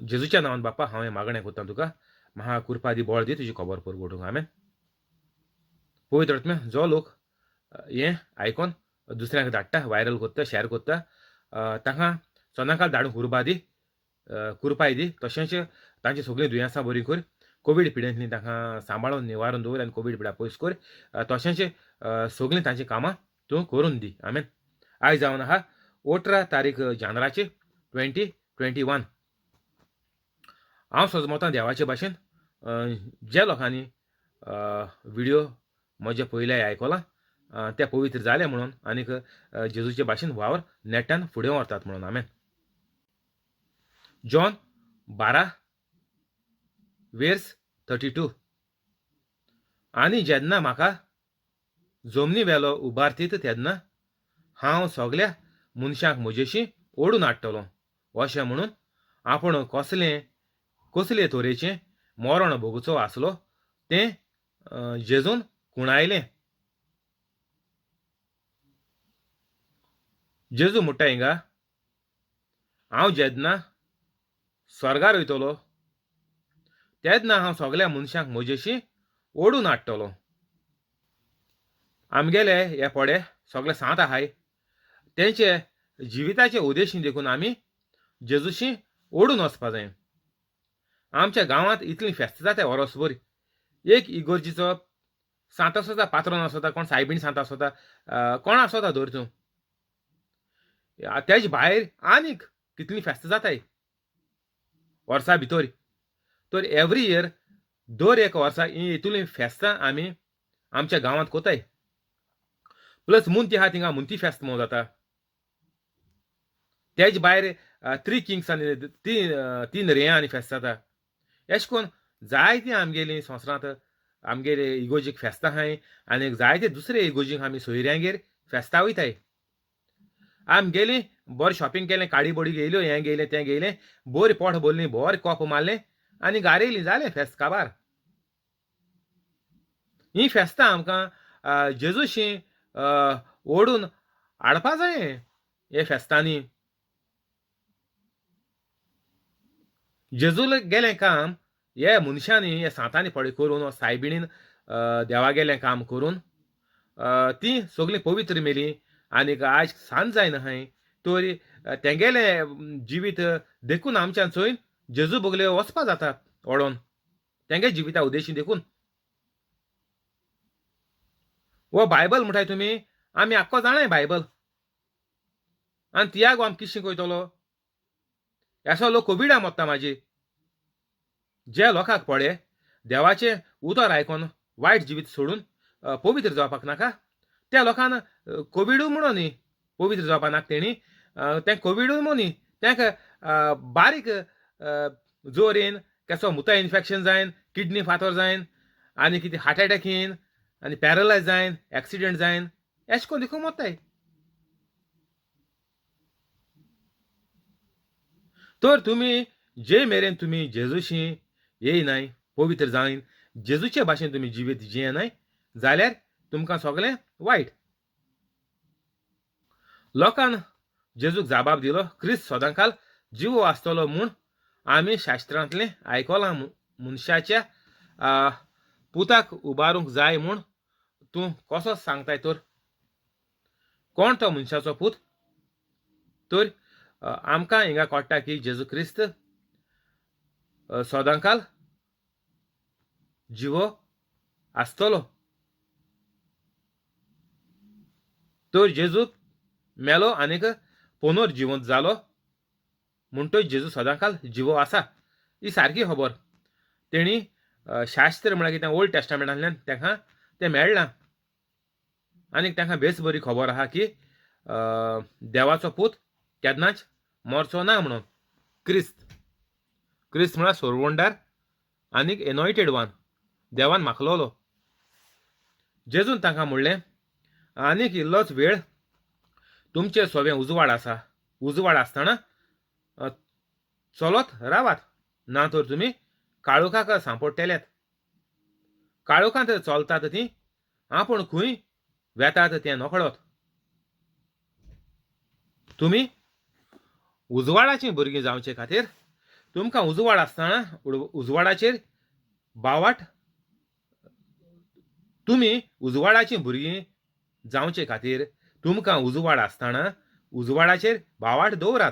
जेजूच्या नांवान बापा हांव हें मागणें कोत्तां तुका म्हाका कृपा दी बळ दी तुजी खबर परगोडोक आमेन. पवित्र आत्म्या जो लोक हें आयकोन दुसऱ्यांक धाडटा वायरल कोत्ता शॅर कोत्ता तांकां सदांकाल धाडूंक कृपाय दी. तशेंच तांची सगळीं दुयेंसां बरीं कर. कोवीड पिडेंतलीं तांकां सांबाळून निवारून दवर आनी कोवीड पिड्या पयस कर. तशेंच सगळीं तांचीं कामां तूं करून दी आमेन. आयज जावन आहा 18 तारीख जानेराचे 2021. हांव सजमोतां देवाचे भाशेन जे लोकांनी व्हिडिओ म्हजे पयले आयकलां ते पवित्र जाले म्हणून आनीक जेजूचे भाशेन वावर नेटान फुडें व्हरतात म्हणून आमेन. John 12 verse 32. आनी जेन्ना म्हाका जमनी वेलो उबारतीत तेन्ना हांव सगल्या मनशांक म्हजेशी ओडून हाडटलों अशें म्हणून आपूण कसले तरेचें मरण भोगचो आसलो तें जेजून कुणायलें. जेजू म्हणटा हिंगा, हांव जेन्ना स्वर्गार वयतलो तेन्ना हांव सगल्या मनशांक म्हजेशी ओडून हाडटलों. आमगेले हे पडे सगळे सांत आहाय तेंचे जिविताचे उद्देशीं देखून आमी जेजूशी ओडून वचपा जाय. आमच्या गांवांत इतली फेस्त जाता वरोसभर. एक इगोर्जीचो सांत आसता, पात्रोन आसता, कोण सायबीण सांत आसता, कोण आसता धर तूं. तेजे भायर आनीक कितली फेस्त जाताय वर्सा भितर. तर एवरी इयर दर एक वर्सा ही इतली फेस्तां आमी आमच्या गांवांत कोताय. प्लस मुंती आहा थिंगा मुंती फेस्त म्हणून जाता. तेजे भायर 3 किंग्स आनी 3 रेयां आनी फेस्त जाता. अशें करून जायतीं आमगेलीं संवसारांत आमगेले इगोजीक फेस्तां आहाय आनी जायते दुसरे इगोजीक आमी सोयऱ्यांगेर फेस्तां वयताय. आमगेलीं बरें शॉपिंग केलें, काडी बडी घेयल्यो, हें घेयलें तें घेयलें, बरी पोठ भरलीं, बरें कोप मारलें आनी घारा येयलीं, जालें फेस्त काबार. हीं फेस्तां आमकां जेजूशी ओडून हाडपा जाय हे फेस्तांनी. जेजूल गेलें काम हे मनशांनी हे सांतांनी पळय करून सायबिणीन देवा गेलें काम करून तीं सगळीं पवित्र मेलीं आनीक आज सांज जायन आहाय तरी तेंगेलें जिवीत देखून आमच्यान चोयन जेजू बोगले वचपा जाता ओडोन तेंगे जिविता उद्देशीं देखून. वो बायबल म्हणटाय तुमी, आमी आख्खो जाणाय बायबल आनी तियागो आमी कितें शिकयतलो. असो लोक कोविडा मोत्ता म्हाजी. जे लोकांक पळय देवाचें उतर आयकोन वायट जिवीत सोडून पवित्र जावपाक नाका त्या लोकांना कोविडूय म्हणून न्ही पवित्र जावपा नाका तेणी तें कोविडूय म्हणून न्ही तेंका बारीक जोरेन केसो मुता इन्फेक्शन जायन, किडनी फातर जायन आनी कितें हार्ट एटॅक येयन आनी पॅरलायज जायन, एक्सिडेंट जायन अशें करून देखून मोत्ताय. तर तुमी जे मेरेन तुमी जेजूशी येयनाय, पवित्र जायन जेजूचे भाशेन तुमी जिवीत जियेनाय जाल्यार तुमकां सगळें वायट. लोकान जेजूक जाबाब दिलो, क्रिस्त सदांकाल जिवो आसतलो म्हूण आमी शास्त्रांतलें आयकलां. मनशाच्या पुताक उबारूंक जाय म्हूण तूं कसो सांगताय तर कोण तो मनशाचो पूत. तर आमकां हिंगा कळटा की जेजू क्रिस्त सदांकाल जिवो आसतलो. तर जेजू मेलो आनीक पुनर जिवंत जालो म्हणटच जेजू सदांकाल जिवो आसा ही सारकी खबर. तेणी शास्त्र म्हळ्यार कितें ओल्ड टेस्टामेंटांतल्यान तांकां तें मेळ्ळां आनीक तांकां बेस बरी खबर आहा की देवाचो पूत केन्नाच मरचो ना म्हणून. क्रिस्त म्हळ्यार सोरवोंडार आनीक एनॉयटेड वन, देवान माखलोलो. जेजून तांकां म्हणलें, आनीक इल्लोच वेळ तुमचें सोबें उजवाड आसा, उजवाड आसतना चलत रावात ना तर तुमी काळोखाक सांपडटल्यात. काळोखांत चलतात तीं आपूण खंय वेतात तें नकळत. तुमी उजवाडाचीं भुरगीं जावचे खातीर तुमकां उजवाड आसतना उजवाडाचेर बावाट तुमी उजवाडाचीं भुरगीं जावचे खातीर तुमकां उजवाड आसतना उजवाडाचेर बावाट दवरात.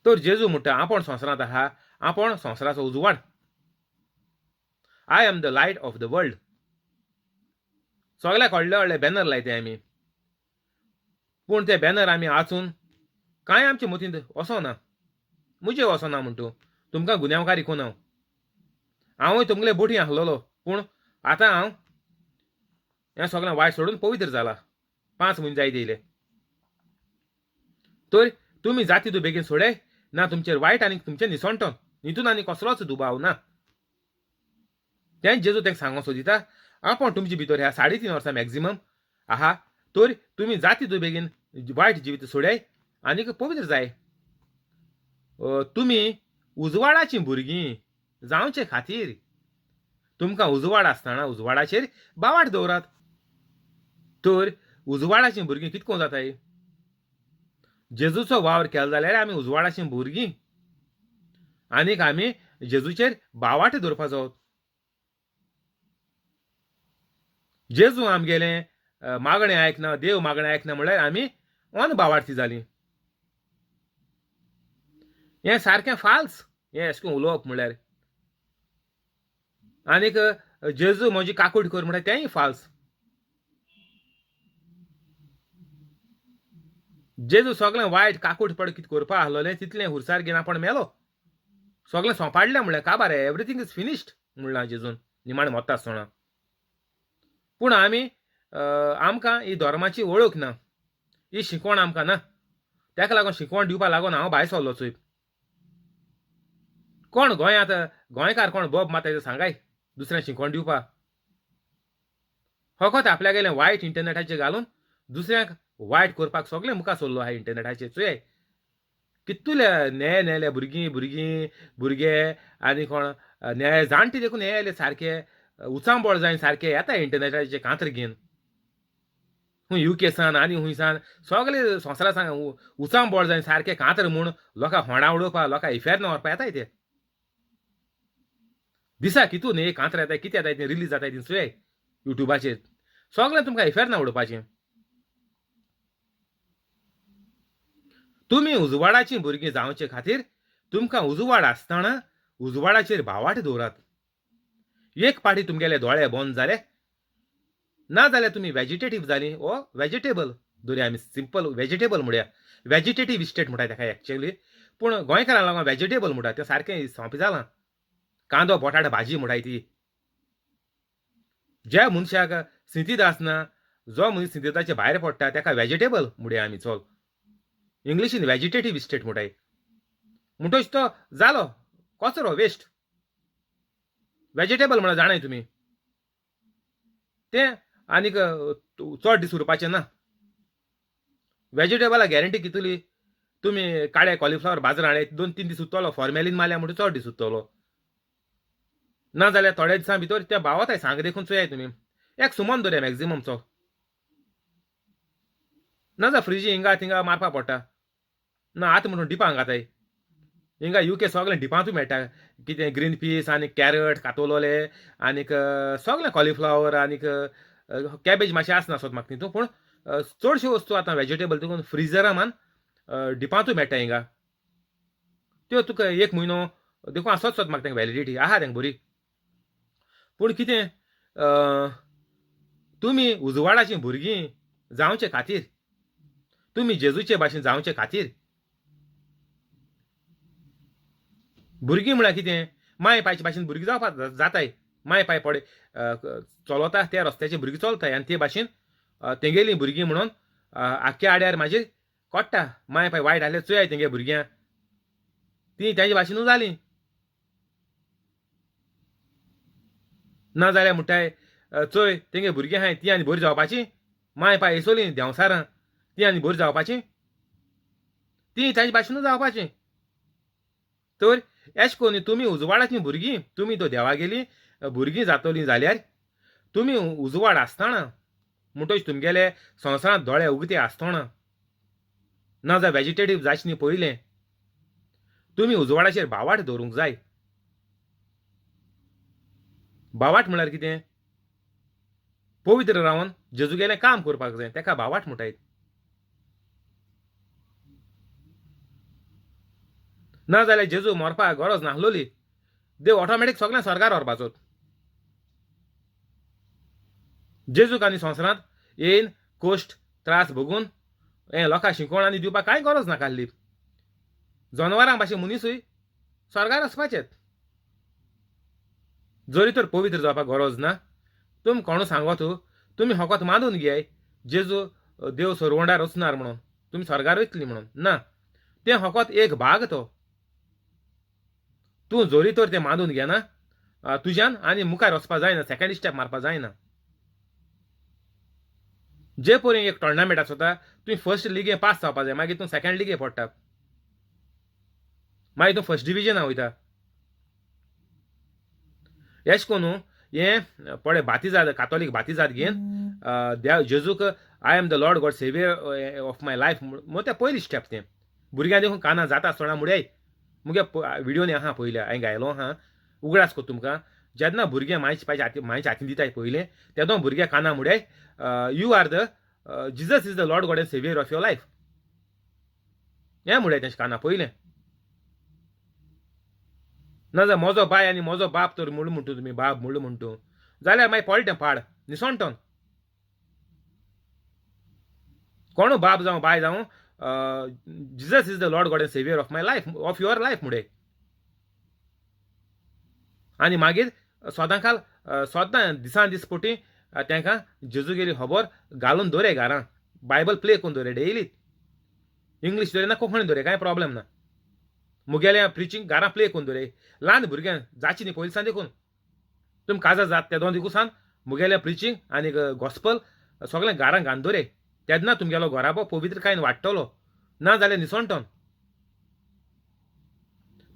तर जेजू म्हणटा, आपूण संवसारांत आहा, आपूण संवसाराचो उजवाड. I am the light of the world. सगळ्याक व्हडले व्हडले बॅनर लायताय आमी, पूण ते बॅनर आमी वाचून कांय आमचे मतींत वचोना, म्हजे वचोना म्हण तूं तुमकां गुन्यांवकारी कोन हांवूय तुमगेले बोटी आसलोलो पूण आतां हांव हें सगळें वायट सोडून पवित्र जाला. 5 म्हयने जायत येयले. तर तुमी जाती तूं बेगीन सोडाय ना तुमचेर वायट आनी तुमचें निसणटोन हितून आनी कसलोच दुबाव ना. तें जेजू तांकां सांगूंक सोदिता आपूण तुमचे भितर ह्या 3.5 वर्सां मॅक्झिमम आहा तर तुमी जाती तो बेगीन वायट जिवीत सोडाय आनीक पवित्र जाय. तुमी उजवाडाची भुरगीं जावचे खातीर तुमकां उजवाड आसतना उजवाडाचेर बावाट दवरात. तर उजवाडाची भुरगीं कितको जाताय? जेजूचो वावर केलो जाल्यार आमी उजवाडाची भुरगीं आनीक आमी जेजूचेर बावाट दवरपाचो. जेजू आमगेलें मागणें आयकना, देव मागणें आयकना म्हळ्यार आमी ओन बावार्थी जालीं. हें सारकें फाल्स हें अशें करून उलोवप म्हळ्यार. आनीक जेजू म्हजी काकूट कर म्हळ्यार तेंय फाल्स. जेजू सगळें वायट काकूट पड कितें करपा आहलोलें तितलें हुरसार घेवन आपण मेलो. सगळें सोंपाडलें म्हळ्यार काबार एवरीथींग इज फिनिश्ड म्हणलां जेजून निमाणें मोत्ता आसतना. पूण आमी आमकां ही धर्माची वळख ना, ही शिकवण आमकां ना. ताका लागून शिकवण दिवपा लागून हांव भायर सरलो चोय. कोण गोंयांत गोंयकार कोण बोब माताय सांगाय दुसऱ्यांक शिकवण दिवपा. फकत आपल्यागेलें वायट इंटरनेटाचेर घालून दुसऱ्यांक वायट करपाक सगळें मुखार सरलो आहा इंटरनेटाचेर चोय. कितले नेये नेले भुरगे आनी कोण नेये जाणटे देखून हे येयले सारके उचांबळ जायन सारके येता इंटरनेटाचेर कांतर घेवन. युकेसान आनी हुंयसान सगळे संवसारा सांग उचांबळ जायन सारके कांतर म्हूण लोकांक होंडा उडोवपा लोकांक इफेर्न व्हरपा येताय ते. दिसा कितून हे कांतर येताय कितें येताय तें रिलीज जाताय तीं चोय युट्यूबाचेर. सगळें तुमकां इफेर्ना उडोवपाचें. तुमी उजवाडाची भुरगीं जावचे खातीर तुमकां उजवाड आसतना उजवाडाचेर बावाट दवरात. एक पाटी तुमगेले दोळे बंद जाले ना जाल्यार तुमी वेजिटेटीव जालीं ओ वेजिटेबल धरुया आमी सिंपल वेजिटेबल म्हणुया. वेजिटेटीव स्टेट म्हणटात ताका एक्चुअली. पूण गोंयकारांक लागून वेजिटेबल म्हणटात तें सारकें सोंपें जालां. कांदो बटाट भाजी म्हणटाय ती. ज्या मनशाक स्थितीत आसना जो मनीस स्थितीताचे भायर पडटा ताका वेजिटेबल म्हणुया आमी चल. इंग्लिशीन वेजिटेटीव स्टेट म्हणटाय. म्हणटच तो जालो कचरो वेस्ट. वेजिटेबल म्हणल्यार जाणाय तुमी तें आनीक चड दीस उरपाचें ना. वेजिटेबलाक गॅरंटी कितली तुमी काळे कॉलीफ्लावर बाजार हाडले 2-3 दीस उरतलो फॉर्मेलीन मारल्या म्हणटा चड दीस उरतलो. ना जाल्यार थोड्या दिसां भितर त्या भावाताय सांग देखून चोयाय तुमी. एक सुमन धरुया मॅक्झिममचो. ना जाल्यार फ्रिजी हिंगा थिंगा मारपा पडटा. ना आतां म्हणून डिपांक घाताय. हिंगा यूके सगळें डिपांतूय मेळटा. कितें ग्रीन पीस आनी कॅरट कातोलोले आनीक सगळें कॉलीफ्लावर आनीक कॅबेज मातशें आसना सोद म्हाका तितून. पूण चडश्यो वस्तू आतां वेजिटेबल देखून फ्रिजरा मान डिपांतूय मेळटा हिंगा. त्यो तुका 1 म्हयनो देखून आसत सोद म्हाका तांकां वॅलिडिटी आहा तांकां बरी. पूण कितें तुमी उजवाडाची भुरगीं जावचे खातीर तुमी जेजूचे भाशेन जावचे खातीर भुरगीं म्हळ्यार कितें माय पायचे भाशेन भुरगीं जावपाक जाताय. माय पाय पडे चलता त्या रस्त्याचे भुरगीं चलताय आनी ते भाशेन तेंगेलीं भुरगीं म्हणून आख्या आड्यार म्हाजेर कोडटा. माय पाय वायट आहले चोयाय तेंगे भुरग्यां तीं तेंच्या भाशेनूच जालीं. ना जाल्यार म्हणटाय चोय तेंगे भुरगीं आहाय तीं आनी बरीं जावपाचीं. माय पाय येसोलीं देंवसारां तीं आनी बरीं जावपाचीं. तीं तेंच्या भाशेनूच जावपाचीं. तर एश कोन्न तुमी उजवाडाची भुरगीं तुमी तो देवागेलीं भुरगीं जातलीं जाल्यार तुमी उजवाड आसतना म्हणटच तुमगेले संवसारांत दोळे उगते आसतना ना जाल्यार वेजिटेटीव जायचे न्ही पयलें तुमी उजवाडाचेर बावाट दवरूंक जाय. बावाट म्हळ्यार कितें पवित्र रावन जेजूगेलें काम करपाक जाय ताका बावाट म्हणटात. ना जाल्यार जेजू मरपाक गरज नासलोली. देव ऑटोमॅटीक सगळें स्वर्गार व्हरपाचो. जेजूक आनी संवसारांत येयन कोश्ट त्रास भोगून हें लोकांक शिकवण आनी दिवपाक कांय गरज नाकाल्ली. जनवरां भाशेन मनीसूय स्वर्गार वचपाचेत. जरी तर पवित्र जावपाक गरज ना. तुमी कोण सांगोत तुमी फकत मानून घेयाय जेजू देव सरवंडार वचनार म्हणून तुमी स्वर्गार वयतलीं म्हणून. ना तें फकत एक भाग तो. तूं जोरी तर तें मानून घेना तुज्यान आनी मुखार वचपा जायना सेकंड स्टेप मारपा जायना जे परेन एक टोर्नामेंट आसता तुवें फर्स्ट लिगे पास जावपा जाय मागीर तूं सेकंड लिगे पडटा मागीर तूं फर्स्ट डिविजना वयता एश कोन्नू हें पळय बातिजाद कातोलीक बातिजाद घेवन देव जेजूक I am the Lord God saviour of my life म्हूण तें पयलीं स्टेप तें भुरग्यां देखून काना जाता आसतना मुडे मुगे व्हिडिओनी आहा पयलीं हांवें गायलो आहा उगडास को तुमकां जेन्ना भुरगे मायच्या हातीन दिताय पयलें तेदो भुरगे काना मुडे you are the Jesus is the Lord God and saviour of your life हें मुडे तें काना पयलें नाजाल्यार म्हजो बाय आनी म्हजो बाप तर म्हणटू तुमी बाप म्हणटू जाल्यार मागीर पळटें पाड निसोणटोन कोण बाप जावं बाय जावं Jesus is the Lord God and saviour of my life of your life मुडे आनी मागीर सोदां दिसान दीस पोटी तांकां जेजूगेली खबर घालून दवरे घरां बायबल प्ले करून दवरे डेली इंग्लीश दवरे ना कोंकणी दवरे कांय प्रॉब्लेम ना मुगेल्या प्रिचींग घरां प्ले करून दवरे ल्हान भुरग्यां जाची न्ही पयलीं सान देखून तुमी काजार जात ते दोन देखून सान मुगेल्या प्रिचींग आनी गॉस्पल सगळें घरां घालन दवरे तेन्ना तुमगेलो घोराबो पवित्र कायन वाडटलो ना जाल्यार निसोणटोन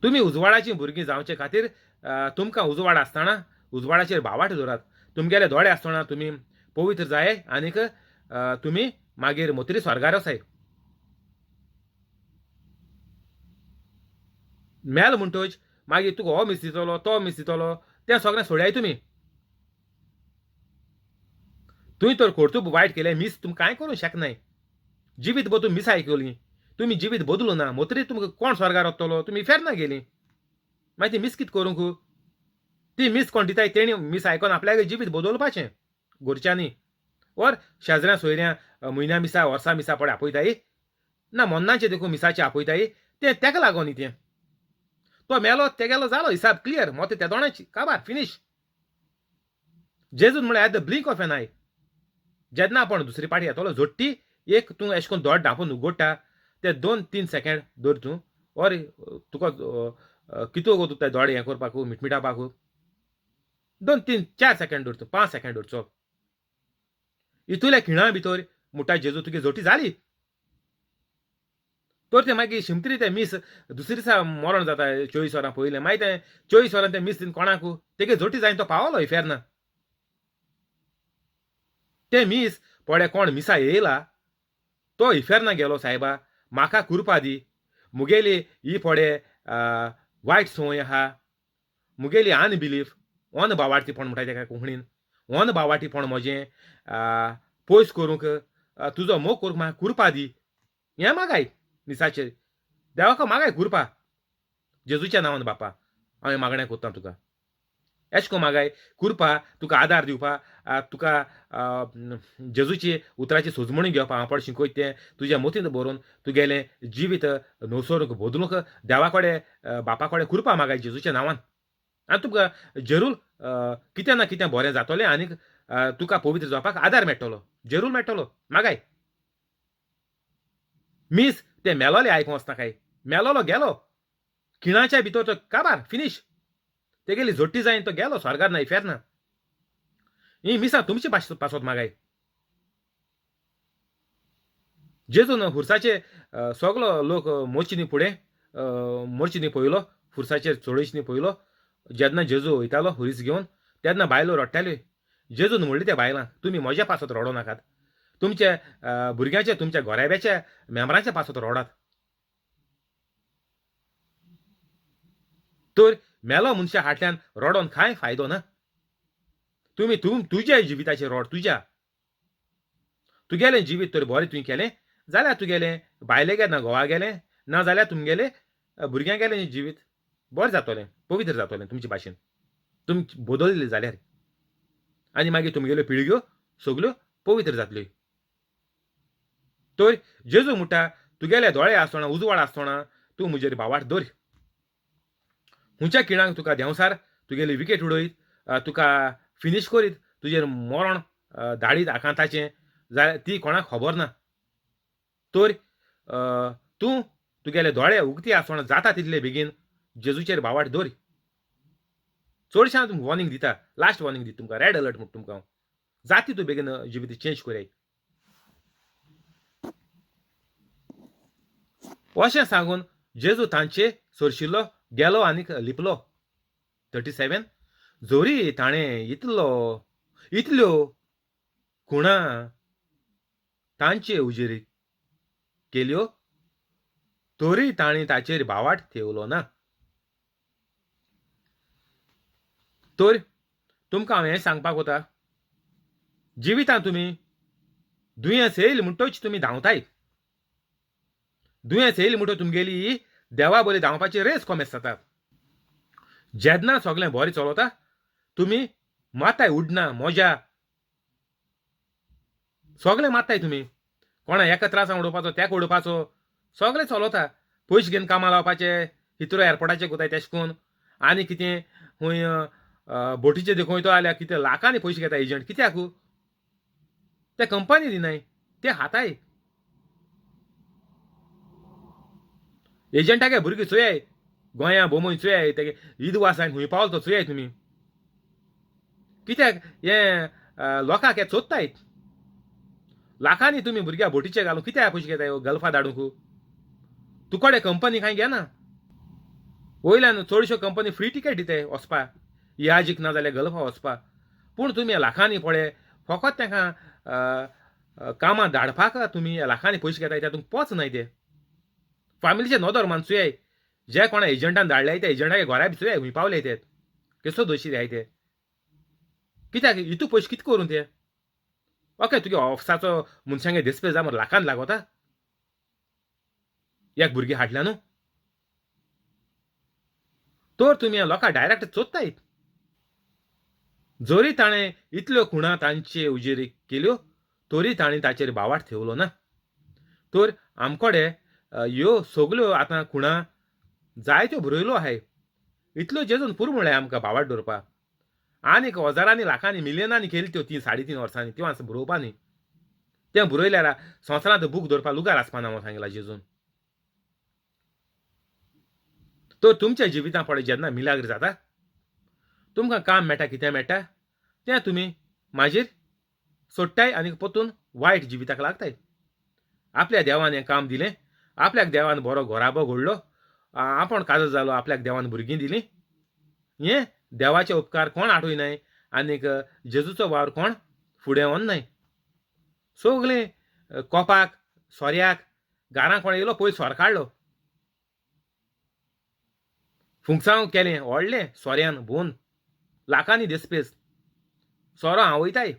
तुमी उजवाडाची भुरगीं जावचे खातीर तुमकां उजवाड आसतना उजवाडाचेर भावाट दवरात तुमगेले दोळे आसतना तुमी पवित्र जाय आनीक तुमी मागीर मोतरी स्वर्गार वसाय मेल म्हणटोच मागीर तुका हो मीस दितलो तो मीस दितलो तें सगळें सोड्याय तुमी तुवें तर खर्तूब वायट केलें मीस तुमी कांय करूंक शकनाय जिवीत बदून मिस आयकली तुमी जिवीत बदलू ना मोतरी तुमकां कोण स्वर्गार वतलो तुमी फेरना गेली मागीर ती मीस कितें करूंक ती मीस कोण दिताय तेणी मीस आयकोन आपल्याक जिवीत बदलपाचें घरच्यांनी ओर शेजऱ्या सोयऱ्या म्हयन्या मिसा वर्सा मिसा पळय आपयताय ना मोन्नाचें देखून मिसाचें आपयताय तें तेका लागोन तें तो मेलो तेगेलो जालो हिसाब क्लियर मोते त्या दोणाची काबार फिनीश जेजून म्हळ्यार at the blink of an eye जेन्ना आपण दुसरी पाटी येतलो जोडटी एक तूं एश कोन्न दोड धांपून उगडटा ते 2-3 सेकंड दवर तूं ओर तुका कितू गो तूं ते दोड हें करपाक मिटमिटापाक 2-3-4 सेकंड दवर तूं 5 सेकंड दवर चल इतुल्या खिणा भितर मुठा जेजू तुगे जोटी जाली तर ते मागीर शिमतरी ते मीस दुसरे दिसा मरण जाता 24 वरां पयलें मागीर ते 24 वरां ते मीस दिन कोणाक तेगे जोटी जायन तो पावलो फेरना ते मीस पळय कोण मिसा येयला तो इफेरना गेलो सायबा म्हाका कुरपा दी मुगेली ही पळय वायट संवय आहा मुगेली अनबिलीफ ओन बावाटीपण म्हणटाय तेका कोंकणीन ओन बावाटीपण म्हजें पयस करूंक तुजो मोग करूंक म्हाका कुरपा दी हें मागाय मिसाचेर देवाको मागाय कुरपा जेजूच्या नांवान बापा हांवें मागणें कोत्ता तुका एश को मागाय कुरपा तुका आदार दिवपा तुका जेजूची उतराची सोजमणी घेवपा हांव पड शिकोयत तें तुज्या मोतीन बरोवन तुगेलें जिवीत न्हवसोरूंक बदलूंक देवा कडेन बापा कडेन कुरपा मागाय जेजूच्या नांवान आनी तुका जरूर कितें ना कितें बरें जातलें आनीक तुका पवित्र जावपाक आदार मेळटलो जरूर मेळटलो मागाय मीस ते मेलोले आयकूं वचनाकाय मेलोलो गेलो खिणाच्या भितर तो काबार फिनीश तेगेली जोट्टी जायन तो गेलो स्वर्गार ना फेरना ही मिसां तुमची पासत मागाय जेजून हुर्साचे सगलो लोक मोर्ची न्ही फुडें मोर्ची न्ही पयलो हुर्साचेर चोडयच न्ही पयलो जेन्ना जेजू वयतालो हुरीस घेवन तेन्ना बायलो रडटाल्यो जेजून म्हणली त्या बायलांक तुमी म्हज्या पासत रडो नाकात तुमच्या भुरग्याचे तुमच्या घोराब्याच्या मेंबरांच्या पासत रडात तर मेलो मनशा हाटल्यान रडोन कांय फायदो ना तुमी तुज्या जिविताचेर रड तुगेलें जिवीत तर बरें तुवें केलें जाल्यार तुगेलें बायले गे ना घोवा गेलें ना जाल्यार तुमगेलें भुरग्यां गेलें जिवीत बरें जातलें पवित्र जातलें तुमचे भाशेन तुमी बदलले जाल्यार आनी मागीर तुमगेल्यो पिळग्यो सगल्यो पवित्र जातल्यो तर जेजू म्हणटा तुगेले दोळे आसतना उजवाड आसतना तूं म्हजेर भावाट दवर हुंच्या खिणाक तुका देंवसार तुगेली विकेट उडयत तुका फिनीश करीत तुजेर मरण धाडीत आकांताचें जाल्यार ती कोणाक खबर ना तर तूं तुगेले दोळे उगती आसतना जाता तितले बेगीन जेजूचेर भावाट दवर चडशे हांव तुमकां वॉर्निंग दिता, लास्ट वॉर्निंग दिता तुमकां, रेड अलर्ट म्हणटा तुमकां हांव. जाती तूं बेगीन जिवीत चेंज कोराय. अशें सांगून जेजू तांचे सरशिल्लो गेलो आनीक लिपलो. 37 जोरी ताणें इतल्यो खुणा तांचे उजेरी केल्यो तोरी तांणी ताचेर भावाट थेवलो ना. तर तुमकां हांव हें सांगपाक वता, जिवितांत तुमी दुयेंस येयली म्हणटच तुमी धांवताय. दुयेंस येयली म्हणटच तुमगेली देवा बरी धांवपाची रेस कोमेस जाता. जेन्ना सगळें बरें चलता तुमी माताय उडना मोज्या सगळें मात्ताय तुमी. कोणा एका त्रासान उडोवपाचो तेका उडोवपाचो सगळें चलता. पयशे घेवन कामां लावपाचे हिथ्रो एअरपोर्टाचेर कोताय तेश कोन्न आनी कितें खूंय बोटीचे देखून वयतो जाल्यार कितें लाखांनी पयशे घेता एजंट. कित्याक ते कंपनी दिनाय, ते हाताय. एजंटागे भुरगीं चोयाय गोंया बोमोय चोयाय तेगे ईद वासान खूंय पावलो तो चोयाय तुमी. कित्याक हें लोकांक हे चोदताय. लाखांनी तुमी भुरग्यां बोटीचे घालून कित्याक पयशे घेताय गल्फा धाडूंक. तुकोडे कंपनी कांय घेना. वयल्यान चडश्यो कंपनी फ्री तिकेट दिताय वचपाक, याजीक ना जाल्यार गल्फा वचपाक. पूण तुमी लाखांनी पळय फकत तांकां कामां धाडपाक तुमी लाखांनी पयशे घेताय तातूंत पोच न्हय ते. फॅमिलीचे नोदर मान चोयाय. जे कोणा एजंटान धाडल्याय ते एजंटागे घरा बी चोयाय खूंय पावले ते केसो दोशी जाय ते. कित्याक हितू पयशे कितें करून ते. ओके तुगे ऑफिसाचो मनशांगे दिसपे जा मरे लाखान लागोता एक भुरगी हाडल्या न्हू. तर तुमी लोकांक डायरेक्ट चोदताय. जोरी ताणें इतल्यो खुणा तांचे उजेरी केल्यो तोरी तांणी ताचेर भावाट थेवलो ना. तर आमकोडे ह्यो सगल्यो आतां खुणा जायत्यो बरयलो आहाय. इतल्यो जेजून पुरो म्हळ्यार आमकां भावाट दवरपाक. आनीक हजारांनी लाखांनी मिलियनांनी केली त्यो 3-3.5 वर्सांनी त्यो आसा बरोवपा न्ही. तें बरयल्यार संवसारांत बूक दवरपा लुगार आसपाना म्हणून सांगलां जेजून. तर तुमच्या जिवितां पळय जेन्ना मिलाग्र जाता तुमकां काम मेळटा कितें मेळटा तें तुमी म्हाजेर सोडटाय आनी परतून वायट जिविताक लागताय. आपल्या देवान हें काम दिलें, आपल्याक देवान बरो घोराबो घडलो, आपूण काजर जालो, आपल्याक देवान भुरगीं दिलीं. हें देवाचे उपकार कोण आठयनाय आनीक जेजूचो वावर कोण फुडें व्हरनाय. सगळीं कोपाक सोऱ्याक घरां कोण येयलो पयस सोर काडलो. फुंगसांव केलें व्हडलें सोऱ्यान भोवन लाखांनी दिसपेस सोरो हांव वयताय.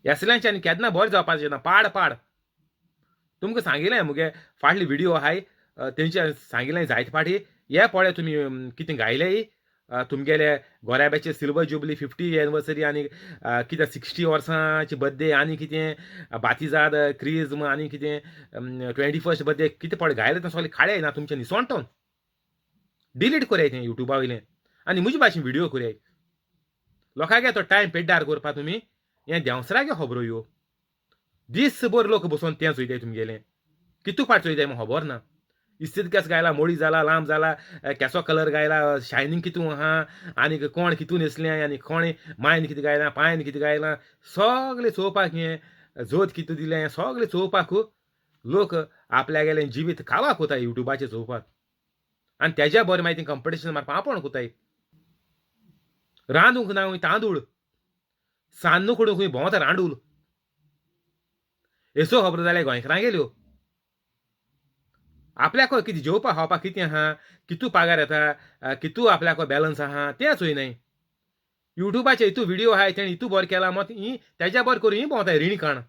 येसल्यांच्यानी केन्ना बरें जावपाचें ना. पाड तुमकां सांगिल्लें मुगे फाटली व्हिडिओ आहाय तेंचे सांगिल्लें जायते फाटी. हे पळय तुमी कितें गायलेय तुमगेले गोऱ्याब्याचे सिल्वर जुबली 50 एनिवर्सरी आनी कितें 60 वर्सांची बर्थडे आनी कितें बातिजाद क्रिज्म आनी कितें 21st बर्थडे कितें पळय गायलें तें सगळें खाडे ना तुमचें निसोणटोन. डिलीट कोराय तें युट्यूबा वयलें आनी म्हजे भाशेन व्हिडिओ कोराय. लोकांगे तो टायम पेड्डार करपा तुमी हें देंवसरागे खबरो ह्यो. दिसभर लोक बसोन तें चोयताय तुमगेलें. कितू पाट चोयताय म्हूण खबर ना. इस्तीद केस गायला, मोडी जाला, लांब जाला, केसो कलर गायला, शायनींग कितू आहा आनीक कोण कितू न्हेसलें आनी कोण मायन कितें गायलां, पांयन कितें गायलां सगळें चोवपाक हें जोत कितू दिलें सगळें चोवपाक लोक आपल्या गेलें जिवीत खावा कोताय युट्यूबाचेर चोवपाक. आनी तेज्या बरें मागीर तीं कंपिटिशन मारपा आपूण कोताय. रांदूंक ना खूंय तांदूळ, सान्न कडूं खूंय भोंवता रांडूल. एसो खबर जाल्यार गोंयकारां गेल्यो. आपल्याक कितें जेवपा खावपाक कितें आहा, कितू पागार येता, कितू आपल्याक बॅलन्स आहा तें चोयनाय. युट्यूबाचेर हितू व्हिडिओ आहाय तेणें हितू बरें केला मत ही तेज्या बरें करून ही भोंवताय रिणी काण.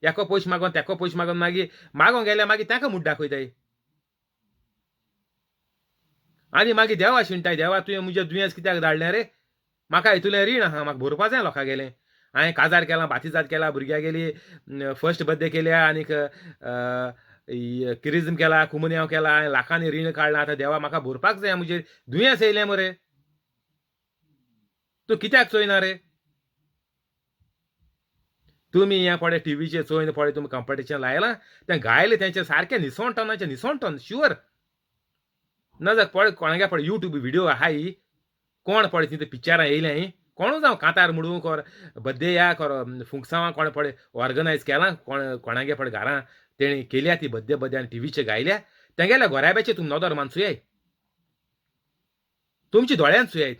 एको पयशे मागोन तेको पयशे मागोन मागीर मागोंक गेल्यार मागीर ताका मुड्ड दाखयताय. आनी मागीर देवा शिणटाय, देवा तुवें म्हजें दुयेंस कित्याक धाडलें रे. म्हाका हितूलें रीण आहा म्हाका भरपा जाय लोकां गेलें. हांवें काजार केलां, बातिजाद केला, भुरग्यां गेली फर्स्ट बर्थडे केल्या आनीक क्रिज्म केला, कुमन्यांव केला, हांवें लाखांनी रीण काडलां. आतां देवा म्हाका भरपाक जाय म्हजेर दुयेंस येयलें मरे. तूं कित्याक चोयना रे. तुमी हें पळय टीव्हीचेर चोयन पळय तुमी कंपिटिशन लायलां तें गायलें तेंचें सारकें निसोणटोनाचें निसोणटोन शुअर. ना जाल्यार पळय कोणागे पळय यूट्यूब व्हिडिओ आहाय कोण पळय तिथे पिक्चरां येयल्याय कोणू जावं कांतार म्हणूं कोर बड्डे या कोर फुंकसांवां कोणें पळय ऑर्गनायज केलां कोणागे पळय घरां तेणी केल्या ती बड्डे आनी टीव्हीचेर गायल्या तेंगेल्या गोऱ्याब्याचेर तुमी नदर मानसुयाय तुमची दोळ्यान चुयात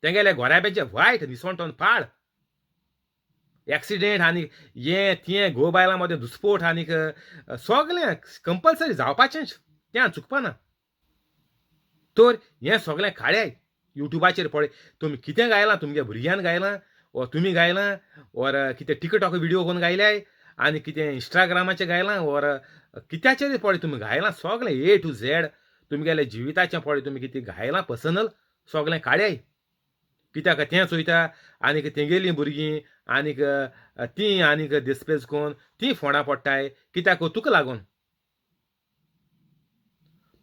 तेंगेल्या गोऱ्याब्याचें वायट निसवणटोन पाड एक्सिडेंट आनी हें तें घोव बायलां मदें दुस्फोट आनीक सगलें कंपल्सरी जावपाचेंच तें चुकपा ना तर हें सगलें काड्याय युट्यूबाचेर पळय तुमी कितें गायलां तुमगे भुरग्यान गायलां वो तुमी गायलां ओर कितें टिकटॉक व्हिडिओ कोन्न गायल्याय आनी कितें इंस्टाग्रामाचेर गायलां ओर कित्याचेर पळय तुमी गायलां सगलें A to Z तुमगेलें जिविताचें पळय तुमी कितें गायलां पर्सनल सगलें काड्याय कित्याक तें चोयता आनीक तेंगेलीं भुरगीं आनीक तीं आनीक देस्पेज कोन्न तीं फोंडां पडटाय कित्याक तुका लागून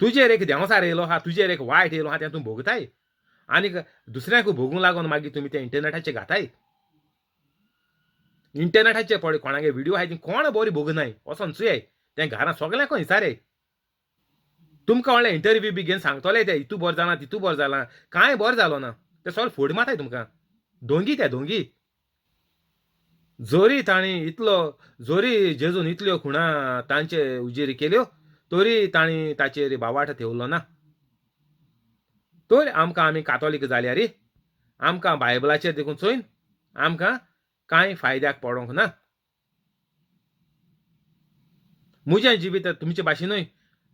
तुजेर एक देंवसार येयलो आहा तुजेर एक वायट येयलो आहा तें तूं भोगताय आनीक दुसऱ्याक भोगूंक लागून मागीर तुमी तें इंटरनेटाचेर घाताय इंटरनेटाचेर पळय कोणागे व्हिडिओ आहाय ती कोण बरी भोगनाय वोसोन चुयाय तें घरां सगल्यांक विचाराय तुमकां व्हडले इंटरव्यू बी घेवन सांगतले ते हितू बरें जालां तितू बरें जालां कांय बरें जालो ना ते सगळे फोड मारताय तुमकां दोंगी ते दोंगी जोरी तांणी इतलो जोरी जेजून इतल्यो खुणा तांचे उजेरी केल्यो तरी तांणी ताचेर बावाट थेवलो ना तर आमकां आमी कातोलीक जाल्यार आमकां बायबलाचेर देखून चोयन आमकां कांय फायद्याक पडोंक ना म्हजें जिवीत तुमचे भाशेनूय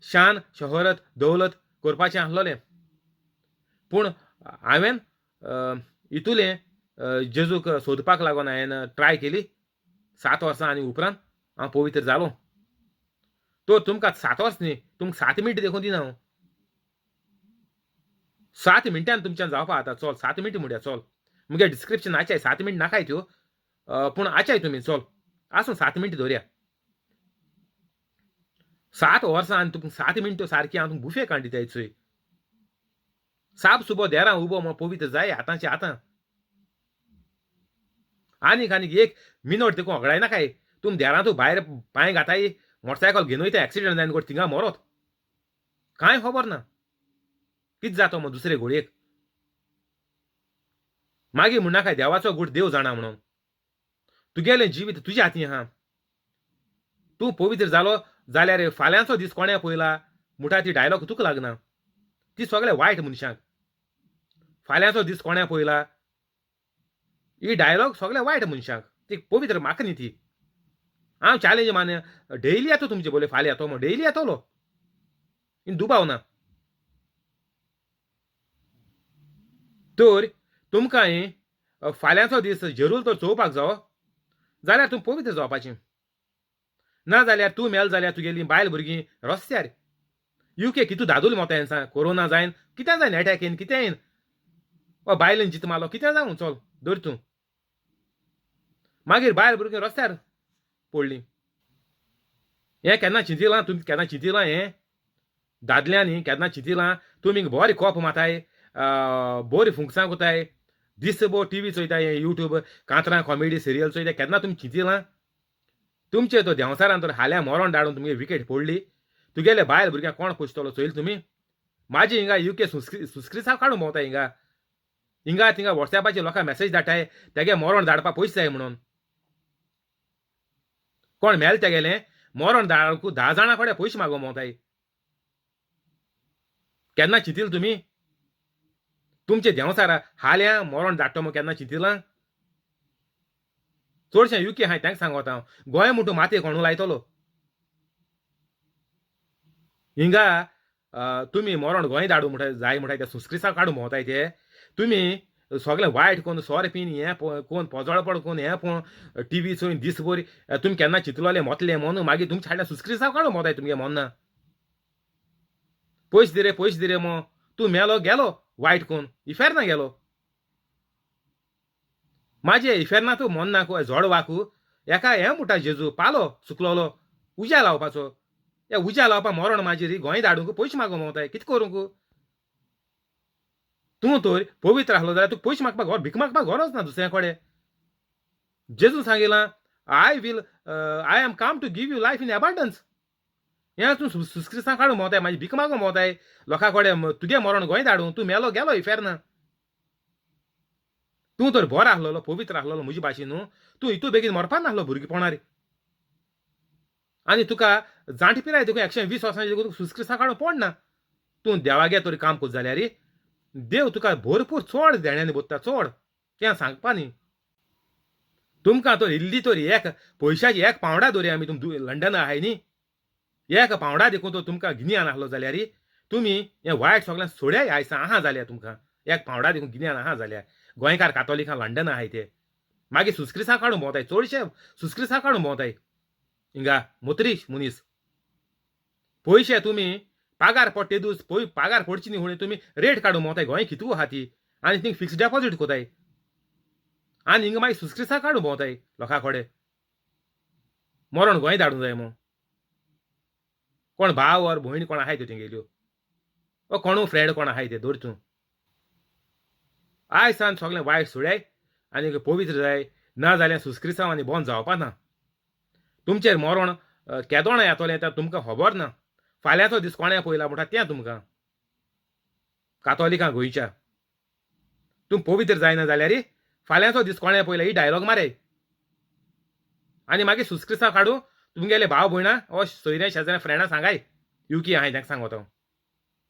शान शोहरत दौलत करपाचें आसलोलें पूण हांवें इतुलें जेजूक सोदपाक लागून हांवें ट्राय केली 7 वर्सां आनी उपरांत हांव पवित्र जालो तो तुमकां 7 वर्स न्ही तुमकां 7 मिनट देखून दिना हांव 7 मिनटान तुमच्यान जावपा जाता चल 7 मिनट म्हणया चल मुगे डिस्क्रिप्शन आचाय 7 मिनट नाकाय त्यो पूण आचाय तुमी चल आसूं 7 मिनट धरया 7 वर्सां आनी तुमकां 7 मिनट सारकी हांव तुमकां बुफे काडून दिताय चोय साप सुबो देरां उबो म्हण पवित्र जाय आतांचे आतां आनीक एक मिनट देखून वगडाय नाकाय तुमी देरां तूं भायर पांय घाताय मोटरसायकल घेवन वयता एक्सिडेंट जायन कोण थिंगा मरोत कांय खबर ना कितें जातो म्हण दुसरे घोडयेक मागीर म्हणनाकाय देवाचो गूट देव जाणा म्हणून तुगेलें जिवीत तुज्या हातीन आहा तूं पवित्र जालो जाल्यार फाल्यांचो दीस कोणें पयला मुठा ती डायलॉग तुका लागना ती सगळे वायट मनशांक फाल्यांचो दीस कोणें पयला ही डायलॉग सगळे वायट मनशांक ती पवित्र म्हाका न्ही ती हांव चॅलेंज मान्य डेली येतो तुमचे बोले फाल्यां येतो म्हण डेली येतलो इन दुबाव ना तर तुमकां फाल्यांचो दीस जरूर तर चोवपाक जावो जाल्यार तूं पवित्र जावपाचें ना जाल्यार तूं मेल जाल्यार तुगेलीं बायल भुरगीं रस्त्यार UK कितू दादूल मोता हें सांग कोरोना जायन कितें जायन एटॅक येन कितें येन वा बायलेन जित मारलो कितें जावं चल धर तूं मागीर बायल भुरगीं रस्त्यार पडलीं हें केन्ना चिंतिलां तुमी केन्ना चिंतिलां हें दादल्यांनी केन्ना चिंतिलां तुमी बरें कोप माताय बरी फुंकसां कोताय दिसभर टीव्ही चोयताय यूट्यूब कांतरां कॉमेडी सिरियल चोयताय केन्ना तुमी चिंतिलां तुमचे तो देंवसारान तर हाल्या मरण धाडून तुमगे विकेट पडली तुगेले बायल भुरग्यांक कोण पोसतलो चोयल तुमी म्हाजी हिंगा UK सुस्क्रिसांव काडून भोंवताय हिंगा थिंगा वॉट्सॅपाचेर लोकां मॅसेज धाडटाय तेगे मरण धाडपा पयशे जाय म्हणून कोण मेल तेगेलें मरण धाडूंक 10 जाणां कडेन पयशे मागोवंक भोंवताय केन्ना चिंतिल तुमी तुमचे देंवसारा हाल्या मरण धाडटा म्हूण केन्ना चिंतिलां चडशें UK आहाय तांकां सांगोता हांव गोंय म्हणटू मातयेक कोणू लायतलो हिंगा तुमी मरण गोंय धाडूं म्हणटाय जाय म्हणटाय ते सुस्क्रिसांव काडून भोंवताय ते तुमी सगळें वायट कोन्न सोर पीन हें कोन्न पोजोळपण कोन्न हें पळोवन टीव्ही चोयन दिसभर तुमी केन्ना चिंतलोले मोतले म्हूण मागीर तुमच्या हाडल्या सुस्क्रिसांव काडून भोंवताय तुमगे मोन्ना पयशे दिरे मो तूं मेलो गेलो वायट कोन्न इफेरना गेलो म्हाजे इफेरना तूं मोन्नाकू झोड वाकू एका हें म्हणटा जेजू पालो सुकलोलो उज्या लावपाचो या उज्या लावपा मरण म्हाजेर गोंय धाडूंक पयशे मागोवंक भोंवताय कितें करूंक तूं तर पवित्र आसलो जाल्यार तुका पयशे मागपाक भीक मागपाक गरज ना दुसऱ्या कडेन जेजून सांगिलां I am come to give you life in abundance हें तूं सुस्क्रिसां काडून भोंवताय म्हाजी भीक मागून भोंवताय लोकां कडेन तुगे मरण गोंय धाडूं तूं मेलो गेलो फेर ना तूं तर बरो आसलोलो पवित्र आसलोलो म्हजे भाशेन न्हू तूं हितू बेगीन मरपा नासलो भुरगेपणारी आनी तुका जाणटी पिराय तुका 120 वर्सांची तुका सुस्क्रिसां काडून पडना तूं देवागे तरी काम कोत जाल्यार देव तुका भरपूर चड देण्यांनी बोत्ता चड तें सांगपा न्ही तुमकां तर इल्ली तरी एक पयशाची 1 पावंडा धरी आमी तुम लंडना आहाय न्ही 1 पावंडा देखून तो तुमकां गिन्यान आसलो जाल्यार तुमी हें वायट सगळें सोड्याय आयसां आहा जाल्यार तुमकां 1 पावंडा देखून गिन्यान आहा जाल्यार गोंयकार कातोलिकां लंडन आहाय ते मागीर सुस्क्रिसां काडून भोंवताय चडशे सुस्क्रिसां काडून भोंवताय हिंगा मुत्रीश मुनीस पयशे तुमी पागार पडटे दीस पागार पडची न्ही म्हणून तुमी रेट काडून भोंवताय गोंय कितू आहा ती आनी थिंग फिक्स डेपॉजीट कोताय आनी हिंगा मागीर सुस्क्रिसां काडून भोंवताय लोकां कडेन मरण गोंय धाडूं जाय म्हूण कोण भाव और भयण कोण आहाय त्यो थिंगेल्यो ओ कोणू फ्रेंड कोण आहाय ते धर तूं आयज सान सगळें वायट सोड्याय आनी पवित्र जाय ना जाल्यार सुस्क्रिसांव आनी बोंद जावपा ना तुमचेर मरण केदोण येतोलें तें तुमकां खबर ना फाल्यांचो दीस कोणें पयला म्हणटा तें तुमकां कातोलिकां गोंयच्या तूं पवित्र जायना जाल्यार फाल्यांचो दीस कोणें पयला ही डायलॉग मारे आनी मागीर सुस्क्रिसां काडून तुमगेले भाव भयणां ओ सोयऱ्या शेजाऱ्या फ्रेंडां सांगाय युकी आहाय तांकां सांगो तो